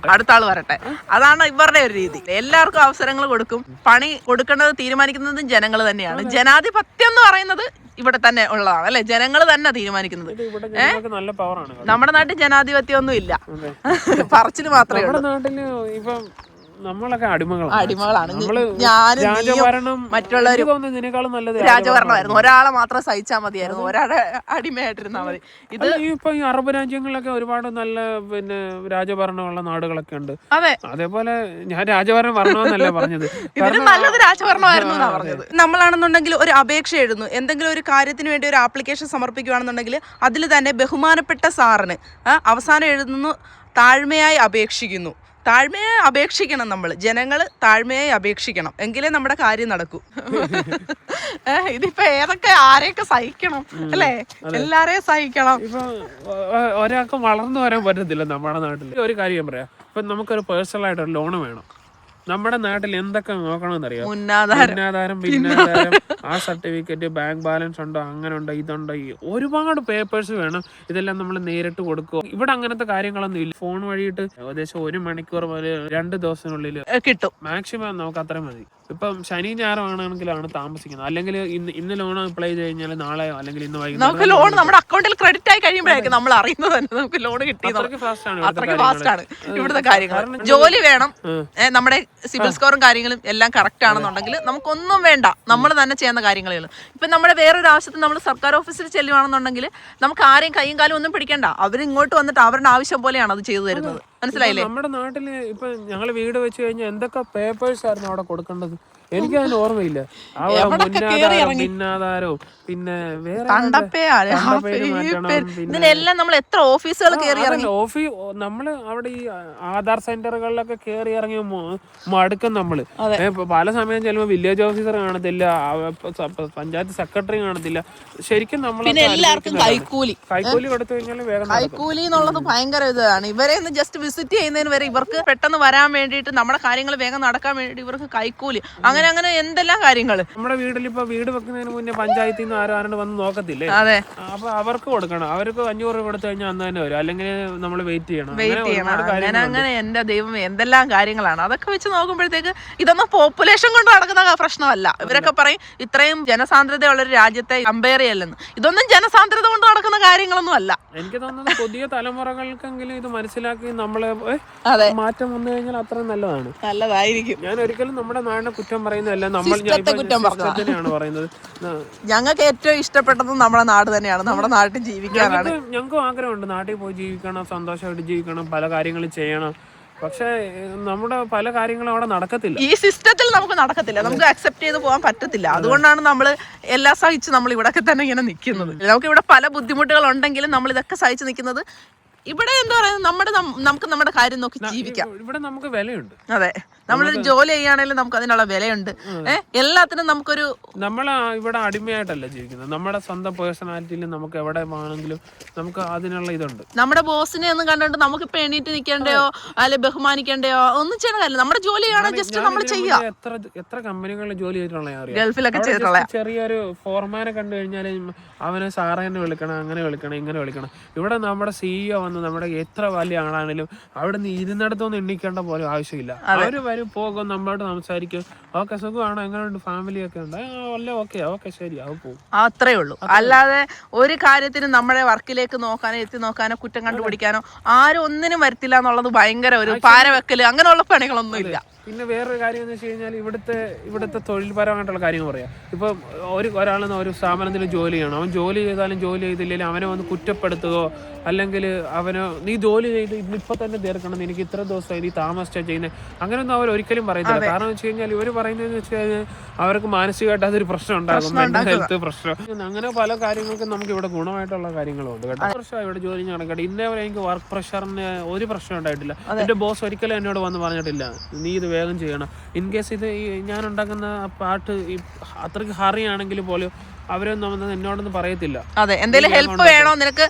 ആള് വരട്ടെ. അതാണ് ഇവരുടെ ഒരു രീതി. എല്ലാവർക്കും അവസരങ്ങൾ കൊടുക്കും. പണി കൊടുക്കേണ്ടത് തീരുമാനിക്കുന്നതും ജനങ്ങൾ തന്നെയാണ്. ജനാധിപത്യം എന്ന് പറയുന്നത് ഇവിടെ തന്നെ ഉള്ളതാണ് അല്ലെ? ജനങ്ങൾ തന്നെ തീരുമാനിക്കുന്നത്. നമ്മുടെ നാട്ടിൽ ജനാധിപത്യം ഒന്നും ഇല്ല, പറച്ചില് മാത്രമേ ഉള്ളൂ. നമ്മളൊക്കെ അടിമകളാണ്. ഞാനും മറ്റുള്ളവരും രാജഭരണമായിരുന്നു. ഒരാളെ മാത്രം സഹിച്ചാൽ മതിയായിരുന്നു, ഒരാളെ അടിമയായിട്ടിരുന്നാ മതി. ഇത് ഇപ്പൊ ഈ അറബ് രാജ്യങ്ങളിലൊക്കെ ഒരുപാട് നല്ല രാജഭരണമുള്ള നാടുകളൊക്കെ ഉണ്ട്. അതേപോലെ ഞാൻ രാജഭരണം വരണമെന്നല്ല പറഞ്ഞത്, ഇതിന് നല്ലത് രാജഭരണമായിരുന്നു എന്നാ പറഞ്ഞത്. നമ്മളാണെന്നുണ്ടെങ്കിൽ ഒരു അപേക്ഷ എഴുതുന്നു, എന്തെങ്കിലും ഒരു കാര്യത്തിന് വേണ്ടി ഒരു ആപ്ലിക്കേഷൻ സമർപ്പിക്കുകയാണെന്നുണ്ടെങ്കിൽ അതിൽ തന്നെ ബഹുമാനപ്പെട്ട സാറിന് അവസാനം എഴുതുന്നു, താഴ്മയായി അപേക്ഷിക്കുന്നു, താഴ്മയെ അപേക്ഷിക്കണം നമ്മൾ, ജനങ്ങൾ താഴ്മയെ അപേക്ഷിക്കണം, എങ്കിലേ നമ്മുടെ കാര്യം നടക്കൂ. ഇതിപ്പോ ആരെയൊക്കെ സഹിക്കണം അല്ലേ? എല്ലാരെയും സഹിക്കണം. ഇപ്പൊ ഒരാൾക്ക് വളർന്നു വരാൻ പറ്റത്തില്ല നമ്മുടെ നാട്ടിൽ. ഒരു കാര്യം പറയാം, ഇപ്പൊ നമുക്കൊരു പേഴ്സണൽ ആയിട്ട് ഒരു ലോണ് വേണം. നമ്മുടെ നാട്ടിൽ എന്തൊക്കെ നോക്കണമെന്നറിയാം? മുന്നാധാരം, പിന്നാധാരം, ആ സർട്ടിഫിക്കറ്റ്, ബാങ്ക് ബാലൻസ് ഉണ്ടോ, അങ്ങനെ ഉണ്ടോ, ഇതുണ്ടോ, ഒരുപാട് പേപ്പേഴ്സ് വേണം. ഇതെല്ലാം നമ്മൾ നേരിട്ട് കൊടുക്കുക. ഇവിടെ അങ്ങനത്തെ കാര്യങ്ങളൊന്നും ഇല്ല. ഫോൺ വഴിയിട്ട് ഏകദേശം 1 മണിക്കൂർ മുതൽ 2 ദിവസത്തിനുള്ളിൽ കിട്ടും. മാക്സിമം നമുക്ക് അത്രയും മതി. ഇപ്പം ശനി ഞായറും ആണെങ്കിലാണ് താമസിക്കുന്നത്. അല്ലെങ്കിൽ ഇന്ന് ലോൺ അപ്ലൈ ചെയ്ത് കഴിഞ്ഞാൽ നാളെയോ അല്ലെങ്കിൽ ഇന്ന് വൈകുന്നേരം നമുക്ക് ലോൺ നമ്മുടെ അക്കൗണ്ടിൽ ക്രെഡിറ്റ് ആയി കഴിയുമ്പോഴായിരിക്കും നമ്മൾ അറിയുന്നത് തന്നെ നമുക്ക് ലോൺ കിട്ടി. അത്രയ്ക്ക് ഫാസ്റ്റ് ആണ് ഇവിടുത്തെ കാര്യങ്ങൾ. ജോലി വേണം, നമ്മുടെ സിബിൽ സ്കോറും കാര്യങ്ങളും എല്ലാം കറക്റ്റ് ആണെന്നുണ്ടെങ്കിൽ നമുക്കൊന്നും വേണ്ട, നമ്മൾ തന്നെ ചെയ്യുന്ന കാര്യങ്ങളേ ഉള്ളൂ. ഇപ്പം നമ്മുടെ വേറൊരു ആവശ്യത്തിന് നമ്മൾ സർക്കാർ ഓഫീസിൽ ചെല്ലുവാണെന്നുണ്ടെങ്കിൽ നമുക്ക് ആരെയും കൈയും കാലും ഒന്നും പിടിക്കണ്ട. അവർ ഇങ്ങോട്ട് വന്നിട്ട് അവരുടെ ആവശ്യം പോലെയാണ് അത് ചെയ്തു തരുന്നത്. മനസ്സിലായില്ലേ? നമ്മുടെ നാട്ടില് ഇപ്പൊ ഞങ്ങൾ വീട് വെച്ച് കഴിഞ്ഞാൽ എന്തൊക്കെ പേപ്പേഴ്സ് ആയിരുന്നു അവിടെ കൊടുക്കേണ്ടത്? എനിക്കതിന് ഓർമ്മയില്ല. പിന്നാധാരവും പിന്നെ ഇതിനെല്ലാം നമ്മൾ എത്ര ഓഫീസുകൾ കയറി ഇറങ്ങി. നമ്മള് അവിടെ ഈ ആധാർ സെന്ററുകളിലൊക്കെ കയറി ഇറങ്ങി മടുക്കും നമ്മള്. പല സമയം ചെല്ലുമ്പോ വില്ലേജ് ഓഫീസർ കാണത്തില്ല, പഞ്ചായത്ത് സെക്രട്ടറി കാണത്തില്ല. ശരിക്കും നമ്മൾ എല്ലാവർക്കും കൈക്കൂലി കൊടുത്തു കഴിഞ്ഞാൽ വേഗം കൈക്കൂലി എന്നുള്ളത് ഭയങ്കര ഇതാണ്. ഇവരെ ഒന്ന് ജസ്റ്റ് വിസിറ്റ് ചെയ്യുന്നതിന് വരെ ഇവർക്ക് പെട്ടെന്ന് വരാൻ വേണ്ടിയിട്ട് നമ്മുടെ കാര്യങ്ങൾ വേഗം നടക്കാൻ വേണ്ടി ഇവർക്ക് കൈക്കൂലി, അങ്ങനെ എന്തെല്ലാം കാര്യങ്ങൾ. നമ്മുടെ വീട്ടിൽ ഇപ്പൊ വീട് വെക്കുന്നതിന് മുന്നേ പഞ്ചായത്തിൽ നിന്ന് ആരും വന്ന് നോക്കത്തില്ലേ? അതെ. അപ്പൊ അവർക്ക് കൊടുക്കണം. അവർക്ക് 500 രൂപ കൊടുത്തു കഴിഞ്ഞാൽ അന്ന് തന്നെ വരും. അല്ലെങ്കിൽ നമ്മൾ വെയിറ്റ് ചെയ്യണം. അങ്ങനെ എന്റെ ദൈവം എന്തെല്ലാം കാര്യങ്ങളാണ്. അതൊക്കെ വെച്ച് നോക്കുമ്പോഴത്തേക്ക് ഇതൊന്നും പോപ്പുലേഷൻ കൊണ്ട് നടക്കുന്ന പ്രശ്നമല്ല. ഇവരൊക്കെ പറയും ഇത്രയും ജനസാന്ദ്രതയുള്ള ഒരു രാജ്യത്തെ കമ്പയർ ചെയ്യല്ലെന്ന്. ഇതൊന്നും ജനസാന്ദ്രത കൊണ്ട് നടക്കുന്ന കാര്യങ്ങളൊന്നും അല്ല. എനിക്ക് തോന്നുന്നത് പുതിയ തലമുറകൾക്കെങ്കിലും ഇത് മനസ്സിലാക്കി നമ്മളെ മാറ്റം വന്നു കഴിഞ്ഞാൽ അത്ര നല്ലതായിരിക്കും. ഞാൻ ഒരിക്കലും നമ്മുടെ നാടിനെ കുറ്റം പറയുന്നതല്ല, തന്നെയാണ് പറയുന്നത്. ഞങ്ങൾക്ക് ഏറ്റവും ഇഷ്ടപ്പെട്ടത് നമ്മുടെ നാട് തന്നെയാണ്. നമ്മുടെ നാട്ടിൽ ജീവിക്കാനാണ്. ഞങ്ങൾക്കും ആഗ്രഹമുണ്ട് നാട്ടിൽ പോയി ജീവിക്കണം, സന്തോഷമായിട്ട് ജീവിക്കണം, പല കാര്യങ്ങളും ചെയ്യണം. പക്ഷെ നമ്മുടെ പല കാര്യങ്ങളും അവിടെ നടക്കത്തില്ല. ഈ സിസ്റ്റത്തിൽ നമുക്ക് നടക്കത്തില്ല, നമുക്ക് അക്സെപ്റ്റ് ചെയ്ത് പോകാൻ പറ്റത്തില്ല. അതുകൊണ്ടാണ് നമ്മൾ എല്ലാം സഹിച്ച് നമ്മൾ ഇവിടെയൊക്കെ തന്നെ ഇങ്ങനെ നിൽക്കുന്നത്. നമുക്ക് ഇവിടെ പല ബുദ്ധിമുട്ടുകൾ ഉണ്ടെങ്കിലും നമ്മൾ ഇതൊക്കെ സഹിച്ച് നിൽക്കുന്നത്. ഇവിടെ എന്താ പറയുക, നമുക്ക് നമ്മുടെ കാര്യം നോക്കി ജീവിക്കാം. ഇവിടെ നമുക്ക് വിലയുണ്ട്. അതെ, നമ്മളൊരു ജോലി ചെയ്യുകയാണെങ്കിലും നമുക്ക് അതിനുള്ള വിലയുണ്ട്. എല്ലാത്തിനും നമുക്കൊരു നമ്മൾ ഇവിടെ അടിമയായിട്ടല്ല ജീവിക്കുന്നത്. നമ്മുടെ സ്വന്തം പേഴ്സണാലിറ്റിയിൽ നമുക്ക് എവിടെ വേണമെങ്കിലും നമുക്ക് അതിനുള്ള ഇതുണ്ട്. നമ്മുടെ ബോസിനെ ഒന്നും കണ്ടിട്ട് നമുക്ക് ഇപ്പൊ എണീറ്റ് നിൽക്കേണ്ടയോ അല്ലെ ബഹുമാനിക്കേണ്ടയോ ഒന്നും ചെയ്യണ കാര്യം. നമ്മുടെ ജോലിയാണ് ജസ്റ്റ് നമ്മൾ ചെയ്യാം. എത്ര കമ്പനികളിൽ ജോലി ചെയ്തിട്ടുള്ള ഗൾഫിലൊക്കെ ചെയ്തിട്ടുള്ള ചെറിയൊരു ഫോർമാനെ കണ്ടു കഴിഞ്ഞാൽ അവനെ സാറേനെ വിളിക്കണം, അങ്ങനെ വിളിക്കണം, ഇങ്ങനെ വിളിക്കണം. ഇവിടെ നമ്മുടെ CEO വന്ന് നമ്മുടെ എത്ര വലിയ ആളാണെങ്കിലും അവിടെ നിന്ന് ഇരുന്നിടത്തൊന്നും എണ്ണിക്കേണ്ട പോലും ആവശ്യമില്ല. അവര് വരും, പോകും, നമ്മളോട് സംസാരിക്കും. ഓക്കെ സുഖമാണോ, എങ്ങനെയുണ്ട്, ഫാമിലി ഒക്കെ ഉണ്ട്, അല്ല ഓക്കെ ശരി, അത് പോകും. അത്രേ ഉള്ളൂ. അല്ലാതെ ഒരു കാര്യത്തിന് നമ്മുടെ വർക്കിലേക്ക് നോക്കാനോ എത്തി നോക്കാനോ കുറ്റം കണ്ടുപിടിക്കാനോ ആരും ഒന്നിനും വരത്തില്ല എന്നുള്ളത് ഭയങ്കര ഒരു പാരവെക്കല് അങ്ങനെയുള്ള പണികളൊന്നും ഇല്ല. പിന്നെ വേറൊരു കാര്യം എന്ന് വെച്ച് കഴിഞ്ഞാൽ ഇവിടുത്തെ തൊഴിൽപരമായിട്ടുള്ള കാര്യങ്ങൾ പറയാം. ഇപ്പം ഒരാളെന്ന് ഒരു സ്ഥാപനത്തിൽ ജോലി ചെയ്യണം. അവൻ ജോലി ചെയ്താലും ജോലി ചെയ്തില്ലെങ്കിലും അവനെ വന്ന് കുറ്റപ്പെടുത്തുകയോ അല്ലെങ്കിൽ അവന് നീ ജോലി ചെയ്ത് ഇന്നിപ്പോൾ തന്നെ തീർക്കണം, എനിക്ക് ഇത്ര ദിവസമായി നീ താമസിച്ചാൽ ചെയ്യുന്നത്, അങ്ങനെയൊന്നും അവർ ഒരിക്കലും പറയത്തില്ല. കാരണം വെച്ച് കഴിഞ്ഞാൽ ഇവർ പറയുന്നതെന്ന് വെച്ച് കഴിഞ്ഞാൽ അവർക്ക് മാനസികമായിട്ട് അതൊരു പ്രശ്നം ഉണ്ടാകും, മെന്റൽ ഹെൽത്ത് പ്രശ്നം, അങ്ങനെ പല കാര്യങ്ങൾക്കും നമുക്ക് ഇവിടെ ഗുണമായിട്ടുള്ള കാര്യങ്ങളുണ്ട് കേട്ടോ. വർഷമായി ഇവിടെ ജോലി നടക്കട്ടെ, ഇന്നേവരെ എനിക്ക് വർക്ക് പ്രഷറിന് ഒരു പ്രശ്നം ഉണ്ടായിട്ടില്ല. എൻ്റെ ബോസ് ഒരിക്കലും എന്നോട് വന്ന് പറഞ്ഞിട്ടില്ല നീ ഇത് വേഗം ചെയ്യണം. ഇൻ കേസ് ഇത് ഞാൻ ഉണ്ടാക്കുന്ന പാട്ട് അത്രയ്ക്ക് ഹറിയാണെങ്കിൽ പോലും അവരൊന്നും എന്നോടൊന്നും പറയത്തില്ല. അതെ, എന്തെങ്കിലും ഹെൽപ്പ് വേണോ നിനക്ക്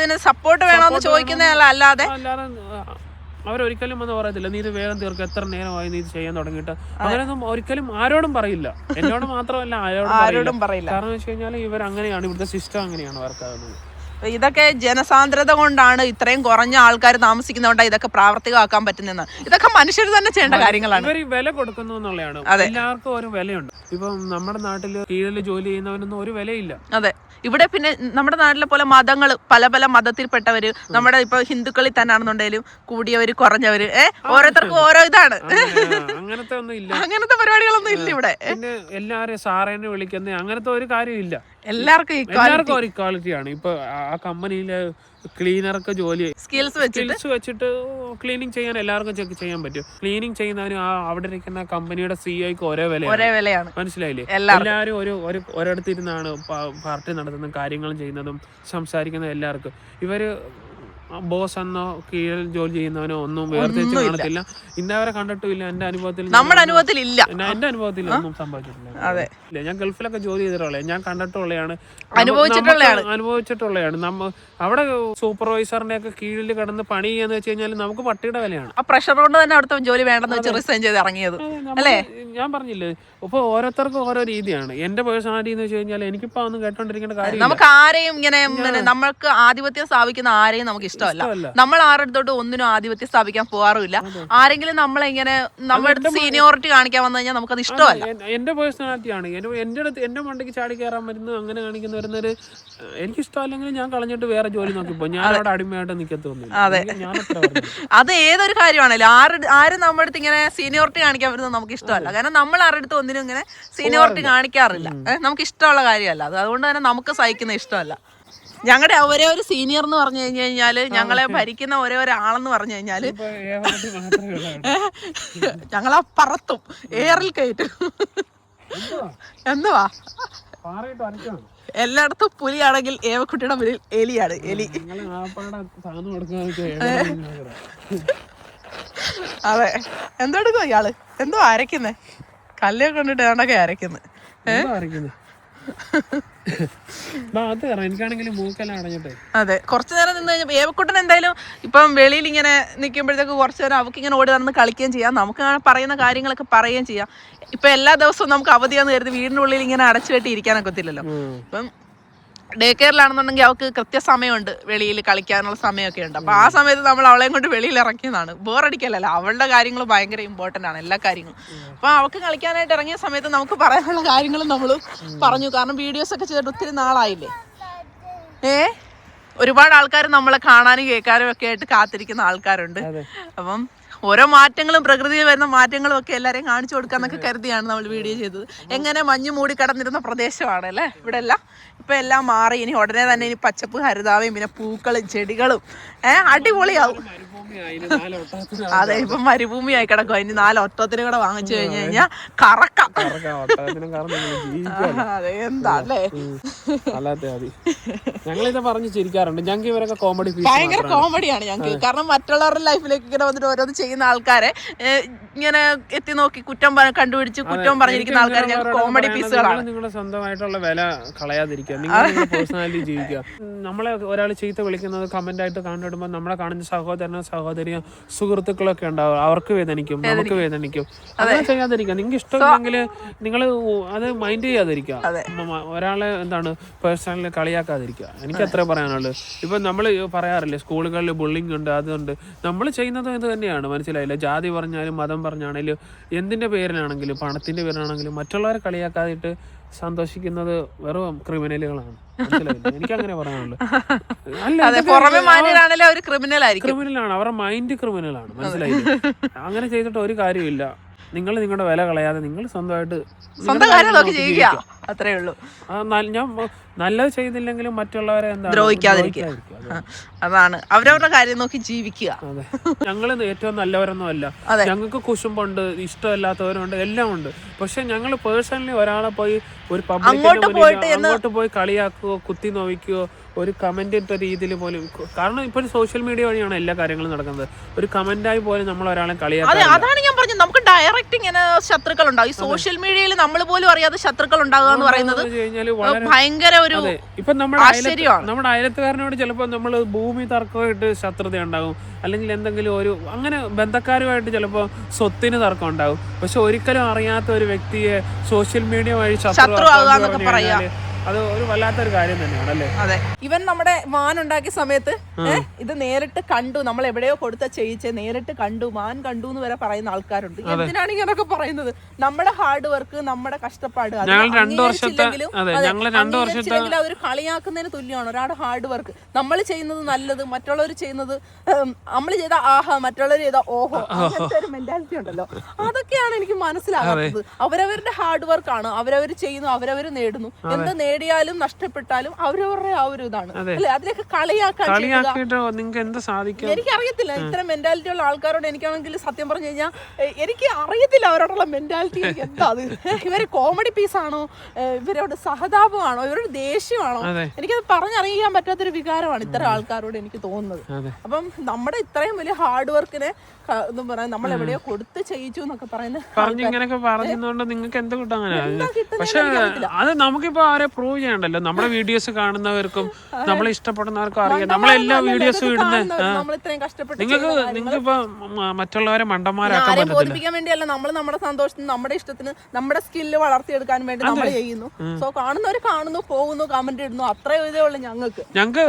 ഇതിന് സപ്പോർട്ട് വേണോ എന്ന് ചോദിക്കുന്നതല്ല. അല്ലാതെ അവരൊരിക്കലും വന്ന് പറയത്തില്ല നീ ഇത് വേഗം തീർക്കുക, എത്ര നേരമായി നീ ഇത് ചെയ്യാൻ തുടങ്ങിയിട്ട്. അങ്ങനെയൊന്നും ഒരിക്കലും ആരോടും പറയില്ല. എന്നോട് മാത്രമല്ല ആരോടും പറയില്ല. കാരണം വെച്ച് കഴിഞ്ഞാൽ ഇവർ അങ്ങനെയാണ്, ഇവിടുത്തെ സിസ്റ്റം അങ്ങനെയാണ് വർക്കാകുന്നത്. ഇതൊക്കെ ജനസാന്ദ്രത കൊണ്ടാണ് ഇത്രയും കുറഞ്ഞ ആൾക്കാർ താമസിക്കുന്നതുകൊണ്ടാണ് ഇതൊക്കെ പ്രാവർത്തികമാക്കാൻ പറ്റുന്നതെന്ന്. ഇതൊക്കെ മനുഷ്യർ തന്നെ ചെയ്യേണ്ട കാര്യങ്ങളാണ്. ഇവർ വില കൊടുക്കുന്നു എന്നുള്ളതാണ്. എല്ലാവർക്കും ഒരു വിലയുണ്ട്. ഇപ്പം നമ്മുടെ നാട്ടില് കീഴിൽ ജോലി ചെയ്യുന്നവനൊന്നും ഒരു വിലയില്ല. അതെ, ഇവിടെ പിന്നെ നമ്മുടെ നാട്ടിലെ പോലെ മതങ്ങൾ പല പല മതത്തിൽപ്പെട്ടവര്, നമ്മുടെ ഇപ്പൊ ഹിന്ദുക്കളിൽ തന്നെയാണെന്നുണ്ടെങ്കിലും കൂടിയവര് കുറഞ്ഞവര് ഓരോരുത്തർക്കും ഓരോ ഇതാണ്. അങ്ങനത്തെ ഒന്നും ഇല്ല, അങ്ങനത്തെ പരിപാടികളൊന്നും ഇല്ല ഇവിടെ. പിന്നെ എല്ലാരും സാറേനെ വിളിക്കുന്ന അങ്ങനത്തെ ഒരു കാര്യമില്ല. എല്ലാവർക്കും ഒരു ഇക്വാളിറ്റിയാണ്. ഇപ്പൊ ആ കമ്പനിയിലെ ക്ലീനർക്ക് ജോലി സ്കിൽസ് വെച്ചിട്ട് ക്ലീനിങ് ചെയ്യാൻ എല്ലാവർക്കും ചെയ്യാൻ പറ്റും. ക്ലീനിങ് ചെയ്യുന്നവനും അവിടെ ഇരിക്കുന്ന കമ്പനിയുടെ CEOക്ക് ഒരേ വിലയാണ്. മനസ്സിലായില്ലേ? എല്ലാവരും ഒരിടത്തിരുന്നാണ് പാർട്ടി നടത്തുന്നതും കാര്യങ്ങളും ചെയ്യുന്നതും സംസാരിക്കുന്നതും. എല്ലാവർക്കും ഇവര് ബോസ് എന്നോ കീഴിൽ ജോലി ചെയ്യുന്നവനോ ഒന്നും വേർതിരിച്ച് കാണത്തില്ല. ഇന്നവരെ കണ്ടിട്ടില്ല. എന്റെ അനുഭവത്തിൽ നമ്മുടെ അനുഭവത്തിൽ ഇല്ല. എന്റെ അനുഭവത്തിൽ ഒന്നും സംഭവിച്ചിട്ടില്ല. ഞാൻ ഗൾഫിലൊക്കെ ജോലി ചെയ്തിട്ടുള്ള, ഞാൻ കണ്ടിട്ടുള്ളതാണ്, അനുഭവിച്ചിട്ടുള്ളതാണ്. അവിടെ സൂപ്പർവൈസറിന്റെ ഒക്കെ കീഴിൽ കിടന്ന് പണി ചെയ്യാന്ന് വെച്ച് കഴിഞ്ഞാൽ നമുക്ക് പട്ടിയുടെ വിലയാണ്. ആ പ്രഷർ കൊണ്ട് തന്നെ അവിടുത്തെ ജോലി വേണ്ടെന്ന് വെച്ച് റിസൈൻ ചെയ്ത് ഇറങ്ങിയത് അല്ലേ? ഞാൻ പറഞ്ഞില്ലേ, ഇപ്പൊ ഓരോരുത്തർക്കും ഓരോ രീതിയാണ്. എന്റെ പേഴ്സണാലിറ്റി എന്ന് വെച്ച് കഴിഞ്ഞാൽ എനിക്കിപ്പോ ഒന്നും കേട്ടോണ്ടിരിക്കേണ്ട കാര്യം. നമുക്ക് ആരെയും ഇങ്ങനെ നമ്മൾക്ക് ആധിപത്യം സ്ഥാപിക്കുന്ന ആരെയും നമുക്ക് ഇഷ്ടമല്ല. നമ്മൾ ആരുടെ അടുത്തോട്ട് ഒന്നിനും ആധിപത്യം സ്ഥാപിക്കാൻ പോകാറുമില്ല. ആരെങ്കിലും നമ്മളെങ്ങനെ നമ്മുടെ അടുത്ത് സീനിയോറിറ്റി കാണിക്കാൻ വന്നു കഴിഞ്ഞാൽ നമുക്കത് ഇഷ്ടമല്ല. എന്റെ പേഴ്സണാലിറ്റിയാണ്. എന്റെ മണ്ടയ്ക്ക് ചാടി കയറാൻ വരുന്ന അങ്ങനെ കാണിക്കുന്ന വരുന്നൊരു എനിക്ക് ഇഷ്ടമല്ലെങ്കിൽ ഞാൻ കളഞ്ഞിട്ട് വേറെ ജോലി നോക്കിപ്പോ ഞാൻ അവിടെ അടിമയായിട്ട് നിൽക്കത്തൊന്നുമില്ല. അതെ, അത് ഏതൊരു കാര്യമാണല്ലോ. ആരും നമ്മുടെ അടുത്ത് ഇങ്ങനെ സീനിയോറിറ്റി കാണിക്കാൻ വരുന്നത് നമുക്ക് ഇഷ്ടമല്ല. കാരണം നമ്മൾ ആരുടെ അടുത്ത് ഒന്നിനും ഇങ്ങനെ സീനിയോറിറ്റി കാണിക്കാറില്ല. നമുക്ക് ഇഷ്ടമുള്ള കാര്യമല്ല അത്. അതുകൊണ്ട് തന്നെ നമുക്ക് സഹിക്കുന്ന ഇഷ്ടമല്ല. ഞങ്ങളുടെ ഒരേ ഒരു സീനിയർ എന്ന് പറഞ്ഞു കഴിഞ്ഞാല്, ഞങ്ങളെ ഭരിക്കുന്ന ഒരേ ഒരാളെന്ന് പറഞ്ഞു കഴിഞ്ഞാല് ഞങ്ങളെ പറത്തും, എയറിൽ കയറ്റും. എന്തുവാ എല്ലായിടത്തും പുലിയാണെങ്കിൽ ഏവക്കുട്ടിയുടെ മുന്നിൽ എലിയാണ്. എലി. അതെ. എന്തോ എടുക്കും ഇയാള്? എന്തോ അരക്കുന്നേ? കല്ലൊക്കെ കൊണ്ടിട്ട് ഏണ്ടൊക്കെ അരക്കുന്നത്. അതെ, കുറച്ചു നേരം നിന്ന് കഴിഞ്ഞപ്പോ ഏവക്കുട്ടൻ എന്തായാലും ഇപ്പം വെളിയിൽ ഇങ്ങനെ നിൽക്കുമ്പോഴത്തേക്ക് കുറച്ചു നേരം അവർക്ക് ഇങ്ങനെ ഓടി നടന്ന് കളിക്കുകയും ചെയ്യാം, നമുക്ക് പറയുന്ന കാര്യങ്ങളൊക്കെ പറയുകയും ചെയ്യാം. ഇപ്പൊ എല്ലാ ദിവസവും നമുക്ക് അവധിയാന്ന് കരുതി വീടിന്റെ ഉള്ളിൽ ഇങ്ങനെ അടച്ചു കെട്ടി ഇരിക്കാനൊക്കെ ഒത്തില്ലല്ലോ. ഇപ്പം ഡേ കെയറിലാണെന്നുണ്ടെങ്കിൽ അവൾക്ക് കൃത്യസമയമുണ്ട്, വെളിയിൽ കളിക്കാനുള്ള സമയമൊക്കെ ഉണ്ട്. അപ്പൊ ആ സമയത്ത് നമ്മൾ അവളെയും കൊണ്ട് വെളിയിൽ ഇറക്കിയതാണ്. ബോറടിക്കലല്ല, അവളുടെ കാര്യങ്ങൾ ഭയങ്കര ഇമ്പോർട്ടന്റ് ആണ്, എല്ലാ കാര്യങ്ങളും. അപ്പൊ അവൾക്ക് കളിക്കാനായിട്ട് ഇറങ്ങിയ സമയത്ത് നമുക്ക് പറയാനുള്ള കാര്യങ്ങളും നമ്മൾ പറഞ്ഞു. കാരണം വീഡിയോസ് ഒക്കെ ചെയ്തിട്ട് ഒത്തിരി നാളായില്ലേ. ഒരുപാട് ആൾക്കാർ നമ്മളെ കാണാനും കേൾക്കാനും ഒക്കെ ആയിട്ട് കാത്തിരിക്കുന്ന ആൾക്കാരുണ്ട്. അപ്പം ഓരോ മാറ്റങ്ങളും പ്രകൃതിയിൽ വരുന്ന മാറ്റങ്ങളും ഒക്കെ എല്ലാവരെയും കാണിച്ചു കൊടുക്കാന്നൊക്കെ കരുതിയാണ് നമ്മൾ വീഡിയോ ചെയ്തത്. എങ്ങനെ മഞ്ഞ് മൂടി കിടന്നിരുന്ന പ്രദേശമാണ് അല്ലേ ഇവിടെ എല്ലാം. ഇപ്പൊ എല്ലാം മാറി. ഇനി ഉടനെ തന്നെ ഇനി പച്ചപ്പ് ഹരിതാവയും പിന്നെ പൂക്കളും ചെടികളും അടിപൊളിയാവും. അതെ, ഇപ്പൊ മരുഭൂമിയായി കിടക്കും. ഇനി 4 ഒട്ടത്തിന് കൂടെ വാങ്ങിച്ചു കഴിഞ്ഞു കഴിഞ്ഞാൽ കറക്കാം. അതെ, എന്താ അല്ലേ. ഞങ്ങളിത് പറഞ്ഞു ചിരിക്കാറുണ്ട്. ഞങ്ങൾക്ക് ഇവരൊക്കെ കോമഡി, ഭയങ്കര കോമഡിയാണ് ഞങ്ങൾക്ക്. കാരണം മറ്റുള്ളവരുടെ ലൈഫിലേക്ക് ഇങ്ങനെ വന്നിട്ട് ഓരോന്ന് ചെയ്യുന്ന ആൾക്കാരെ ഇങ്ങനെ എത്തി നോക്കി കുറ്റം കണ്ടുപിടിച്ച് കുറ്റം പറഞ്ഞിരിക്കുന്ന ആൾക്കാർ ഞങ്ങൾ കോമഡി പീസുകളാണ്. നിങ്ങളുടെ സ്വന്തമായിട്ടുള്ള വില കളയാതിരിക്കുക, നിങ്ങളുടെ പേഴ്സണാലിറ്റി ജീവിക്കുക. നമ്മളെ ഒരാൾ ചീത്ത വിളിക്കുന്നത് കമന്റ് ആയിട്ട് കണ്ടിടുമ്പോൾ നമ്മളെ കാണുന്ന സഹോദരനോ സഹോദരിയോ സുഹൃത്തുക്കളൊക്കെ ഉണ്ടാവും, അവർക്ക് വേദനിക്കും, നമുക്ക് വേദനിക്കും. അങ്ങനെ ചെയ്യാതിരിക്കുക. നിങ്ങൾക്ക് ഇഷ്ടമില്ലെങ്കിൽ നിങ്ങൾ അത് മൈൻഡ് ചെയ്യാതിരിക്കുക. ഒരാളെ എന്താണ് പേഴ്സണലി കളിയാക്കാതിരിക്കുക. എനിക്ക് അത്ര പറയാനുള്ളത്. ഇപ്പൊ നമ്മൾ പറയാറില്ലേ സ്കൂളുകളിൽ ബുള്ളിങ് ഉണ്ട്, അതുണ്ട്. നമ്മൾ ചെയ്യുന്നതും ഇത് തന്നെയാണ്, മനസ്സിലായില്ല. ജാതി പറഞ്ഞാലും മതം പറഞ്ഞാണെങ്കിലും എന്തിന്റെ പേരിലാണെങ്കിലും പണത്തിന്റെ പേരിലാണെങ്കിലും മറ്റുള്ളവരെ കളിയാക്കാതിട്ട് സന്തോഷിക്കുന്നത് വെറും ക്രിമിനലുകളാണ്, മനസ്സിലായില്ല. എനിക്ക് അങ്ങനെ പറയാനുള്ളത്. ക്രിമിനലാണ്, അവരുടെ മൈൻഡ് ക്രിമിനലാണ്, മനസ്സിലായില്ല. അങ്ങനെ ചെയ്തിട്ട് ഒരു കാര്യമില്ല. നിങ്ങൾ നിങ്ങളുടെ വില കളയാതെ നിങ്ങൾ സ്വന്തമായിട്ട് അത്രേ ഉള്ളൂ. ഞാൻ നല്ലത് ചെയ്തില്ലെങ്കിലും മറ്റുള്ളവരെ എന്താ ദ്രോഹിക്കാതിരിക്കുക. അതാണ്, അവരവരുടെ കാര്യം നോക്കി ജീവിക്കുക. അതെ, ഞങ്ങൾ ഏറ്റവും നല്ലവരൊന്നും അല്ല. ഞങ്ങൾക്ക് കുശുമ്പുണ്ട്, ഇഷ്ടമല്ലാത്തവരുണ്ട്, എല്ലാം ഉണ്ട്. പക്ഷെ ഞങ്ങൾ പേഴ്സണലി ഒരാളെ പോയി ഒരു അങ്ങോട്ട് പോയി കളിയാക്കുകയോ കുത്തി നോവിക്കുകയോ ഒരു കമന്റ് ഇട്ട രീതിയിൽ പോലും, കാരണം ഇപ്പോൾ സോഷ്യൽ മീഡിയ വഴിയാണ് എല്ലാ കാര്യങ്ങളും നടക്കുന്നത്. ഒരു കമന്റായി പോലും നമ്മൾ ഒരാളെ കളിയാക്കുക. അതാണ് ഞാൻ പറഞ്ഞത്, നമുക്ക് ഡയറക്റ്റ് ഇങ്ങനെ ശത്രുക്കൾ ഉണ്ടാവും. ഈ സോഷ്യൽ മീഡിയയിൽ നമ്മൾ പോലും അറിയാതെ ശത്രുക്കൾ ഉണ്ടാകുക എന്ന് പറയുന്നത് ഭയങ്കര ഒരു ഇപ്പൊ നമ്മുടെ അയലത്തുകാരനോട് ചിലപ്പോൾ നമ്മൾ ഭൂമി തർക്കമായിട്ട് ശത്രുത ഉണ്ടാകും, അല്ലെങ്കിൽ എന്തെങ്കിലും ഒരു അങ്ങനെ ബന്ധക്കാരുമായിട്ട് ചിലപ്പോൾ സ്വത്തിന് തർക്കം ഉണ്ടാകും. പക്ഷെ ഒരിക്കലും അറിയാത്ത ഒരു വ്യക്തിയെ സോഷ്യൽ മീഡിയ വഴി ശത്രു അത് ഒരു വല്ലാത്തൊരു കാര്യം തന്നെയാണ് അല്ലേ. അതെ, ഇവൻ നമ്മുടെ മാൻ ഉണ്ടാക്കിയ സമയത്ത് ഇത് നേരിട്ട് കണ്ടു, നമ്മൾ എവിടെയോ കൊടുത്ത ചെയ്യിച്ച് നേരിട്ട് കണ്ടു, മാൻ കണ്ടു എന്ന് വരെ പറയുന്ന ആൾക്കാരുണ്ട്. എന്തിനാണ് ഇങ്ങനൊക്കെ പറയുന്നത്? നമ്മുടെ ഹാർഡ് വർക്ക്, നമ്മുടെ കഷ്ടപ്പാട് അവർ കളിയാക്കുന്നതിന് തുല്യമാണ് ഒരാളുടെ ഹാർഡ് വർക്ക്. നമ്മൾ ചെയ്യുന്നത് നല്ലത്, മറ്റുള്ളവർ ചെയ്യുന്നത് നമ്മൾ ചെയ്ത ആഹാ, മറ്റുള്ളവർ ചെയ്ത ഓഹോ, അങ്ങനത്തെ ഒരു മെന്റാലിറ്റി ഉണ്ടല്ലോ. അതൊക്കെയാണ് എനിക്ക് മനസ്സിലാകാത്തത്. അവരവരുടെ ഹാർഡ് വർക്കാണ്, അവരവർ ചെയ്യുന്നു, അവരവർ നേടുന്നു. എന്താ നേടിയാലും നഷ്ടപ്പെട്ടാലും അവരവരുടെ ആ ഒരു ഇതാണ് അല്ലെ, അതിലൊക്കെ കളിയാക്കാൻ നിങ്ങൾക്ക് എന്താ സാധിക്കും. എനിക്കറിയത്തില്ല ഇത്തരം മെന്റാലിറ്റി ഉള്ള ആൾക്കാരോട്. എനിക്കാണെങ്കിൽ സത്യം പറഞ്ഞു കഴിഞ്ഞാൽ എനിക്ക് അറിയത്തില്ല അവരോടുള്ള മെന്റാലിറ്റി എന്താ അത്. ഇവര് കോമഡി പീസാണോ, ഇവരോട് സഹതാപമാണോ, ഇവരോട് ദേഷ്യമാണോ, എനിക്കത് പറഞ്ഞറിയാൻ പറ്റാത്തൊരു വികാരമാണ് ഇത്തരം ആൾക്കാരോട് എനിക്ക് തോന്നുന്നത്. അപ്പം നമ്മുടെ ഇത്രയും വലിയ ഹാർഡ് വർക്കിനെ എന്നും പറയാൻ നമ്മൾ എവിടെയോ കൊടുത്ത് ചെയ്യിച്ചു എന്നൊക്കെ ഇങ്ങനെയൊക്കെ പറഞ്ഞുകൊണ്ട് നിങ്ങൾക്ക് എന്ത് കിട്ടാൻ. പക്ഷെ അത് നമുക്കിപ്പോ ആരെ പ്രൂവ് ചെയ്യണ്ടല്ലോ. നമ്മുടെ വീഡിയോസ് കാണുന്നവർക്കും നമ്മളെ ഇഷ്ടപ്പെടുന്നവർക്കും അറിയാം നമ്മളെല്ലാ വീഡിയോസും ഇടുന്നത്. നിങ്ങൾക്കിപ്പോ മറ്റുള്ളവരെ മണ്ടന്മാരാക്കാൻ ബോധിപ്പിക്കാൻ വേണ്ടിയല്ല, നമ്മൾ നമ്മുടെ സന്തോഷത്തിന് നമ്മുടെ ഇഷ്ടത്തിന് നമ്മുടെ സ്കില്ല് വളർത്തിയെടുക്കാൻ വേണ്ടി നമ്മൾ ചെയ്യുന്നു. സോ കാണുന്നവർ കാണുന്നു, പോകുന്നു, കമന്റ് ഇടുന്നു, അത്രേ ഇതേ ഉള്ളൂ. ഞങ്ങൾക്ക്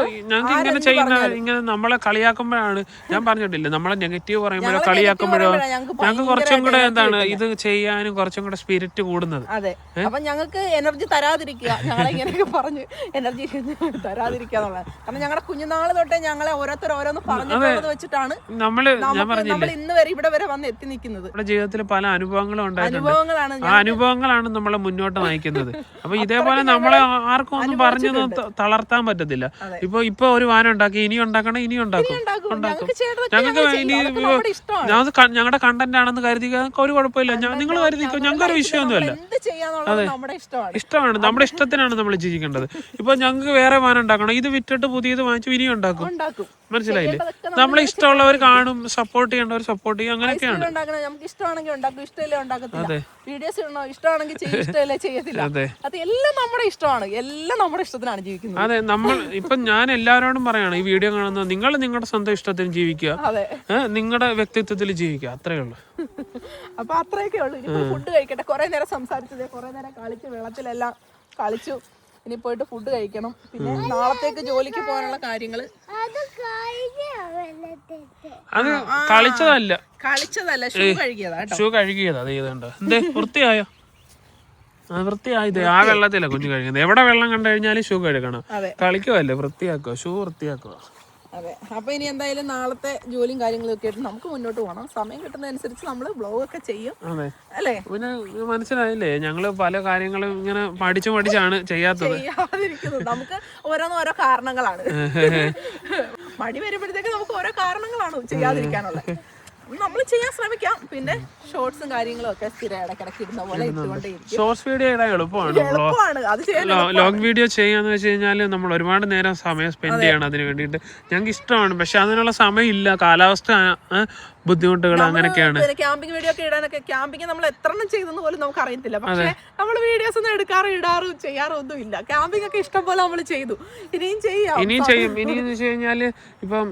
ഇങ്ങനെ ചെയ്യുന്ന ഇങ്ങനെ നമ്മളെ കളിയാക്കുമ്പോഴാണ് ഞാൻ പറഞ്ഞിട്ടില്ല, നമ്മളെ നെഗറ്റീവ് പറയുമ്പോഴോ കളിയാക്കുമ്പോഴോ ഞങ്ങൾക്ക് കുറച്ചും കൂടെ എന്താണ് ഇത് ചെയ്യാനും കുറച്ചും കൂടെ സ്പിരിറ്റ് കൂടുന്നത്. അതെ, അപ്പൊ ഞങ്ങൾക്ക് എനർജി തരാതിരിക്കുക, ഞങ്ങളെ ഇങ്ങനെയൊക്കെ പറഞ്ഞ് എനർജി തരാതിരിക്കുക എന്നുള്ളത്. കാരണം ഞങ്ങളുടെ കുഞ്ഞുനാള് തൊട്ടേ ഞങ്ങളെ ഓരോരുത്തരോരോന്ന് പറഞ്ഞത് വെച്ചിട്ടാണ് നമ്മൾ ഇന്ന് വരെ ഇവിടെ വരെ വന്ന് എത്തി നിൽക്കുന്നത്. നമ്മുടെ ജീവിതത്തിൽ പല അനുഭവങ്ങളും ഉണ്ടായിട്ടുണ്ട്. ആ അനുഭവങ്ങളാണ് നമ്മളെ മുന്നോട്ട് നയിക്കുന്നത്. അപ്പൊ ഇതേപോലെ നമ്മളെ ആർക്കും ഒന്നും പറഞ്ഞു തളർത്താൻ പറ്റത്തില്ല. ഇപ്പൊ ഒരു വാനം ഉണ്ടാക്കി, ഇനി ഉണ്ടാക്കണം, ഇനി ഉണ്ടാക്കും. ഞങ്ങൾക്ക് ഞങ്ങളുടെ കണ്ടന്റ് ആണെന്ന് കരുതി ഒരു കുഴപ്പമില്ല, നിങ്ങൾ കരുതിക്കോ, ഞങ്ങൾക്കൊരു വിഷയമൊന്നുമല്ല. അതെ, ഇഷ്ടമാണ്, നമ്മുടെ ഇഷ്ടത്തിനാണ് നമ്മൾ ജീവിക്കേണ്ടത്. ഇപ്പൊ ഞങ്ങൾക്ക് വേറെ വാനം ഉണ്ടാക്കണം, ഇത് വിറ്റിട്ട് പുതിയത് വാങ്ങിച്ചു ഇനിയും ഉണ്ടാക്കും. മനസ്സിലായില്ലേ? നമ്മളെ ഇഷ്ടമുള്ളവർ കാണും, സപ്പോർട്ട് ചെയ്യേണ്ടവർ സപ്പോർട്ട് ചെയ്യും, അങ്ങനെയൊക്കെയാണ്. നമുക്ക് ഇഷ്ടമാണെങ്കിൽ ഉണ്ടാക്കും, ഇഷ്ടമില്ല ഉണ്ടാക്കത്തില്ല. വീഡിയോസ് ഇടണോ, ഇഷ്ടമാണെങ്കിൽ ചെയ്യും, ഇഷ്ടമില്ല ചെയ്യത്തില്ല. അത് എല്ലാം നമ്മുടെ ഇഷ്ടമാണ്, എല്ലാം നമ്മുടെ ഇഷ്ടത്തിനാണ് ജീവിക്കുന്നത്. അതെ, നമ്മൾ ഇപ്പൊ ഞാൻ എല്ലാവരോടും പറയാണ്, ഈ വീഡിയോ കാണുന്നത് നിങ്ങൾ നിങ്ങളുടെ സ്വന്തം ഇഷ്ടത്തിന് ജീവിക്കുക, നിങ്ങളുടെ വ്യക്തിത്വത്തിൽ ജീവിക്കുക, അത്രേ ഉള്ളൂ. അപ്പൊ അത്രയൊക്കെ ഉള്ളൂ. ഇനിയിപ്പോ ഫുഡ് കഴിക്കട്ടെ. കുറെ നേരം സംസാരിച്ചത്, കുറെ നേരം കളിച്ചു, വെള്ളത്തിലെല്ലാം കളിച്ചു. ഇനി പോയിട്ട് ഫുഡ് കഴിക്കണം. പിന്നെ നാളത്തേക്ക് ജോലിക്ക് പോകാനുള്ള കാര്യങ്ങള്. അത് കളിച്ചതല്ല, ഷൂ കഴുകിയതാ. ഷൂ കഴുകിയതാ. അത് ചെയ്തോ, എന്തേ വൃത്തിയായോ? വൃത്തിയായത് ആ വെള്ളത്തില കുഞ്ഞു കഴുകുന്നത്. എവിടെ വെള്ളം കണ്ടു കഴിഞ്ഞാലും ഷൂ കഴുകണം. കളിക്കുവല്ലേ, വൃത്തിയാക്കുക, ഷൂ വൃത്തിയാക്കുക. അതെ, അപ്പൊ ഇനി എന്തായാലും നാളത്തെ ജോലിയും കാര്യങ്ങളും ഒക്കെ ആയിട്ട് നമുക്ക് മുന്നോട്ട് പോകണം. സമയം കിട്ടുന്നതനുസരിച്ച് നമ്മള് ബ്ലോഗ് ഒക്കെ ചെയ്യും. അല്ലേ? പിന്നെ മനസ്സിലായില്ലേ, ഞങ്ങള് പല കാര്യങ്ങളും ഇങ്ങനെ പഠിച്ചാണ് ചെയ്യാത്തത്. നമുക്ക് ഓരോ കാരണങ്ങളാണ്. മടി വരുമ്പോഴത്തേക്ക് നമുക്ക് ഓരോ കാരണങ്ങളാണ് ചെയ്യാതിരിക്കാനുള്ള. നമ്മൾ ചെയ്യാൻ ശ്രമിക്കാം. പിന്നെ ഷോർട്സും കാര്യങ്ങളും ഒക്കെ സ്ഥിരം ഇടയ്ക്കിടയ്ക്ക് ഇടുന്ന പോലെ ഇട്ടുകൊണ്ടേയിരിക്കും. ഷോർട്സ് വീഡിയോ ഇടാൻ എളുപ്പമാണ്. ലോങ് വീഡിയോ ചെയ്യാന്ന് വെച്ച് കഴിഞ്ഞാൽ നമ്മൾ ഒരുപാട് നേരം സമയം സ്പെൻഡ് ചെയ്യണം അതിന് വേണ്ടിയിട്ട്. ഞങ്ങൾക്ക് ഇഷ്ടമാണ്, പക്ഷെ അതിനുള്ള സമയം ഇല്ല. കാലാവസ്ഥ ബുദ്ധിമുട്ടുകൾ അങ്ങനെയൊക്കെയാണ്. ക്യാമ്പിംഗ് വീഡിയോ ഒക്കെ ഇടാനൊക്കെ, ക്യാമ്പിംഗ് നമ്മൾ എത്ര എണ്ണം ചെയ്തെന്ന് പോലും നമുക്ക് അറിയത്തില്ല. പക്ഷെ നമ്മൾ വീഡിയോസ് ഒന്നും ഇടാറും ചെയ്യാറും ഒന്നും ഇല്ല. ക്യാമ്പിംഗ് ഒക്കെ ഇഷ്ടം പോലെ നമ്മൾ ചെയ്തു, ഇനിയും ചെയ്യും. ഇനിയെന്ന് വെച്ച് കഴിഞ്ഞാല് ഇപ്പം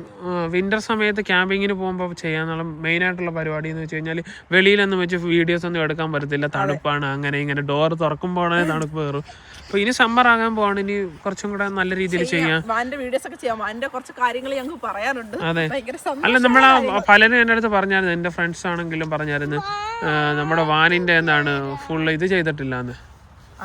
വിന്റർ സമയത്ത് ക്യാമ്പിങ്ങിന് പോകുമ്പോൾ ചെയ്യാന്നുള്ള മെയിൻ ആയിട്ടുള്ള പരിപാടി എന്ന് വെച്ച് കഴിഞ്ഞാൽ വെളിയിലൊന്നും വെച്ച് വീഡിയോസ് ഒന്നും എടുക്കാൻ പറ്റത്തില്ല, തണുപ്പാണ്. അങ്ങനെ ഇങ്ങനെ ഡോർ തുറക്കുമ്പോഴാണ് തണുപ്പ് കയറും. അപ്പൊ ഇനി സമ്മർ ആകാൻ പോവാണ്, ഇനി കുറച്ചും കൂടെ നല്ല രീതിയിൽ ചെയ്യാം. വീഡിയോസ് ഒക്കെ ചെയ്യാം. അതിന്റെ കുറച്ച് കാര്യങ്ങൾ ഞങ്ങൾക്ക് പറയാനുണ്ട്. അതെ, അല്ല നമ്മളെ പലരും എൻ്റെ അടുത്ത് പറഞ്ഞായിരുന്നു, എൻ്റെ ഫ്രണ്ട്സ് ആണെങ്കിലും പറഞ്ഞായിരുന്നു, നമ്മുടെ വാനിന്റെ എന്താണ് ഫുൾ ഇത് ചെയ്തിട്ടില്ലാന്ന്.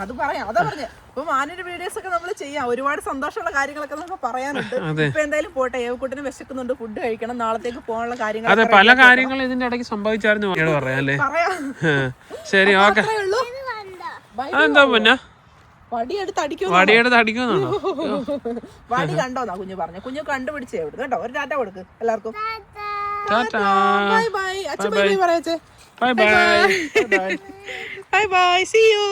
അത് പറയാം, അതാ പറഞ്ഞ. അപ്പൊ വാനിന്റെ വീഡിയോസ് ഒക്കെ നമ്മൾ ചെയ്യാം. ഒരുപാട് സന്തോഷമുള്ള കാര്യങ്ങളൊക്കെ നമുക്ക് പറയാനുണ്ട്. ഇപ്പൊ എന്തായാലും പോട്ടെ, ഏവക്കുട്ടിന് വിശക്കുന്നുണ്ട്, ഫുഡ് കഴിക്കണം, നാളത്തേക്ക് പോകാനുള്ള കാര്യങ്ങൾ. അതെ, പല കാര്യങ്ങളും ഇതിന്റെ ഇടയ്ക്ക് സംഭവിച്ചായിരുന്നു പറയാല്ലേ. ശരി, ഓക്കെ. അതെന്താ പിന്നെ വടിയെടുത്ത് അടിക്കുന്നാണോ? വടി കണ്ടോന്നാ കുഞ്ഞു പറഞ്ഞു. കുഞ്ഞു കണ്ടുപിടിച്ചേ എവിടെ കേട്ടോ. ഒരു ടാറ്റ കൊടുക്ക് എല്ലാവർക്കും. Bye bye. അച്ഛൻ ബൈ ബൈ പറയച്ചേ. Bye bye. Bye bye. See you.